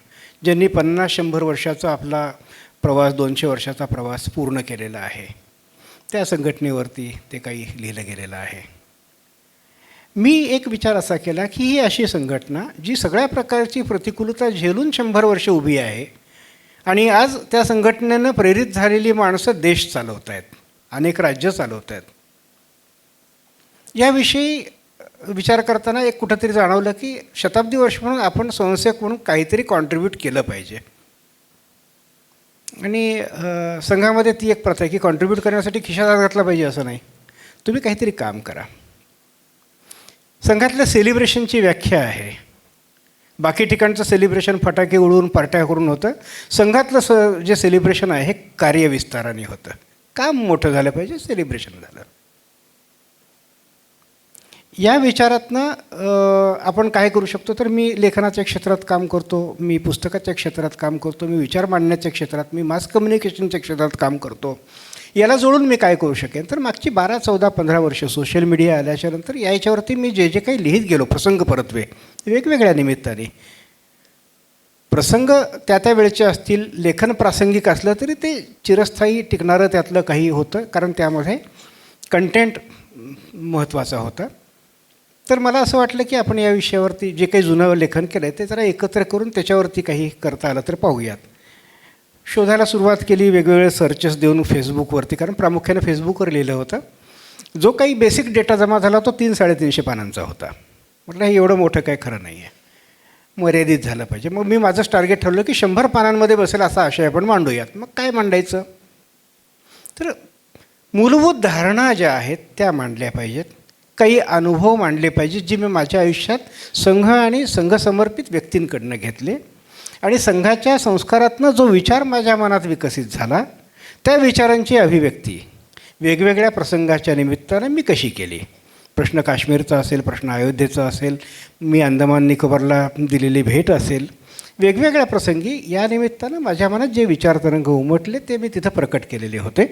[SPEAKER 5] ज्यांनी 50-100 वर्षाचा आपला प्रवास, 200 वर्षाचा प्रवास पूर्ण केलेला आहे, त्या संघटनेवरती ते काही लिहिलं गेलेलं आहे. मी एक विचार असा केला की ही अशी संघटना जी सगळ्या प्रकारची प्रतिकूलता झेलून 100 वर्ष उभी आहे आणि आज त्या संघटनेनं प्रेरित झालेली माणसं देश चालवत आहेत, अनेक राज्य चालवत आहेत. याविषयी विचार करताना एक कुठंतरी जाणवलं की शताब्दी वर्ष म्हणून आपण स्वयंसेवक म्हणून काहीतरी कॉन्ट्रीब्यूट केलं पाहिजे. आणि संघामध्ये ती एक प्रथा आहे की कॉन्ट्रीब्यूट करण्यासाठी खिशात हात घातला पाहिजे असं नाही, तुम्ही काहीतरी काम करा. संघातल्या सेलिब्रेशनची व्याख्या आहे बाकी ठिकाणचं सेलिब्रेशन फटाके उडवून पार्ट्या करून होतं. संघातलं जे सेलिब्रेशन आहे हे कार्यविस्ताराने होतं. काम मोठं झालं पाहिजे, सेलिब्रेशन झालं. या विचारातनं आपण काय करू शकतो, तर मी लेखनाच्या क्षेत्रात काम करतो, मी पुस्तकाच्या क्षेत्रात काम करतो, मी विचार मांडण्याच्या क्षेत्रात, मी मास कम्युनिकेशनच्या क्षेत्रात काम करतो. याला जोडून मी काय करू शकेन, तर मागची 12, 14, 15 वर्ष सोशल मीडिया आल्याच्यानंतर याच्यावरती मी जे काही लिहित गेलो, प्रसंग परत्वे वेगवेगळ्या निमित्ताने, प्रसंग त्या वेळेचे असतील, लेखन प्रासंगिक असलं तरी ते चिरस्थायी टिकणारं त्यातलं काही होतं, कारण त्यामध्ये कंटेंट महत्त्वाचा होता. तर मला असं वाटलं की आपण या विषयावरती जे काही जुनं लेखन केलं आहे ते जरा एकत्र करून त्याच्यावरती काही करता आलं तर पाहूयात. शोधायला सुरुवात केली, वेगवेगळे सर्चेस देऊन फेसबुकवरती, कारण प्रामुख्याने फेसबुकवर लिहिलं होतं. जो काही बेसिक डेटा जमा झाला तो 300-350 पानांचा होता. म्हटलं हे एवढं मोठं काय खरं नाही आहे, मर्यादित झालं पाहिजे. मग मी माझंच टार्गेट ठरवलं की 100 पानांमध्ये बसेल असा आशय आपण मांडूयात. मग काय मांडायचं, तर मूलभूत धारणा ज्या आहेत त्या मांडल्या पाहिजेत, काही अनुभव मांडले पाहिजेत जे मी माझ्या आयुष्यात संघ आणि संघसमर्पित व्यक्तींकडनं घेतले, आणि संघाच्या संस्कारातनं जो विचार माझ्या मनात विकसित झाला त्या विचारांची अभिव्यक्ती वेगवेगळ्या प्रसंगाच्या निमित्तानं मी कशी केली. प्रश्न काश्मीरचा असेल, प्रश्न अयोध्येचा असेल, मी अंदमान निकोबारला दिलेली भेट असेल, वेगवेगळ्या प्रसंगी या निमित्तानं माझ्या मनात जे विचारतरंग उमटले ते मी तिथं प्रकट केलेले होते.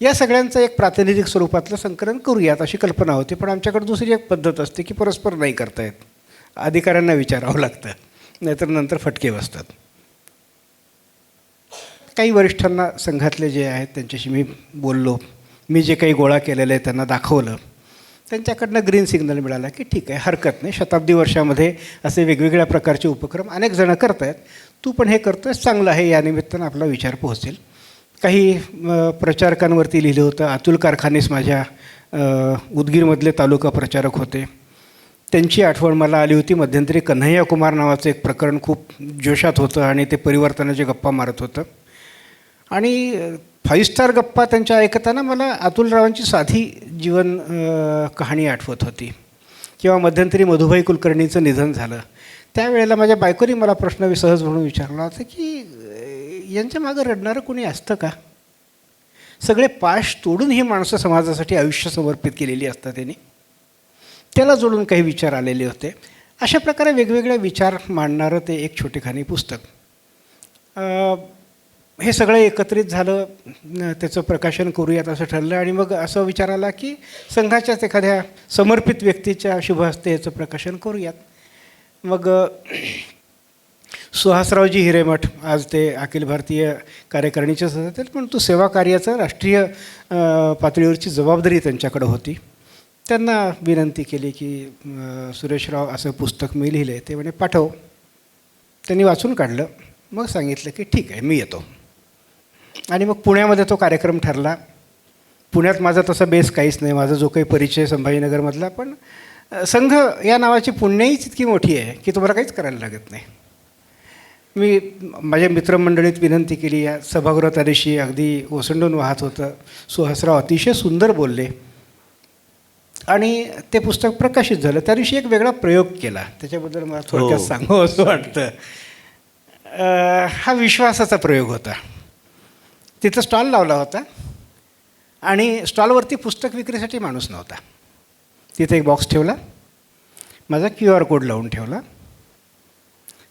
[SPEAKER 5] या सगळ्यांचं एक प्रातिनिधिक स्वरूपातलं संकलन करूयात अशी कल्पना होती. पण आमच्याकडे दुसरी एक पद्धत असते की परस्पर नाही करता येत, अधिकाऱ्यांना विचारावं लागतं, नाहीतर नंतर फटके बसतात. काही वरिष्ठांना संघातले जे आहेत त्यांच्याशी मी बोललो, मी जे काही गोळा केलेलं आहे त्यांना दाखवलं, त्यांच्याकडनं ग्रीन सिग्नल मिळाला की ठीक आहे, हरकत नाही, शताब्दी वर्षामध्ये असे वेगवेगळ्या प्रकारचे उपक्रम अनेक जणं करत आहेत, तू पण हे करतो आहेस, चांगलं आहे, या निमित्तानं आपला विचार पोहोचेल. काही प्रचारकांवरती लिहिलं होतं. अतुल कारखानीस माझ्या उदगीरमधले तालुका प्रचारक होते, त्यांची आठवण मला आली होती. मध्यंतरी कन्हैया कुमार नावाचं एक प्रकरण खूप जोशात होतं आणि ते परिवर्तनाचे गप्पा मारत होतं, आणि 5 स्टार गप्पा त्यांच्या ऐकताना मला अतुलरावांची साधी जीवन कहाणी आठवत होती. किंवा मध्यंतरी मधुभाई कुलकर्णीचं निधन झालं, त्यावेळेला माझ्या बायकोनी मला प्रश्न सहज म्हणून विचारला होता की यांच्या मागं रडणारं कोणी असतं का? सगळे पाश तोडून ही माणसं समाजासाठी आयुष्य समर्पित केलेली असतात त्यांनी. त्याला जोडून काही विचार आलेले होते. अशा प्रकारे वेगवेगळे विचार मांडणारं ते एक छोटेखानी पुस्तक. हे सगळं एकत्रित झालं, त्याचं प्रकाशन करूयात असं ठरलं, आणि मग असं विचार आला की संघाच्याच एखाद्या समर्पित व्यक्तीच्या शुभ हस्ते याचं प्रकाशन करूयात. मग सुहासरावजी हिरेमठ आज ते अखिल भारतीय कार्यकारिणीचे सदस्य, पण तो सेवा कार्याचं राष्ट्रीय पातळीवरची जबाबदारी त्यांच्याकडे होती. त्यांना विनंती केली की सुरेशराव असं पुस्तक मी लिहिलं आहे, ते म्हणे पाठव. त्यांनी वाचून काढलं, मग सांगितलं की ठीक आहे मी येतो. आणि मग पुण्यामध्ये तो कार्यक्रम ठरला. पुण्यात माझा तसा बेस काहीच नाही, माझा जो काही परिचय संभाजीनगरमधला, पण संघ या नावाची पुण्याहीच इतकी मोठी आहे की तुम्हाला काहीच करायला लागत नाही. मी माझ्या मित्रमंडळीत विनंती केली, या सभागृह त्या दिवशी अगदी ओसंडून वाहत होतं. सुहासराव अतिशय सुंदर बोलले आणि ते पुस्तक प्रकाशित झालं. त्या दिवशी एक वेगळा प्रयोग केला, त्याच्याबद्दल मला थोडक्यात सांगावं असं वाटतं. हा विश्वासाचा प्रयोग होता. तिथं स्टॉल लावला होता आणि स्टॉलवरती पुस्तक विक्रीसाठी माणूस नव्हता. तिथे एक बॉक्स ठेवला, माझा QR कोड लावून ठेवला.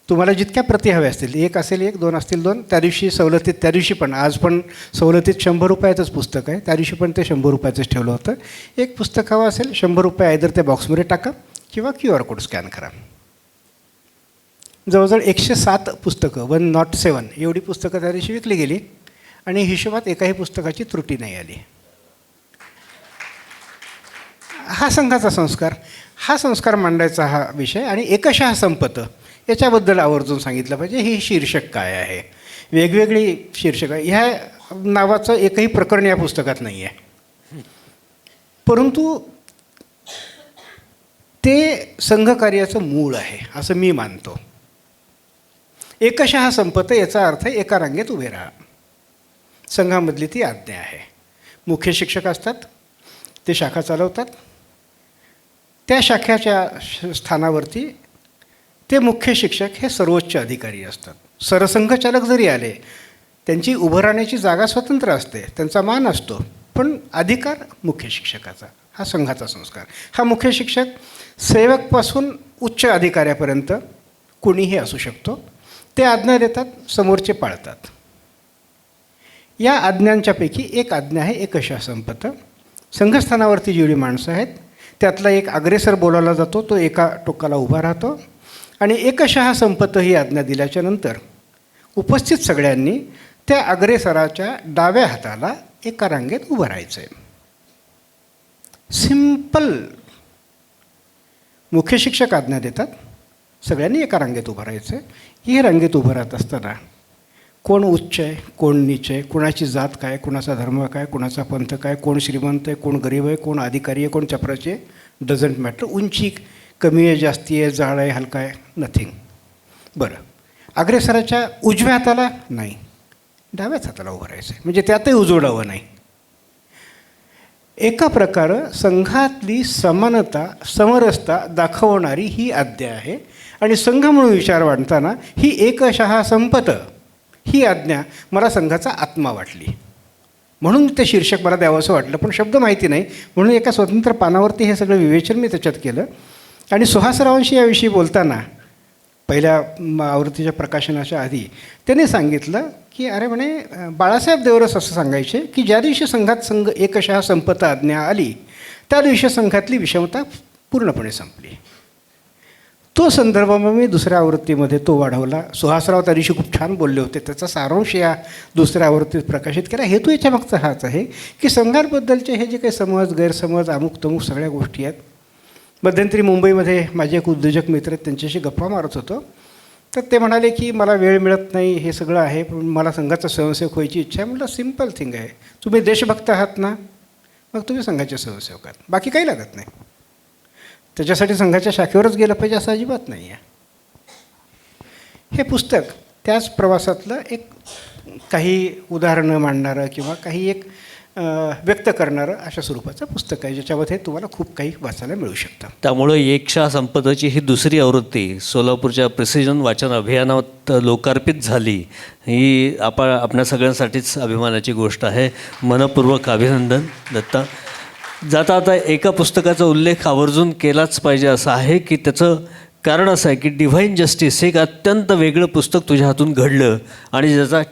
[SPEAKER 5] तुम्हाला जितक्या प्रती हव्या असतील, 1 असेल 1, 2 असतील 2. त्या दिवशी सवलतीत, त्या दिवशी पण, आज पण सवलतीत 100 रुपयाचंच पुस्तक आहे, त्या दिवशी पण ते 100 रुपयाचंच ठेवलं होतं. एक पुस्तक हवं असेल 100 रुपये आयदर त्या बॉक्समध्ये टाका किंवा QR कोड स्कॅन करा. जवळजवळ 107 पुस्तकं, 107 एवढी पुस्तकं त्या दिवशी विकली गेली, आणि हिशोबात एकाही पुस्तकाची त्रुटी नाही आली. हा संघाचा संस्कार, हा संस्कार मांडायचा हा विषय. आणि एकशः संपत याच्याबद्दल आवर्जून सांगितलं पाहिजे. ही शीर्षक काय आहे, वेगवेगळी शीर्षक आहे. ह्या नावाचं एकही प्रकरण या पुस्तकात नाही आहे, परंतु ते संघकार्याचं मूळ आहे असं मी मानतो. एकशः संपत याचा अर्थ एका रांगेत उभे राहा. संघामधली ती आज्ञा आहे. मुख्य शिक्षक असतात, ते शाखा चालवतात. त्या शाखेच्या स्थानावरती ते मुख्य शिक्षक हे सर्वोच्च अधिकारी असतात. सरसंघचालक जरी आले, त्यांची उभं राहण्याची जागा स्वतंत्र असते, त्यांचा मान असतो, पण अधिकार मुख्य शिक्षकाचा. हा संघाचा संस्कार. हा मुख्य शिक्षक सेवकपासून उच्च अधिकाऱ्यापर्यंत कोणीही असू शकतो. ते आज्ञा देतात, समोरचे पाळतात. या आज्ञांच्यापैकी एक आज्ञा आहे एकशः संपत. संघस्थानावरती जेवढी माणसं आहेत त्यातला एक अग्रेसर बोलावला जातो, तो एका टोकाला उभा राहतो आणि एकशः संपत ही आज्ञा दिल्याच्या नंतर उपस्थित सगळ्यांनी त्या अग्रेसराच्या डाव्या हाताला एका रांगेत उभं राहायचं आहे. सिंपल. मुख्य शिक्षक आज्ञा देतात, सगळ्यांनी एका रांगेत उभं राहायचं आहे. ही रांगेत उभं राहत असताना कोण उच्च आहे, कोण नीच आहे, कोणाची जात काय, कोणाचा धर्म काय, कोणाचा पंथ काय, कोण श्रीमंत आहे, कोण गरीब आहे, कोण अधिकारी आहे, कोण चपराची आहे, डझंट मॅटर. उंची कमी आहे, जास्ती आहे, जाड आहे, हलका आहे, नथिंग. बरं, अग्रेसराच्या उजव्या हाताला नाही, डाव्याच हाताला उभं राहायचं आहे, म्हणजे त्यातही उजवडावं नाही. एका प्रकारे संघातली समानता, समरसता दाखवणारी ही आज्ञा आहे. आणि संघ म्हणून विचार मांडताना ही एकशः संपत ही आज्ञा मला संघाचा आत्मा वाटली, म्हणून ते शीर्षक मला द्यावंसं वाटलं. पण शब्द माहिती नाही, म्हणून एका स्वतंत्र पानावरती हे सगळं विवेचन मी त्याच्यात केलं. आणि सुहासरावांशी याविषयी बोलताना पहिल्या आवृत्तीच्या प्रकाशनाच्या आधी त्याने सांगितलं की अरे म्हणे बाळासाहेब देवरस असं सांगायचे की ज्या दिवशी संघ एकशः संपत आज्ञा आली त्या दिवशी संघातली विषमता पूर्णपणे संपली. तो संदर्भ मग मी दुसऱ्या आवृत्तीमध्ये तो वाढवला. सुहासराव त्या दिवशी खूप छान बोलले होते, त्याचा सारांश या दुसऱ्या आवृत्तीत प्रकाशित केला. हेतू याच्या मागचा हाच आहे की संघांबद्दलचे हे जे काही समज, गैरसमज, अमुक तमुक सगळ्या गोष्टी आहेत. मध्यंतरी मुंबईमध्ये माझे एक उद्योजक मित्र आहेत, त्यांच्याशी गप्पा मारत होतो. तर ते म्हणाले की मला वेळ मिळत नाही, हे सगळं आहे, पण मला संघाचा स्वयंसेवक व्हायची इच्छा आहे. म्हटलं सिम्पल थिंग आहे, तुम्ही देशभक्त आहात ना, मग तुम्ही संघाचे स्वयंसेवक आहात, बाकी काही लागत नाही. त्याच्यासाठी संघाच्या शाखेवरच गेलं पाहिजे असं अजिबात नाही आहे. हे पुस्तक त्याच प्रवासातलं एक काही उदाहरणं मांडणारं किंवा काही एक व्यक्त करणारं अशा स्वरूपाचं पुस्तक आहे, ज्याच्यामध्ये तुम्हाला खूप काही वाचायला मिळू शकतं.
[SPEAKER 4] त्यामुळं एकशः संपतची ही दुसरी आवृत्ती सोलापूरच्या प्रिसिजन वाचन अभियानात लोकार्पित झाली, ही आपल्या सगळ्यांसाठीच अभिमानाची गोष्ट आहे. मनपूर्वक अभिनंदन दत्ता. जाता आता एका पुस्तकाचा उल्लेख आवर्जून केलाच पाहिजे असं आहे की त्याचं कारण असं आहे की डिव्हाइन जस्टिस हे एक अत्यंत वेगळं पुस्तक तुझ्या हातून घडलं आणि ज्याचा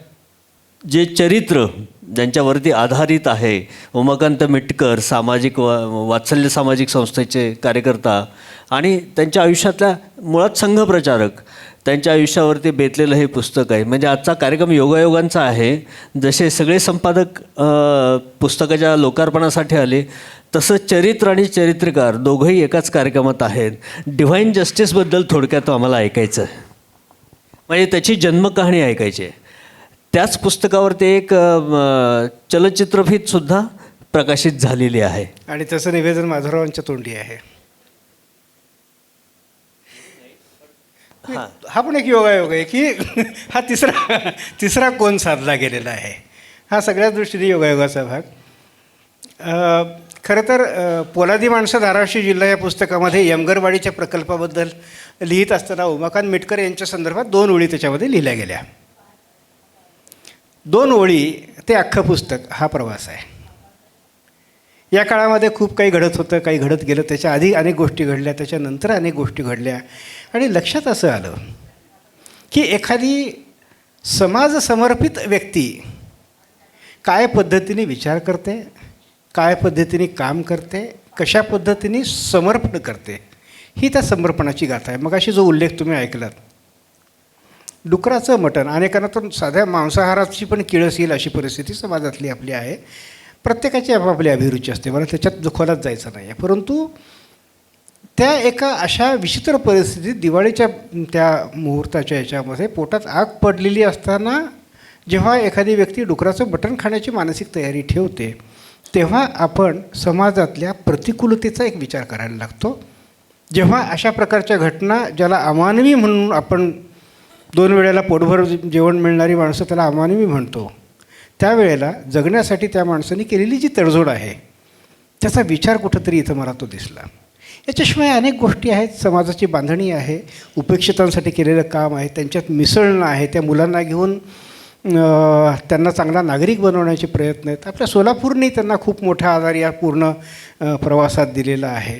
[SPEAKER 4] जे चरित्र ज्यांच्यावरती आधारित आहे, उमाकांत मिटकर सामाजिक वात्सल्य सामाजिक संस्थेचे कार्यकर्ता आणि त्यांच्या आयुष्यातल्या मुळात संघप्रचारक, त्यांच्या आयुष्यावरती बेतलेलं हे पुस्तक आहे. म्हणजे आजचा कार्यक्रम योगायोगांचा आहे. जसे सगळे संपादक पुस्तकाच्या लोकार्पणासाठी आले, तसं चरित्र आणि चरित्रकार दोघंही एकाच कार्यक्रमात आहेत. डिव्हाइन जस्टिसबद्दल थोडक्यात आम्हाला ऐकायचं आहे, म्हणजे त्याची जन्मकहाणी ऐकायची आहे. त्याच पुस्तकावरती एक चलचित्रफीतसुद्धा प्रकाशित झालेली आहे
[SPEAKER 5] आणि त्याचं निवेदन माधवरावांच्या तोंडी आहे. हा पण एक योगायोग आहे की हा तिसरा कोण साधला गेलेला आहे. हा सगळ्याच दृष्टीने योगायोगाचा भाग. खरं तर पोलादी माणसं धाराशिव जिल्हा या पुस्तकामध्ये यमगरवाडीच्या प्रकल्पाबद्दल लिहित असताना उमाकांत मिटकर यांच्या संदर्भात 2 ओळी त्याच्यामध्ये लिहिल्या गेल्या. 2 ओळी ते अख्खं पुस्तक हा प्रवास आहे. या काळामध्ये खूप काही घडत होतं, काही घडत गेलं, त्याच्या आधी अनेक गोष्टी घडल्या, त्याच्यानंतर अनेक गोष्टी घडल्या आणि लक्षात असं आलं की एखादी समाजसमर्पित व्यक्ती काय पद्धतीने विचार करते, काय पद्धतीने काम करते, कशा पद्धतीने समर्पण करते, ही त्या समर्पणाची गाथा आहे. मग अशी जो उल्लेख तुम्ही ऐकलात, डुकराचं मटण, अनेकांना तर साध्या मांसाहाराची पण किळस येईल अशी परिस्थिती समाजातली आपली आहे. प्रत्येकाची आपापली अभिरुची असते, मला त्याच्यात दुखवलाच जायचं नाही आहे. परंतु त्या एका अशा विचित्र परिस्थितीत दिवाळीच्या त्या मुहूर्ताच्या याच्यामध्ये पोटात आग पडलेली असताना जेव्हा एखादी व्यक्ती डुकराचं मटण खाण्याची मानसिक तयारी ठेवते, तेव्हा आपण समाजातल्या प्रतिकूलतेचा एक विचार करायला लागतो. जेव्हा अशा प्रकारच्या घटना, ज्याला अमानवी म्हणून आपण 2 वेळेला पोटभर जेवण मिळणारी माणसं त्याला अमानवी म्हणतो, त्यावेळेला जगण्यासाठी त्या माणसाने केलेली जी तडजोड आहे त्याचा विचार कुठंतरी इथं मला तो दिसला. याच्याशिवाय अनेक गोष्टी आहेत. समाजाची बांधणी आहे, उपेक्षितांसाठी केलेलं काम आहे, त्यांच्यात मिसळणं आहे, त्या मुलांना घेऊन त्यांना चांगला नागरिक बनवण्याचे प्रयत्न आहेत. आपल्या सोलापूरने त्यांना खूप मोठा आधार या पूर्ण प्रवासात दिलेला आहे.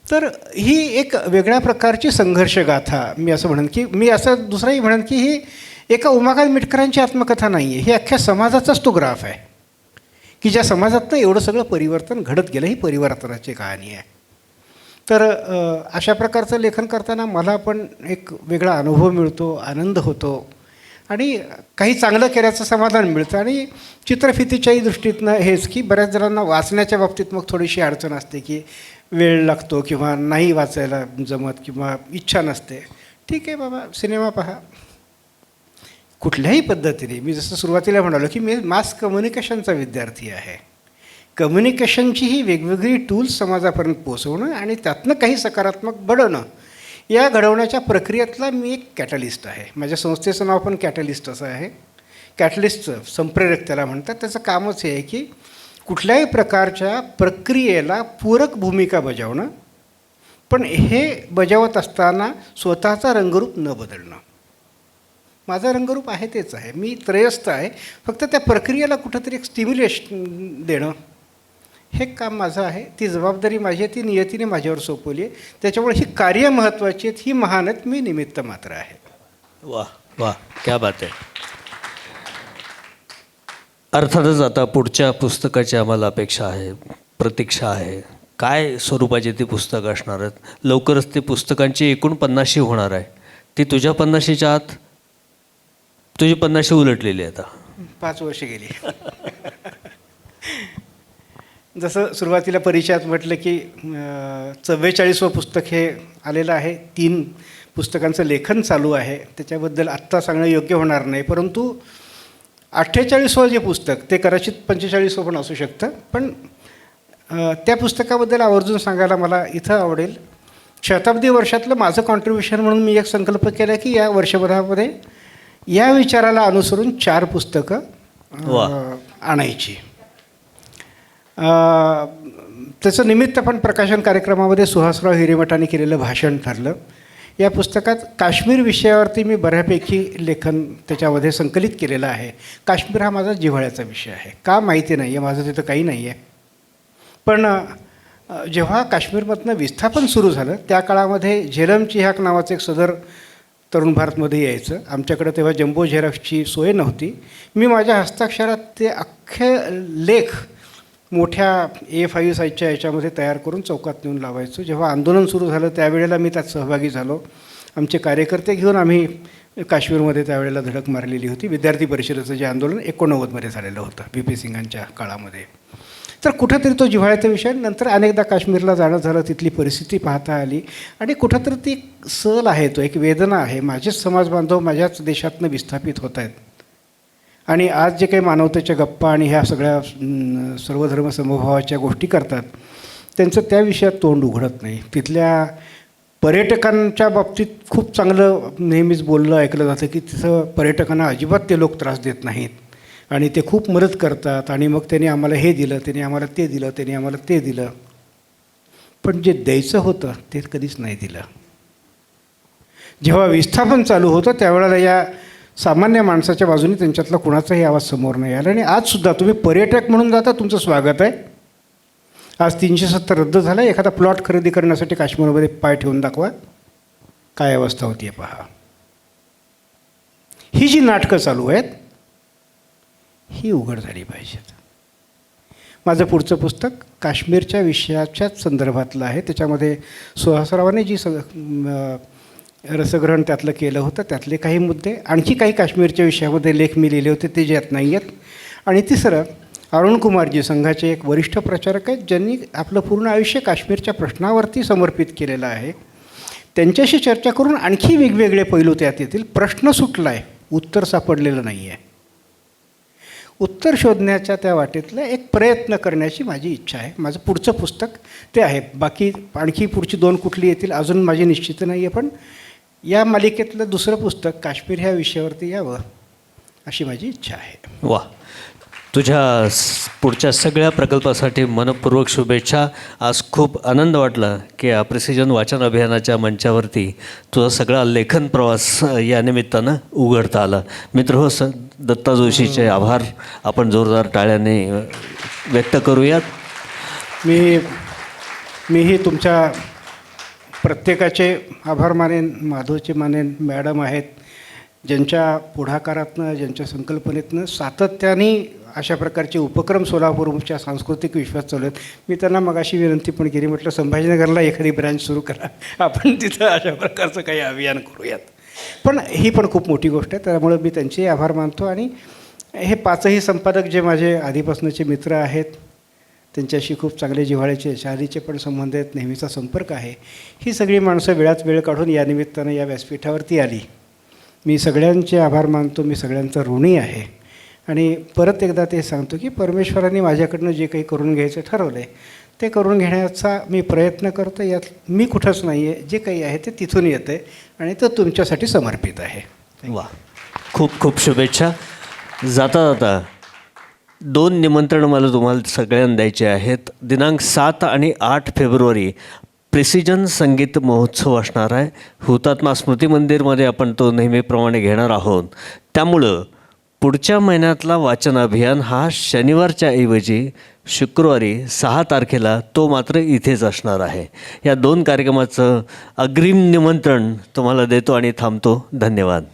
[SPEAKER 5] तर ही एक वेगळ्या प्रकारची संघर्षगाथा मी असं म्हणेन की, मी असं दुसरंही म्हणेन की ही एका उमाकांत मिटकरांची आत्मकथा नाही आहे, ही अख्ख्या समाजाचाच तो ग्राफ आहे की ज्या समाजातनं एवढं सगळं परिवर्तन घडत गेलं. ही परिवर्तनाची कहाणी आहे. तर अशा प्रकारचं लेखन करताना मला पण एक वेगळा अनुभव मिळतो, आनंद होतो आणि काही चांगलं केल्याचं समाधान मिळतं. आणि चित्रफितीच्याही दृष्टीतनं हेच की बऱ्याच जणांना वाचण्याच्या बाबतीत मग थोडीशी अडचण असते की वेळ लागतो किंवा नाही वाचायला जमत किंवा इच्छा नसते. ठीक आहे बाबा, सिनेमा पहा. कुठल्याही पद्धतीने, मी जसं सुरुवातीला म्हणालो की मी मास कम्युनिकेशनचा विद्यार्थी आहे. कम्युनिकेशनची ही वेगवेगळी टूल्स समाजापर्यंत पोहोचवणं आणि त्यातनं काही सकारात्मक घडवणं, या घडवण्याच्या प्रक्रियेतला मी एक कॅटलिस्ट आहे. माझ्या संस्थेचं नाव पण कॅटलिस्ट असं आहे. कॅटलिस्टचं संप्रेरक त्याला म्हणतात. त्याचं कामच हे आहे की कुठल्याही प्रकारच्या प्रक्रियेला पूरक भूमिका बजावणं, पण हे बजावत असताना स्वतःचा रंगरूप न बदलणं. माझं रंगरूप आहे तेच आहे, मी त्रयस्थ आहे. फक्त त्या प्रक्रियेला कुठंतरी एक स्टिम्युलेशन देणं हे काम माझं आहे. ती जबाबदारी माझी आहे, ती नियतीने माझ्यावर सोपवली आहे. त्याच्यामुळे ही कार्य महत्त्वाची आहेत, ही महान आहेत, मी निमित्त मात्र आहे.
[SPEAKER 4] वा वा, क्या बात आहे. अर्थातच आता पुढच्या पुस्तकाची आम्हाला अपेक्षा आहे, प्रतीक्षा आहे. काय स्वरूपाचे ते पुस्तक असणार आहेत? लवकरच ते पुस्तकांची एकूण 50शी होणार आहे. ती तुझ्या 50शीच्या आत, तुझी 50शी उलटलेली आहे आता.
[SPEAKER 5] 5 वर्ष गेली. जसं सुरुवातीला परिचयात म्हटलं की 44वं पुस्तक हे आलेलं आहे. 3 पुस्तकांचं लेखन चालू आहे. त्याच्याबद्दल आत्ता सांगणं योग्य होणार नाही, परंतु 48वं जे पुस्तक ते कदाचित 45वं पण असू शकतं. पण त्या पुस्तकाबद्दल आवर्जून सांगायला मला इथं आवडेल. शताब्दी वर्षातलं माझं कॉन्ट्रीब्युशन म्हणून मी एक संकल्प केला की या वर्षभरामध्ये या विचाराला अनुसरून 4 पुस्तकं आणायची. त्याचं निमित्त पण प्रकाशन कार्यक्रमामध्ये सुहासराव हिरेमठांनी केलेलं भाषण ठरलं. या पुस्तकात काश्मीर विषयावरती मी बऱ्यापैकी लेखन त्याच्यामध्ये संकलित केलेलं आहे. काश्मीर हा माझा जिव्हाळ्याचा विषय आहे. का माहिती नाही आहे, माझं तिथं काही नाही आहे. पण जेव्हा काश्मीरमधनं विस्थापन सुरू झालं त्या काळामध्ये झेलम चिहाक नावाचं एक सदर तरुण भारतमध्ये यायचं. आमच्याकडं तेव्हा जम्बो झेरॉक्सची सोय नव्हती. मी माझ्या हस्ताक्षरात ते अख्खे लेख मोठ्या A5 साईजच्या याच्यामध्ये तयार करून चौकात नेऊन लावायचो. जेव्हा आंदोलन सुरू झालं त्यावेळेला मी त्यात सहभागी झालो. आमचे कार्यकर्ते घेऊन आम्ही काश्मीरमध्ये त्यावेळेला धडक मारलेली होती. विद्यार्थी परिषदेचं जे आंदोलन 89मध्ये झालेलं होतं VP सिंगांच्या काळामध्ये. तर कुठंतरी तो जिव्हाळ्याचा विषय. नंतर अनेकदा काश्मीरला जाणं झालं, तिथली परिस्थिती पाहता आली आणि कुठंतरी ती सल आहे, तो एक वेदना आहे. माझेच समाजबांधव माझ्याच देशातनं विस्थापित होत आहेत आणि आज जे काही मानवतेच्या गप्पा आणि ह्या सगळ्या सर्वधर्म समभावाच्या गोष्टी करतात त्यांचं त्या विषयात तोंड उघडत नाही. तिथल्या पर्यटकांच्या बाबतीत खूप चांगलं नेहमीच बोललं ऐकलं जातं की तिथं पर्यटकांना अजिबात ते लोक त्रास देत नाहीत आणि ते खूप मदत करतात आणि मग त्यांनी आम्हाला हे दिलं, त्यांनी आम्हाला ते दिलं, त्यांनी आम्हाला ते दिलं. पण जे द्यायचं होतं ते कधीच नाही दिलं. जेव्हा विस्थापन चालू होतं त्यावेळेला या सामान्य माणसाच्या बाजूने त्यांच्यातला कुणाचाही आवाज समोर नाही आला. आणि आजसुद्धा तुम्ही पर्यटक म्हणून जाता, तुमचं स्वागत आहे. आज 370 रद्द झालं. एखादा प्लॉट खरेदी करण्यासाठी काश्मीरमध्ये पाय ठेवून दाखवा, काय अवस्था होती आहे पहा. ही जी नाटकं चालू आहेत ही उघड झाली पाहिजेत. माझं पुढचं पुस्तक काश्मीरच्या विषयाच्याच संदर्भातलं आहे. त्याच्यामध्ये सुहासरावाने जी रसग्रहण त्यातलं केलं होतं त्यातले काही मुद्दे, आणखी काही काश्मीरच्या विषयामध्ये लेख मी लिहिले होते ते ज्यात नाही आहेत. आणि तिसरं, अरुण कुमारजी संघाचे एक वरिष्ठ प्रचारक आहेत ज्यांनी आपलं पूर्ण आयुष्य काश्मीरच्या प्रश्नावरती समर्पित केलेलं आहे. त्यांच्याशी चर्चा करून आणखी वेगवेगळे पैलू त्यात येतील. प्रश्न सुटला आहे, उत्तर सापडलेलं नाही आहे. उत्तर शोधण्याच्या त्या वाटेतलं एक प्रयत्न करण्याची माझी इच्छा आहे. माझं पुढचं पुस्तक ते आहे. बाकी आणखी पुढची 2 कुठली येतील अजून माझी निश्चित नाही आहे. पण या मालिकेतलं दुसरं पुस्तक काश्मीर ह्या विषयावरती यावं अशी माझी इच्छा आहे.
[SPEAKER 4] वा, तुझ्या पुढच्या सगळ्या प्रकल्पासाठी मनपूर्वक शुभेच्छा. आज खूप आनंद वाटला की या प्रिसिजन वाचन अभियानाच्या मंचावरती तुझा सगळा लेखन प्रवास या निमित्तानं उघडता आला. मित्र हो, दत्ता जोशीचे आभार आपण जोरदार टाळ्याने व्यक्त करूयात.
[SPEAKER 5] मीही तुमच्या प्रत्येकाचे आभार मानेन, माधवचे मानेन. मॅडम आहेत ज्यांच्या पुढाकारातनं, ज्यांच्या संकल्पनेतनं सातत्याने अशा प्रकारचे उपक्रम सोलापूरच्या सांस्कृतिक विश्वास चालू आहेत. मी त्यांना मगाशी विनंती पण केली, म्हटलं संभाजीनगरला एखादी ब्रँच सुरू करा, आपण तिथं अशा प्रकारचं काही अभियान करूयात. पण ही पण खूप मोठी गोष्ट आहे, त्यामुळे मी त्यांचेही आभार मानतो. आणि हे पाचही संपादक जे माझे आधीपासूनचे मित्र आहेत, त्यांच्याशी खूप चांगले जिव्हाळ्याचे शहालीचे पण संबंध आहेत, नेहमीचा संपर्क आहे. ही सगळी माणसं वेळात वेळ काढून या निमित्तानं या व्यासपीठावरती आली. मी सगळ्यांचे आभार मानतो, मी सगळ्यांचा ऋणी आहे. आणि परत एकदा ते सांगतो की परमेश्वरांनी माझ्याकडनं जे काही करून घ्यायचं ठरवलं आहे ते करून घेण्याचा मी प्रयत्न करतो. यात मी कुठंच नाही आहे, जे काही आहे ते तिथून येतं आहे आणि ते तुमच्यासाठी समर्पित आहे.
[SPEAKER 4] वा, खूप खूप शुभेच्छा. जाता जाता 2 निमंत्रण मला तुम्हाला सगळ्यांना द्यायचे आहेत. दिनांक 7 आणि 8 फेब्रुवारी प्रिसिजन संगीत महोत्सव असणार आहे. हुतात्मा स्मृती मंदिरमध्ये आपण तो नेहमीप्रमाणे घेणार आहोत. त्यामुळं पुढच्या महिन्यातला वाचन अभियान हा शनिवारच्या ऐवजी शुक्रवारी 6 तारखेला तो मात्र इथेच असणार आहे. या 2 कार्यक्रमाचं अग्रिम निमंत्रण तुम्हाला देतो आणि थांबतो. धन्यवाद.